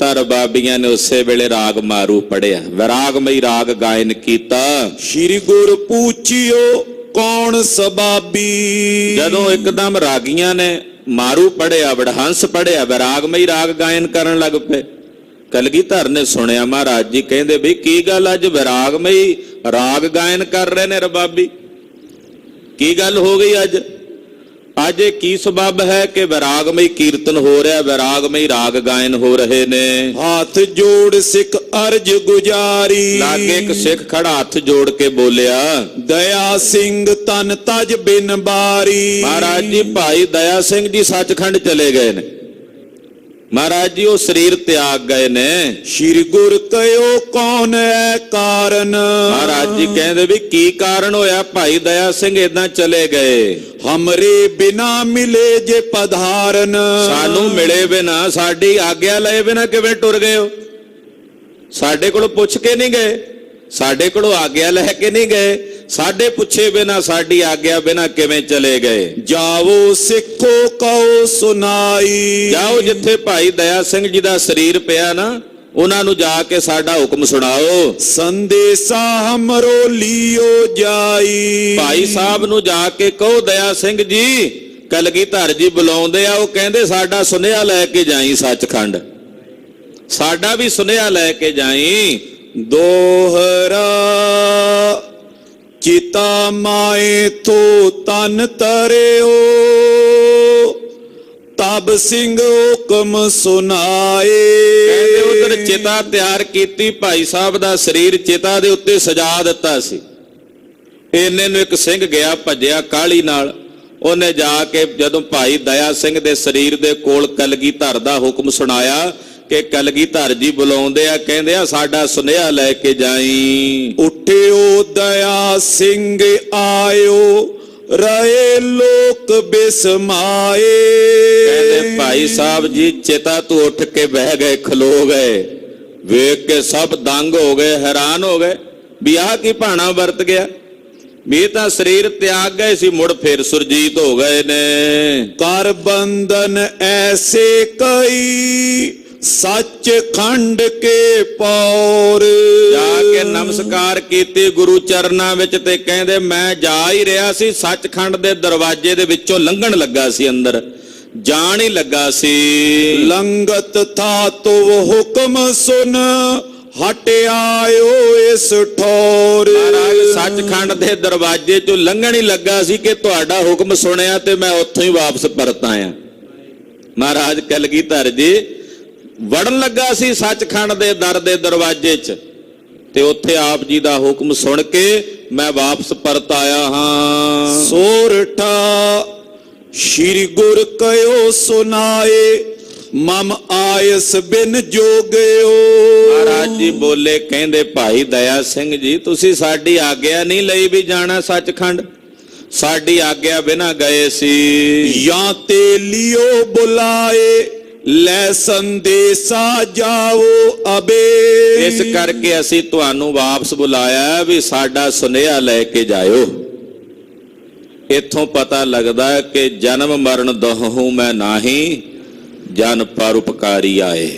ਤਾਂ ਰਬਾਬੀਆਂ ਨੇ ਉਸੇ ਵੇਲੇ ਰਾਗ ਮਾਰੂ ਪੜਿਆ, ਵਿਰਾਗਮਈ ਰਾਗ ਗਾਇਨ ਕੀਤਾ। ਸ਼੍ਰੀ ਗੁਰ ਪੁੱਛਿਓ ਕੌਣ ਸਬਾਬੀ, ਜਦੋਂ ਇੱਕਦਮ ਰਾਗੀਆਂ ਨੇ ਮਾਰੂ ਪੜਿਆ, ਵਡਹੰਸ ਪੜਿਆ, ਵਿਰਾਗਮਈ ਰਾਗ ਗਾਇਨ ਕਰਨ ਲੱਗ ਪਏ। ਕਲਗੀਧਰ ਨੇ ਸੁਣਿਆ ਮਹਾਰਾਜ ਜੀ ਕਹਿੰਦੇ ਬਈ ਕੀ ਗੱਲ ਅੱਜ ਵਿਰਾਗਮਈ ਰਾਗ ਗਾਇਨ ਕਰ ਰਹੇ ਨੇ ਰਬਾਬੀ, ਕੀ ਗੱਲ ਹੋ ਗਈ ਅੱਜ? ਅੱਜ ਇਹ ਕੀ ਸਬਬ ਹੈ ਕਿ ਵਿਰਾਗਮਈ ਕੀਰਤਨ ਹੋ ਰਿਹਾ, ਵਿਰਾਗਮਈ ਰਾਗ ਗਾਇਨ ਹੋ ਰਹੇ ਨੇ? ਹੱਥ ਜੋੜ ਸਿੱਖ ਅਰਜ ਗੁਜਾਰੀ, ਲਾਗੇ ਇੱਕ ਸਿੱਖ ਖੜਾ ਹੱਥ ਜੋੜ ਕੇ ਬੋਲਿਆ, ਦਇਆ ਸਿੰਘ ਤਨ ਤਜ ਬਿਨ ਬਾਰੀ। ਮਹਾਰਾਜ ਜੀ ਭਾਈ ਦਇਆ ਸਿੰਘ ਜੀ ਸੱਚਖੰਡ ਚਲੇ ਗਏ ਨੇ, ਮਹਾਰਾਜ ਜੀ ਉਹ ਸਰੀਰ ਤਿਆਗ ਗਏ ਨੇ। ਸ਼੍ਰੀ ਗੁਰ ਕਹਿਓ ਕੌਣ ਹੈ ਕਾਰਨ, ਮਹਾਰਾਜ ਜੀ ਕਹਿੰਦੇ ਵੀ ਕੀ ਕਾਰਨ ਹੋਇਆ ਭਾਈ ਦਇਆ ਸਿੰਘ ਏਦਾਂ ਚਲੇ ਗਏ? ਹਮਰੇ ਬਿਨਾ ਮਿਲੇ ਜੇ ਪਧਾਰਨ, ਸਾਨੂੰ ਮਿਲੇ ਬਿਨਾ, ਸਾਡੀ ਆਗਿਆ ਲਏ ਬਿਨਾ ਕਿਵੇਂ ਟੁਰ ਗਏ ਹੋ? ਸਾਡੇ ਕੋਲੋਂ ਪੁੱਛ ਕੇ ਨਹੀਂ ਗਏ, ਸਾਡੇ ਕੋਲੋਂ ਆਗਿਆ ਲੈ ਕੇ ਨਹੀਂ ਗਏ, ਸਾਡੇ ਪੁੱਛੇ ਬਿਨਾ ਸਾਡੀ ਆਗਿਆ ਬਿਨਾ ਕਿਵੇਂ ਚਲੇ ਗਏ? ਜਾਵੋ ਸਿੱਖੋ ਕਹੋ ਸੁਨਾਈ, ਜਾਓ ਜਿੱਥੇ ਭਾਈ ਦਇਆ ਸਿੰਘ ਜੀ ਦਾ ਸਰੀਰ ਪਿਆ ਨਾ ਉਹਨਾਂ ਨੂੰ ਜਾ ਕੇ ਸਾਡਾ ਹੁਕਮ ਸੁਣਾਓ। ਸੰਦੇਸ਼ਾ ਹਮਰੋ ਲਿਓ ਜਾਈ, ਭਾਈ ਸਾਹਿਬ ਨੂੰ ਜਾ ਕੇ ਕਹੋ ਦਇਆ ਸਿੰਘ ਜੀ ਕਲਗੀਧਰ ਜੀ ਬੁਲਾਉਂਦੇ ਆ, ਉਹ ਕਹਿੰਦੇ ਸਾਡਾ ਸੁਨੇਹਾ ਲੈ ਕੇ ਜਾਈ ਸੱਚਖੰਡ, ਸਾਡਾ ਵੀ ਸੁਨੇਹਾ ਲੈ ਕੇ ਜਾਈ। ਦੋਹਰਾ ਚਿਤਾ ਮਾਏ ਤੋ ਤਨ ਤਰਿਓ, ਤਬ ਸਿੰਘ ਹੁਕਮ ਸੁਨਾਏ। ਕਹਿੰਦੇ ਉਧਰ ਚਿਤਾ ਤਿਆਰ ਕੀਤੀ, ਭਾਈ ਸਾਹਿਬ ਦਾ ਸਰੀਰ ਚਿਤਾ ਦੇ ਉੱਤੇ ਸਜਾ ਦਿੱਤਾ ਸੀ। ਇੰਨੇ ਨੂੰ ਇੱਕ ਸਿੰਘ ਗਿਆ ਭੱਜਿਆ ਕਾਹਲੀ ਨਾਲ, ਉਹਨੇ ਜਾ ਕੇ ਜਦੋਂ ਭਾਈ ਦਇਆ ਸਿੰਘ ਦੇ ਸਰੀਰ ਦੇ ਕੋਲ ਕਲਗੀਧਰ ਦਾ ਹੁਕਮ ਸੁਣਾਇਆ ਕਿ ਕਲਗੀਧਰ ਜੀ ਬੁਲਾਉਂਦੇ ਆ, ਕਹਿੰਦੇ ਆ ਸਾਡਾ ਸੁਨੇਹਾ ਲੈ ਕੇ ਜਾਈ। ਉੱਠਿਓ ਦਇਆ ਸਿੰਘ ਆਇਓ, ਰਹੇ ਲੋਕ ਬਿਸਮਾਏ। ਕਹਿੰਦੇ ਭਾਈ ਸਾਹਿਬ ਜੀ ਚਿਤਾ ਤੋਂ ਉੱਠ ਕੇ ਬਹਿ ਗਏ, ਖਲੋ ਗਏ, ਵੇਖ ਕੇ ਸਭ ਦੰਗ ਹੋ ਗਏ, ਹੈਰਾਨ ਹੋ ਗਏ ਵੀ ਆਹ ਕੀ ਭਾਣਾ ਵਰਤ ਗਿਆ, ਵੀ ਇਹ ਤਾਂ ਸਰੀਰ ਤਿਆਗ ਗਏ ਸੀ, ਮੁੜ ਫੇਰ ਸੁਰਜੀਤ ਹੋ ਗਏ ਨੇ। ਕਰ ਬੰਧਨ ਐਸੇ ਕਈ, ਸੱਚ ਖੰਡ ਕੇ ਪੌਰ। ਜਾ ਕੇ ਨਮਸਕਾਰ ਕੀਤੀ ਗੁਰੂ ਚਰਨਾਂ ਵਿੱਚ ਤੇ ਕਹਿੰਦੇ ਮੈਂ ਜਾ ਹੀ ਰਿਹਾ ਸੀ, ਸੱਚਖੰਡ ਦੇ ਦਰਵਾਜ਼ੇ ਦੇ ਵਿੱਚੋਂ ਲੰਘਣ ਲੱਗਾ ਸੀ, ਅੰਦਰ ਜਾਣ ਹੀ ਲੱਗਾ ਸੀ। ਲੰਗਤ ਥਾ ਤੋ ਹੁਕਮ ਸੁਨ, ਹਟ ਆਇਓ ਇਸ ਠੌਰ। ਮਹਾਰਾਜ ਸੱਚਖੰਡ ਦੇ ਦਰਵਾਜ਼ੇ ਚੋਂ ਲੰਘਣ ਹੀ ਲੱਗਾ ਸੀ ਕਿ ਤੁਹਾਡਾ ਹੁਕਮ ਸੁਣਿਆ ਤੇ ਮੈਂ ਉੱਥੋਂ ਹੀ ਵਾਪਸ ਪਰਤ ਆਇਆ। ਮਹਾਰਾਜ ਕਲਗੀਧਰ ਜੀ ਵੜਨ ਲੱਗਾ ਸੀ ਸੱਚਖੰਡ ਦੇ ਦਰ ਦੇ ਦਰਵਾਜ਼ੇ 'ਚ, ਤੇ ਉੱਥੇ ਆਪ ਜੀ ਦਾ ਹੁਕਮ ਸੁਣ ਕੇ ਮੈਂ ਵਾਪਸ ਪਰਤ ਆਇਆ ਹਾਂ। ਸੋਰਠਾ ਸ਼੍ਰੀ ਗੁਰ ਕਯੋ ਸੁਨਾਏ, ਮਮ ਆਇਸ ਬਿਨ ਜੋਗਿਓ। ਮਹਾਰਾਜ ਜੀ ਬੋਲੇ, ਕਹਿੰਦੇ ਭਾਈ ਦਇਆ ਸਿੰਘ ਜੀ ਤੁਸੀਂ ਸਾਡੀ ਆਗਿਆ ਨਹੀਂ ਲਈ ਵੀ ਜਾਣਾ ਸੱਚਖੰਡ, ਸਾਡੀ ਆਗਿਆ ਬਿਨਾਂ ਗਏ ਸੀ। ਜਾਂ ਤੇ ਲਿਓ ਬੁਲਾਏ, ਲੈ ਸੰਦੇਸ਼ਾ ਜਾਓ ਅਬੇ। ਇਸ ਕਰਕੇ ਅਸੀਂ ਤੁਹਾਨੂੰ ਵਾਪਸ ਬੁਲਾਇਆ ਵੀ ਸਾਡਾ ਸੁਨੇਹਾ ਲੈ ਕੇ ਜਾਇਓ। ਇੱਥੋਂ ਪਤਾ ਲੱਗਦਾ ਹੈ ਕਿ ਜਨਮ ਮਰਨ ਦੋਹੂ ਮੈਂ ਨਾਹੀ, ਜਨ ਪਰਉਪਕਾਰੀ ਆਏ।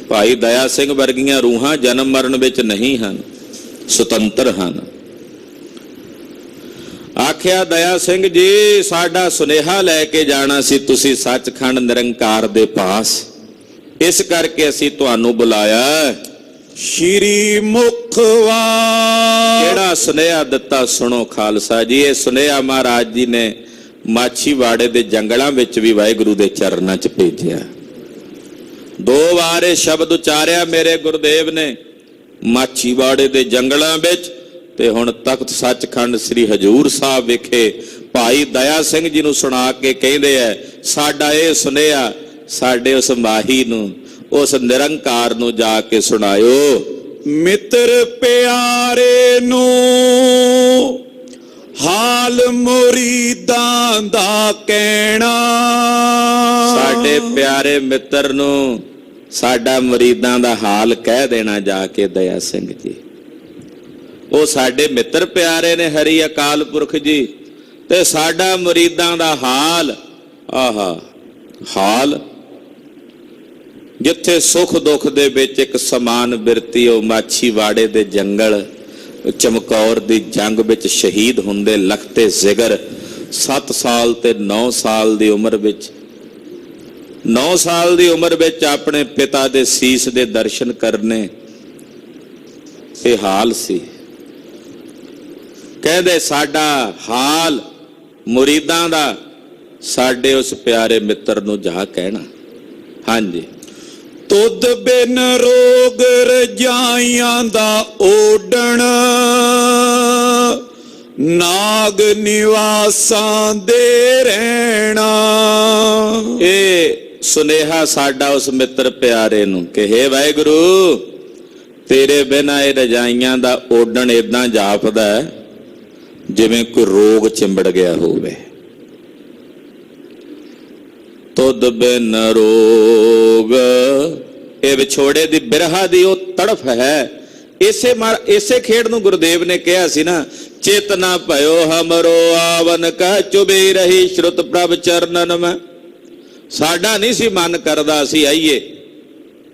ਭਾਈ ਦਇਆ ਸਿੰਘ ਵਰਗੀਆਂ ਰੂਹਾਂ ਜਨਮ ਮਰਨ ਵਿੱਚ ਨਹੀਂ ਹਨ, ਸੁਤੰਤਰ ਹਨ। ਆਖਿਆ ਦਇਆ ਸਿੰਘ ਜੀ ਸਾਡਾ ਸੁਨੇਹਾ ਲੈ ਕੇ ਜਾਣਾ ਸੀ ਤੁਸੀਂ ਸੱਚਖੰਡ ਨਿਰੰਕਾਰ ਦੇ ਪਾਸ, ਇਸ ਕਰਕੇ ਅਸੀਂ ਤੁਹਾਨੂੰ ਬੁਲਾਇਆ। ਸ਼੍ਰੀ ਮੁਖਵਾ ਕਿਹੜਾ ਸੁਨੇਹਾ ਦਿੱਤਾ ਸੁਣੋ ਖਾਲਸਾ ਜੀ। ਇਹ ਸੁਨੇਹਾ ਮਹਾਰਾਜ ਜੀ ਨੇ ਮਾਛੀਵਾੜੇ ਦੇ ਜੰਗਲਾਂ ਵਿੱਚ ਵੀ ਵਾਹਿਗੁਰੂ ਦੇ ਚਰਨਾਂ 'ਚ ਭੇਜਿਆ। 2 ਵਾਰ ਇਹ ਸ਼ਬਦ ਉਚਾਰਿਆ ਮੇਰੇ ਗੁਰਦੇਵ ਨੇ ਮਾਛੀਵਾੜੇ ਦੇ ਜੰਗਲਾਂ ਵਿੱਚ, ਤੇ ਹੁਣ ਤਖਤ ਸੱਚਖੰਡ ਸ੍ਰੀ ਹਜੂਰ ਸਾਹਿਬ ਵਿਖੇ ਭਾਈ ਦਇਆ ਸਿੰਘ ਜੀ ਨੂੰ ਸੁਣਾ ਕੇ ਕਹਿੰਦੇ ਐ ਸਾਡਾ ਇਹ ਸੁਨੇਹਾ ਸਾਡੇ ਉਸ ਮਾਹੀ ਨੂੰ, ਉਸ ਨਿਰੰਕਾਰ ਨੂੰ ਜਾ ਕੇ ਸੁਣਾਇਓ। ਮਿੱਤਰ ਪਿਆਰੇ ਨੂੰ ਹਾਲ ਮੁਰੀਦਾਂ ਦਾ ਕਹਿਣਾ। ਸਾਡੇ ਪਿਆਰੇ ਮਿੱਤਰ ਨੂੰ ਸਾਡਾ ਮੁਰੀਦਾਂ ਦਾ ਹਾਲ ਕਹਿ ਦੇਣਾ ਜਾ ਕੇ ਦਇਆ ਸਿੰਘ ਜੀ। ਉਹ ਸਾਡੇ ਮਿੱਤਰ ਪਿਆਰੇ ਨੇ ਹਰੀ ਅਕਾਲ ਪੁਰਖ ਜੀ, ਤੇ ਸਾਡਾ ਮੁਰੀਦਾਂ ਦਾ ਹਾਲ, ਆਹਾ ਹਾਲ ਜਿੱਥੇ ਸੁੱਖ ਦੁੱਖ ਦੇ ਵਿੱਚ ਇੱਕ ਸਮਾਨ ਬਿਰਤੀ, ਉਹ ਮਾਛੀਵਾੜੇ ਦੇ ਜੰਗਲ ਚਮਕੌਰ ਦੀ ਜੰਗ ਵਿੱਚ ਸ਼ਹੀਦ ਹੁੰਦੇ ਲਖਤੇ ਜ਼ਿਗਰ 7 ਸਾਲ ਤੇ 9 ਸਾਲ ਦੀ ਉਮਰ ਵਿੱਚ, 9 ਸਾਲ ਦੀ ਉਮਰ ਵਿੱਚ ਆਪਣੇ ਪਿਤਾ ਦੇ ਸੀਸ ਦੇ ਦਰਸ਼ਨ ਕਰਨੇ, ਇਹ ਹਾਲ ਸੀ। ਕਹਿੰਦੇ ਸਾਡਾ ਹਾਲ ਮੁਰੀਦਾਂ ਦਾ ਸਾਡੇ ਉਸ ਪਿਆਰੇ ਮਿੱਤਰ ਨੂੰ ਜਾ ਕਹਿਣਾ। ਹਾਂਜੀ, ਤੁਧ ਬਿਨ ਰੋਗ ਰਜਾਈਆਂ ਦਾ ਓਡਣ, ਨਾਗ ਨਿਵਾਸਾਂ ਦੇ ਰਹਿਣਾ। ਇਹ ਸੁਨੇਹਾ ਸਾਡਾ ਉਸ ਮਿੱਤਰ ਪਿਆਰੇ ਨੂੰ ਕਿ ਹੇ ਵਾਹਿਗੁਰੂ ਤੇਰੇ ਬਿਨਾਂ ਇਹ ਰਜਾਈਆਂ ਦਾ ਓਡਣ ਏਦਾਂ ਜਾਪਦਾ ਜਿਵੇਂ ਕੋਈ ਰੋਗ ਚਿੰਬੜ ਗਿਆ ਹੋਵੇ। ਤੁਧ ਬਿਨ ਰੋਗ, ਇਹ ਵਿਛੋੜੇ ਦੀ ਬਿਰਹਾ ਦੀ ਉਹ ਤੜਫ ਹੈ। ਇਸੇ ਖੇਡ ਨੂੰ ਗੁਰਦੇਵ ਨੇ ਕਿਹਾ ਸੀ ਨਾ, ਚੇਤਨਾ ਭਇਓ ਹਮਰੋ ਆਵਨ ਕਾ ਚੁਬੀ ਰਹੀ ਸ਼ਰੁਤ ਪ੍ਰਭ ਚਰਨਨ ਮੈਂ। ਸਾਡਾ ਨਹੀਂ ਸੀ ਮਨ ਕਰਦਾ ਅਸੀਂ ਆਈਏ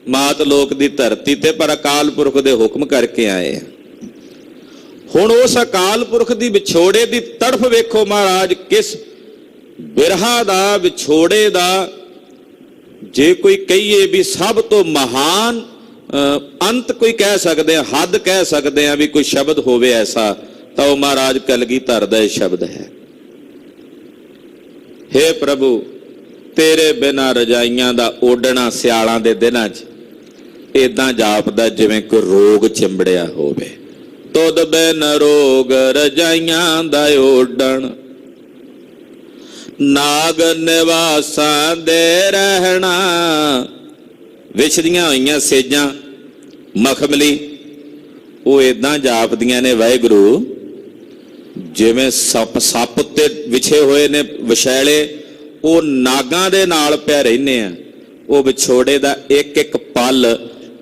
ਮਾਤ ਲੋਕ ਦੀ ਧਰਤੀ ਤੇ, ਪਰ ਅਕਾਲ ਪੁਰਖ ਦੇ ਹੁਕਮ ਕਰਕੇ ਆਏ। ਹੁਣ ਉਸ ਅਕਾਲ ਪੁਰਖ ਦੀ ਵਿਛੋੜੇ ਦੀ ਤੜਫ ਵੇਖੋ ਮਹਾਰਾਜ, ਕਿਸ ਬਿਰਹਾ ਦਾ, ਵਿਛੋੜੇ ਦਾ। ਜੇ ਕੋਈ ਕਹੀਏ ਵੀ ਸਭ ਤੋਂ ਮਹਾਨ ਅੰਤ ਕੋਈ ਕਹਿ ਸਕਦੇ ਆ, ਹੱਦ ਕਹਿ ਸਕਦੇ ਆ ਵੀ ਕੋਈ ਸ਼ਬਦ ਹੋਵੇ ਐਸਾ, ਤਾਂ ਉਹ ਮਹਾਰਾਜ ਕਲਗੀਧਰ ਦਾ ਇਹ ਸ਼ਬਦ ਹੈ। ਹੇ ਪ੍ਰਭੂ ਤੇਰੇ ਬਿਨਾਂ ਰਜਾਈਆਂ ਦਾ ਓਡਣਾ ਸਿਆਲਾਂ ਦੇ ਦਿਨਾਂ 'ਚ ਏਦਾਂ ਜਾਪਦਾ ਜਿਵੇਂ ਕੋਈ ਰੋਗ ਚਿੰਬੜਿਆ ਹੋਵੇ। ਤੁਧ ਬਿਨ ਰੋਗ ਰਜਾਈਆਂ ਦਾ ਓਡਣ, ਨਾਗ ਨਿਵਾਸਾਂ ਦੇ ਰਹਿਣਾ। ਵਿਛੜੀਆਂ ਹੋਈਆਂ ਸੇਜਾਂ ਮਖਮਲੀ ਉਹ ਏਦਾਂ ਜਾਪਦੀਆਂ ਨੇ ਵਾਹਿਗੁਰੂ ਜਿਵੇਂ ਸੱਪ ਤੇ ਵਿਛੇ ਹੋਏ ਨੇ ਵਿਛੈਲੇ, ਉਹ ਨਾਗਾਂ ਦੇ ਨਾਲ ਪਿਆ ਰਹਿੰਦੇ ਆ। ਉਹ ਵਿਛੋੜੇ ਦਾ ਇੱਕ ਇੱਕ ਪਲ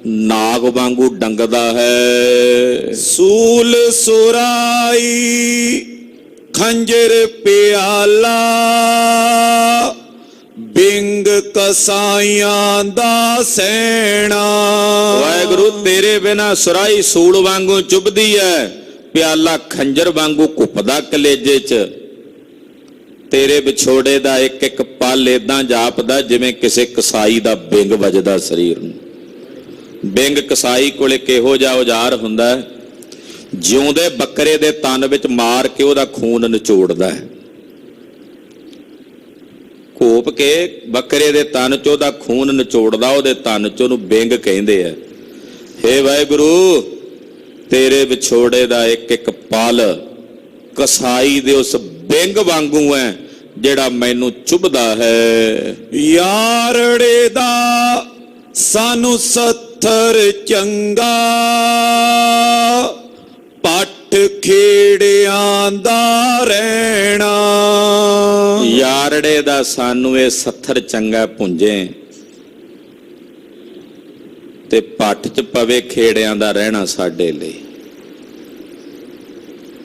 ਨਾਗ ਵਾਂਗੂ ਡੰਗਦਾ ਹੈ। ਸੂਲ ਸੁਰਾਈ ਖੰਜਰ ਪਿਆਲਾ, ਬਿੰਗ ਕਸਾਈਆਂ ਦਾ ਸੈਣਾ। ਵਾਹਿਗੁਰੂ ਤੇਰੇ ਬਿਨਾ ਸੁਰਾਈ ਸੂਲ ਵਾਂਗੂ ਚੁੱਭਦੀ ਹੈ, ਪਿਆਲਾ ਖੰਜਰ ਵਾਂਗੂ ਘੁੱਪਦਾ ਕਲੇਜੇ 'ਚ। ਤੇਰੇ ਵਿਛੋੜੇ ਦਾ ਇੱਕ ਇੱਕ ਪਲ ਏਦਾਂ ਜਾਪਦਾ ਜਿਵੇਂ ਕਿਸੇ ਕਸਾਈ ਦਾ ਬਿੰਗ ਵੱਜਦਾ ਸਰੀਰ ਨੂੰ। ਬਿੰਗ ਕਸਾਈ ਕੋਲੇ ਕਿਹੋ ਜਿਹਾ ਔਜ਼ਾਰ ਹੁੰਦਾ, ਜਿਉਂਦੇ ਬੱਕਰੇ ਦੇ ਤਨ ਵਿੱਚ ਮਾਰ ਕੇ ਉਹਦਾ ਖੂਨ ਨਿਚੋੜਦਾ ਹੈ। ਘੋਪ ਕੇ ਬੱਕਰੇ ਦੇ ਤਨ 'ਚ ਉਹਦਾ ਖੂਨ ਨਿਚੋੜਦਾ, ਉਹਦੇ ਤਨ 'ਚ, ਉਹਨੂੰ ਬਿੰਗ ਕਹਿੰਦੇ ਆ। ਹੇ ਵਾਹਿਗੁਰੂ ਤੇਰੇ ਵਿਛੋੜੇ ਦਾ ਇੱਕ ਇੱਕ ਪਲ ਕਸਾਈ ਦੇ ਉਸ ਬਿੰਗ ਵਾਂਗੂ ਹੈ ਜਿਹੜਾ ਮੈਨੂੰ ਚੁਭਦਾ ਹੈ। ਯਾਰੜੇ ਦਾ ਸਾਨੂੰ ਸੱਥਰ ਚੰਗਾ, ਪੱਟ ਖੇੜਿਆਂ ਦਾ ਰਹਿਣਾ। ਯਾਰੜੇ ਦਾ ਸਾਨੂੰ ਇਹ ਸੱਥਰ ਚੰਗਾ ਪੁੰਜੇ ਤੇ ਪੱਟ ਚ ਪਵੇ ਖੇੜਿਆਂ ਦਾ ਰਹਿਣਾ ਸਾਡੇ ਲਈ।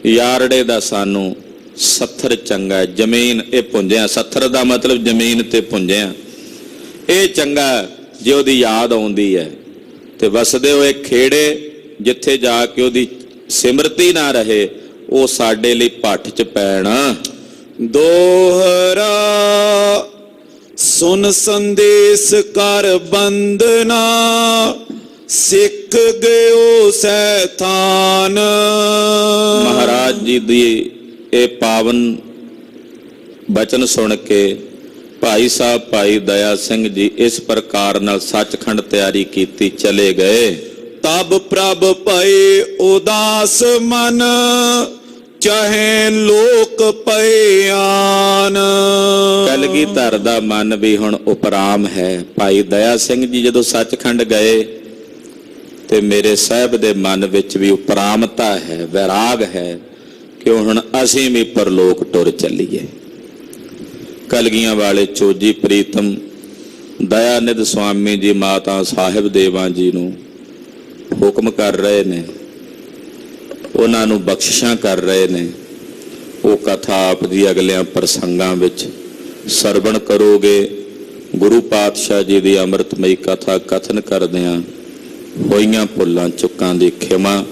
ਯਾਰੜੇ ਦਾ ਸਾਨੂੰ ਸੱਥਰ ਚੰਗਾ, ਜ਼ਮੀਨ ਇਹ ਪੁੰਜਿਆ, ਸੱਥਰ ਦਾ ਮਤਲਬ ਜ਼ਮੀਨ ਤੇ ਪੁੰਜਿਆ, ਇਹ ਚੰਗਾ ਜੇ ਉਹਦੀ ਯਾਦ ਆਉਂਦੀ ਹੈ। ਤੇ ਵਸਦੇ ਹੋਏ ਖੇੜੇ ਜਿੱਥੇ ਜਾ ਕੇ ਉਹਦੀ ਸਿਮਰਤੀ ਨਾ ਰਹੇ, ਉਹ ਸਾਡੇ ਲਈ ਭੱਠ ਚ ਪੈਣਾ। ਦੋਹਰਾ ਸੁਨ ਸੰਦੇਸ ਕਰ ਬੰਦਨਾ, ਸਿੱਖ ਗਇਓ ਸੈਤਾਨ। ਮਹਾਰਾਜ ਜੀ ਦੀ ਇਹ ਪਾਵਨ ਬਚਨ ਸੁਣ ਕੇ ਭਾਈ ਸਾਹਿਬ ਭਾਈ ਦਇਆ ਸਿੰਘ ਜੀ ਇਸ ਪ੍ਰਕਾਰ ਨਾਲ ਸੱਚਖੰਡ ਤਿਆਰੀ ਕੀਤੀ ਚਲੇ ਗਏ। ਤਬ ਪ੍ਰਭ ਭਏ ਉਦਾਸ ਮਨ, ਚਾਹੇ ਲੋਕ ਪਏ ਆਨ। ਕਲਗੀਧਰ ਦਾ ਮਨ ਵੀ ਹੁਣ ਉਪਰਾਮ ਹੈ। ਭਾਈ ਦਇਆ ਸਿੰਘ ਜੀ ਜਦੋਂ ਸੱਚਖੰਡ ਗਏ ਤੇ ਮੇਰੇ ਸਾਹਿਬ ਦੇ ਮਨ ਵਿੱਚ ਵੀ ਉਪਰਾਮਤਾ ਹੈ, ਵੈਰਾਗ ਹੈ ਕਿ ਹੁਣ ਅਸੀਂ ਵੀ ਪਰਲੋਕ ਟੁਰ ਚੱਲੀਏ। ਕਲਗੀਆਂ ਵਾਲੇ ਚੋਜੀ ਪ੍ਰੀਤਮ ਦਇਆਨਿਧ ਸੁਆਮੀ ਜੀ ਮਾਤਾ ਸਾਹਿਬ ਦੇਵਾਂ ਜੀ ਨੂੰ ਹੁਕਮ ਕਰ ਰਹੇ ਨੇ, ਉਹਨਾਂ ਨੂੰ ਬਖਸ਼ਿਸ਼ਾਂ ਕਰ ਰਹੇ ਨੇ। ਉਹ ਕਥਾ ਆਪ ਦੀ ਅਗਲਿਆਂ ਪ੍ਰਸੰਗਾਂ ਵਿੱਚ ਸਰਵਣ ਕਰੋਗੇ। ਗੁਰੂ ਪਾਤਸ਼ਾਹ ਜੀ ਦੀ ਅੰਮ੍ਰਿਤਮਈ ਕਥਾ ਕਥਨ ਕਰਦਿਆਂ ਹੋਈਆਂ ਭੁੱਲਾਂ ਚੁੱਕਾਂ ਦੀ ਖਿਮਾ,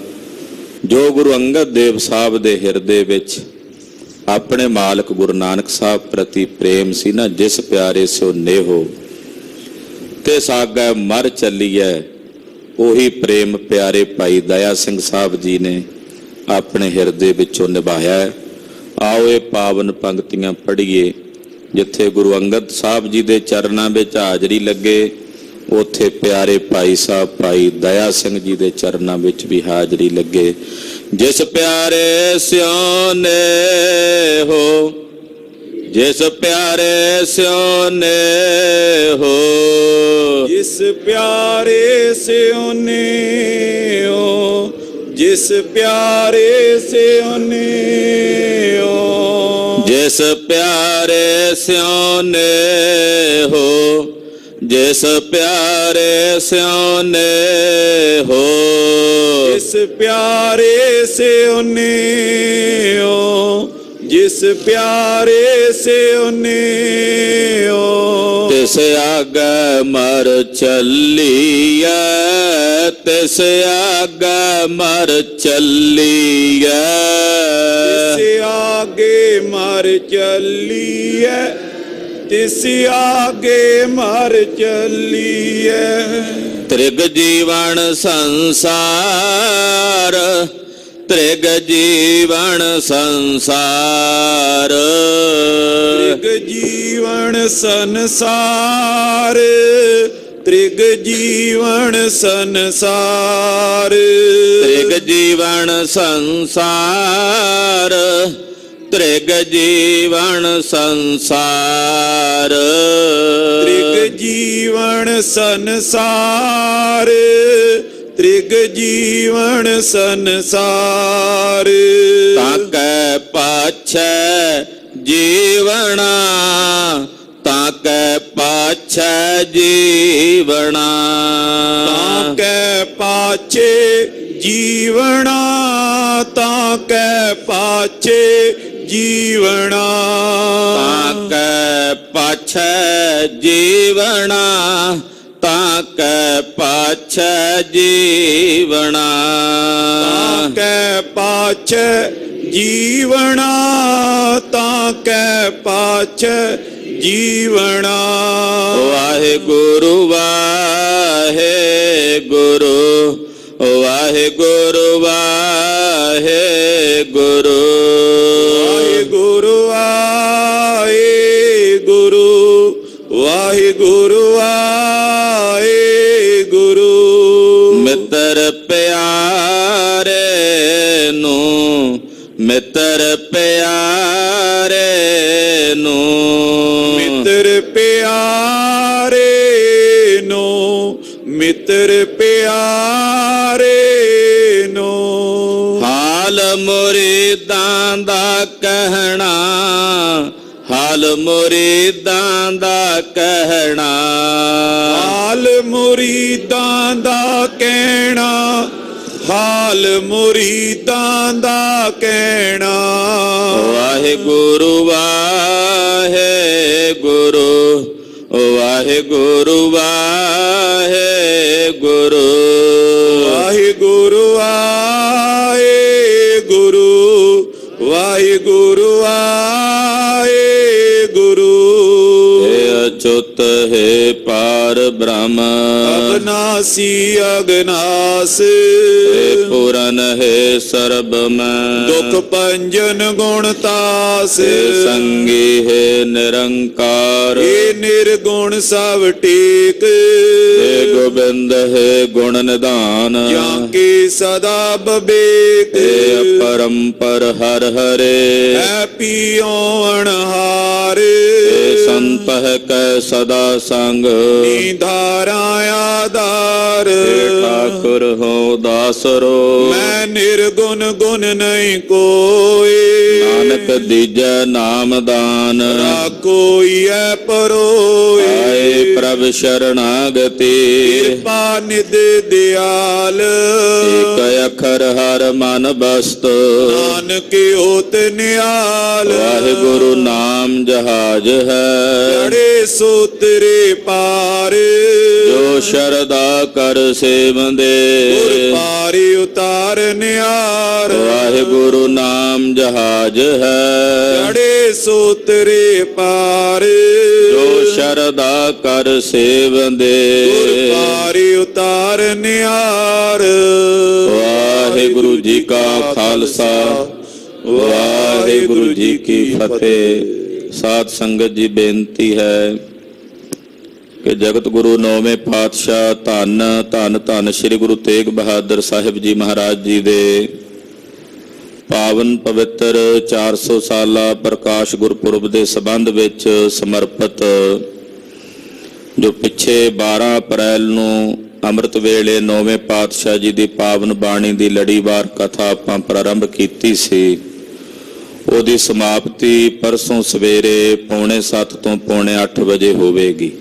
ਜੋ ਗੁਰੂ ਅੰਗਦ ਦੇਵ ਸਾਹਿਬ ਦੇ ਹਿਰਦੇ ਵਿੱਚ ਆਪਣੇ ਮਾਲਕ ਗੁਰੂ ਨਾਨਕ ਸਾਹਿਬ ਪ੍ਰਤੀ ਪ੍ਰੇਮ ਸੀ ਨਾ, ਜਿਸ ਪਿਆਰੇ ਸਿਓ ਨੇਹੋ ਤੇ ਸਾਗੈ ਮਰ ਚੱਲੀਐ, ਉਹੀ ਪ੍ਰੇਮ ਪਿਆਰੇ ਭਾਈ ਦਇਆ ਸਿੰਘ ਸਾਹਿਬ ਜੀ ਨੇ ਆਪਣੇ ਹਿਰਦੇ ਵਿੱਚੋਂ ਨਿਭਾਇਆ। ਆਓ ਇਹ ਪਾਵਨ ਪੰਕਤੀਆਂ ਪੜ੍ਹੀਏ। ਜਿੱਥੇ ਗੁਰੂ ਅੰਗਦ ਸਾਹਿਬ ਜੀ ਦੇ ਚਰਨਾਂ ਵਿੱਚ ਹਾਜ਼ਰੀ ਲੱਗੇ, ਉੱਥੇ ਪਿਆਰੇ ਭਾਈ ਸਾਹਿਬ ਭਾਈ ਦਇਆ ਸਿੰਘ ਜੀ ਦੇ ਚਰਨਾਂ ਵਿੱਚ ਵੀ ਹਾਜ਼ਰੀ ਲੱਗੇ। ਜਿਸ ਪਿਆਰੇ ਸਿਓ ਨੇਹੋ, ਜਿਸ ਪਿਆਰੇ ਸਿਓ ਨੇਹੋ, ਜਿਸ ਪਿਆਰੇ ਸਿਓ ਨੇਹੋ, ਜਿਸ ਪਿਆਰੇ ਸਿਓ ਨੇਹੋ, ਜਿਸ ਪਿਆਰੇ ਸਿਓ ਨੇਹੋ, ਜਿਸ ਪਿਆਰੇ ਸਿਓ ਨੇਹੋ, ਜਿਸ ਪਿਆਰੇ ਸਿਓ ਨੇਹੋ, ਜਿਸ ਪਿਆਰੇ ਸਿਓ ਨੇਹੋ। ਤਿਸ ਆਗੈ ਮਰ ਚੱਲੀਐ, ਤਿਸ ਆਗੈ ਮਰ ਚੱਲੀਐ, ਤਿਸ ਆਗੇ ਮਰ ਚੱਲੀਐ, ਤਿਸ ਆਗੇ ਮਰ ਚੱਲੀਐ। ਤ੍ਰਿਗ ਜੀਵਨ ਸੰਸਾਰ, ਤ੍ਰਿਗ ਜੀਵਨ ਸੰਸਾਰ, ਤ੍ਰਿਗ ਜੀਵਨ ਸੰਸਾਰ, ਤ੍ਰਿਗ ਜੀਵਨ ਸੰਸਾਰ, ਤ੍ਰਿਗ ਜੀਵਨ ਸੰਸਾਰ, ਤ੍ਰਿਗ ਜੀਵਨ ਸੰਸਾਰ, ਤ੍ਰਿਗ ਜੀਵਨ ਸੰਸਾਰ, ਤ੍ਰਿਗ ਜੀਵਨ ਸੰਸਾਰ। ਤਾਕੈ ਪਾਛੈ ਜੀਵਣਾ, ਤਾਕੈ ਪਾਛੈ ਜੀਵਣਾ, ਤਾਕੈ ਪਾਛੇ ਜੀਵਣਾ, ਤਾਕੈ ਪਾਛੇ ਜੀਵਣਾ, ਤਾਕੈ ਪਾਛੈ ਜੀਵਣਾ, ਤਾਕੈ ਪਾਛੈ ਜੀਵਣਾ, ਤਾਕੈ ਪਾਛੈ ਜੀਵਣਾ, ਤਾਕੈ ਪਾਛੈ ਜੀਵਣਾ। ਵਾਹਿਗੁਰੂ ਵਾਹਿਗੁਰੂ, ਵਾਹਿਗੁਰੂ ਵਾਹਿਗੁਰੂ, ਵਾਹਿਗੁਰੂ ਵਾਹਿਗੁਰੂ, ਵਾਹਿਗੁਰੂ ਵਾਹਿਗੁਰੂ। ਮਿੱਤਰ ਪਿਆਰੇ ਮਿੱਤਰ ਪਿਆਰੇ ਨੂੰ। ਹਾਲ ਮੁਰੀਦਾਂ ਦਾ ਕਹਿਣਾ, ਹਾਲ ਮੁਰੀਦਾਂ ਦਾ ਕਹਿਣਾ, ਹਾਲ ਮੁਰੀਦਾਂ ਦਾ ਕਹਿਣਾ, ਹਾਲ ਮੁਰੀਦਾਂ ਦਾ ਕਹਿਣਾ। ਵਾਹਿਗੁਰੂ ਵਾਹਿਗੁਰੂ, ਵਾਹਿਗੁਰੂ ਵਾਹਿਗੁਰੂ, ਵਾਹਿਗੁਰੂ ਵਾਹਿਗੁਰੂ, ਵਾਹਿਗੁਰੂ ਵਾਹਿਗੁਰੂ। ਹੇ ਅਚੁੱਤ ਹੈ ਪਾਰ ਬ੍ਰਹਮ, ਅਗਨਾਸੀ ਅਗਨਾਸ, ਹੇ ਪੂਰਨ ਹੈ ਸਰਬ ਮੈਂ, ਦੁਖ ਭੰਜਨ ਗੁਣ ਤਾਸ। ਹੇ ਸੰਗੀ ਹੈ ਨਿਰੰਕਾਰ, ਏ ਨਿਰਗੁਣ ਸਭ ਟੇਕ, ਹੇ ਗੋਬਿੰਦ ਹੈ ਗੁਣ ਨਿਧਾਨ, ਜਾਂ ਕੇ ਸਦਾ ਬਬੇਕ। ਹੇ ਅਪਰੰਪਰ ਹਰ ਹਰੇ, ਹੈ ਪੀਓ ਅਣਹਾਰ, ਹੇ ਸੰਤ ਹੈ ਕੈ ਸਦਾ ਸੰਗ, ਨਿਧਾਰਾ ਆਧਾਰ। ਹੇ ਠਾਕੁਰ ਹੋ ਦਾਸਰੋ, ਮੈਂ ਨਿਰਗੁਣ ਗੁਣ ਨਹੀਂ ਕੋਏ, ਨਾਨਕ ਦੀਜੈ ਨਾਮ ਦਾਨ, ਕੋਈ ਐ ਪਰੋਏ। ਆਏ ਪ੍ਰਭ ਸ਼ਰਣਾਗਤੀ, ਕਿਰਪਾ ਨਿਧ ਦਿਆਲ, ਏਕ ਅੱਖਰ ਹਰ ਮਨ ਬਸਤ, ਨਾਨਕ ਹੋਤ ਨਿਆਲ। ਵਾਹਿਗੁਰੂ ਨਾਮ ਜਹਾਜ ਹੈ, ਚੜੇ ਸੋਤਰੇ ਪਾਰ, ਜੋ ਸ਼ਰਧਾ ਕਰ ਸੇਵੰਦੇ, ਗੁਰ ਪਾਰੀ ਉਤਾਰ ਨਿਆਰ। ਵਾਹਿਗੁਰੂ ਨਾਮ ਜਹਾਜ ਹੈ, ਚੜੇ ਸੋਤਰੇ ਪਾਰ, ਜੋ ਸ਼ਰਧਾ ਕਰ ਸੇਵੰਦੇ, ਗੁਰ ਪਾਰੀ ਉਤਾਰ ਨਿਆਰ। ਵਾਹਿਗੁਰੂ ਜੀ ਕਾ ਖਾਲਸਾ, ਵਾਹਿਗੁਰੂ ਜੀ ਕੀ ਫਤਿਹ। ਸਾਧ ਸੰਗਤ ਜੀ, ਬੇਨਤੀ ਹੈ ਕਿ ਜਗਤ ਗੁਰੂ ਨੌਵੇਂ ਪਾਤਸ਼ਾਹ ਧੰਨ ਧੰਨ ਧੰਨ ਸ੍ਰੀ ਗੁਰੂ ਤੇਗ ਬਹਾਦਰ ਸਾਹਿਬ ਜੀ ਮਹਾਰਾਜ ਜੀ ਦੇ ਪਾਵਨ ਪਵਿੱਤਰ 400 ਸਾਲਾ ਪ੍ਰਕਾਸ਼ ਗੁਰਪੁਰਬ ਦੇ ਸੰਬੰਧ ਵਿੱਚ ਸਮਰਪਿਤ ਜੋ ਪਿੱਛੇ 12 ਅਪ੍ਰੈਲ ਨੂੰ ਅੰਮ੍ਰਿਤ ਵੇਲੇ ਨੌਵੇਂ ਪਾਤਸ਼ਾਹ ਜੀ ਦੀ ਪਾਵਨ ਬਾਣੀ ਦੀ ਲੜੀਵਾਰ ਕਥਾ ਆਪਾਂ ਪ੍ਰਾਰੰਭ ਕੀਤੀ ਸੀ, ਉਹਦੀ ਸਮਾਪਤੀ ਪਰਸੋਂ ਸਵੇਰੇ 7:45 ਤੋਂ 8:45 ਵਜੇ ਹੋਵੇਗੀ।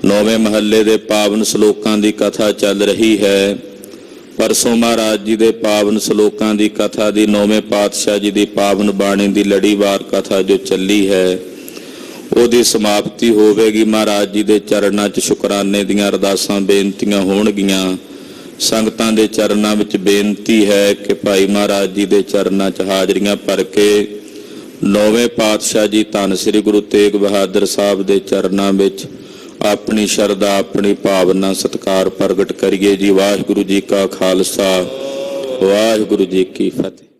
ਨੌਵੇਂ ਮਹੱਲੇ ਦੇ ਪਾਵਨ ਸ਼ਲੋਕਾਂ ਦੀ ਕਥਾ ਚੱਲ ਰਹੀ ਹੈ। ਪਰਸੋਂ ਮਹਾਰਾਜ ਜੀ ਦੇ ਪਾਵਨ ਸ਼ਲੋਕਾਂ ਦੀ ਕਥਾ ਦੀ ਨੌਵੇਂ ਪਾਤਸ਼ਾਹ ਜੀ ਦੀ ਪਾਵਨ ਬਾਣੀ ਦੀ ਲੜੀਵਾਰ ਕਥਾ ਜੋ ਚੱਲੀ ਹੈ, ਉਹਦੀ ਸਮਾਪਤੀ ਹੋਵੇਗੀ। ਮਹਾਰਾਜ ਜੀ ਦੇ ਚਰਨਾਂ 'ਚ ਸ਼ੁਕਰਾਨੇ ਦੀਆਂ ਅਰਦਾਸਾਂ ਬੇਨਤੀਆਂ ਹੋਣਗੀਆਂ। ਸੰਗਤਾਂ ਦੇ ਚਰਨਾਂ ਵਿੱਚ ਬੇਨਤੀ ਹੈ ਕਿ ਭਾਈ ਮਹਾਰਾਜ ਜੀ ਦੇ ਚਰਨਾਂ 'ਚ ਹਾਜ਼ਰੀਆਂ ਭਰ ਕੇ ਨੌਵੇਂ ਪਾਤਸ਼ਾਹ ਜੀ ਧੰਨ ਸ੍ਰੀ ਗੁਰੂ ਤੇਗ ਬਹਾਦਰ ਸਾਹਿਬ ਦੇ ਚਰਨਾਂ ਵਿੱਚ ਆਪਣੀ ਸ਼ਰਧਾ, ਆਪਣੀ ਭਾਵਨਾ, ਸਤਿਕਾਰ ਪ੍ਰਗਟ ਕਰੀਏ ਜੀ। ਵਾਹਿਗੁਰੂ ਜੀ ਕਾ ਖਾਲਸਾ, ਵਾਹਿਗੁਰੂ ਜੀ ਕੀ ਫਤਿਹ।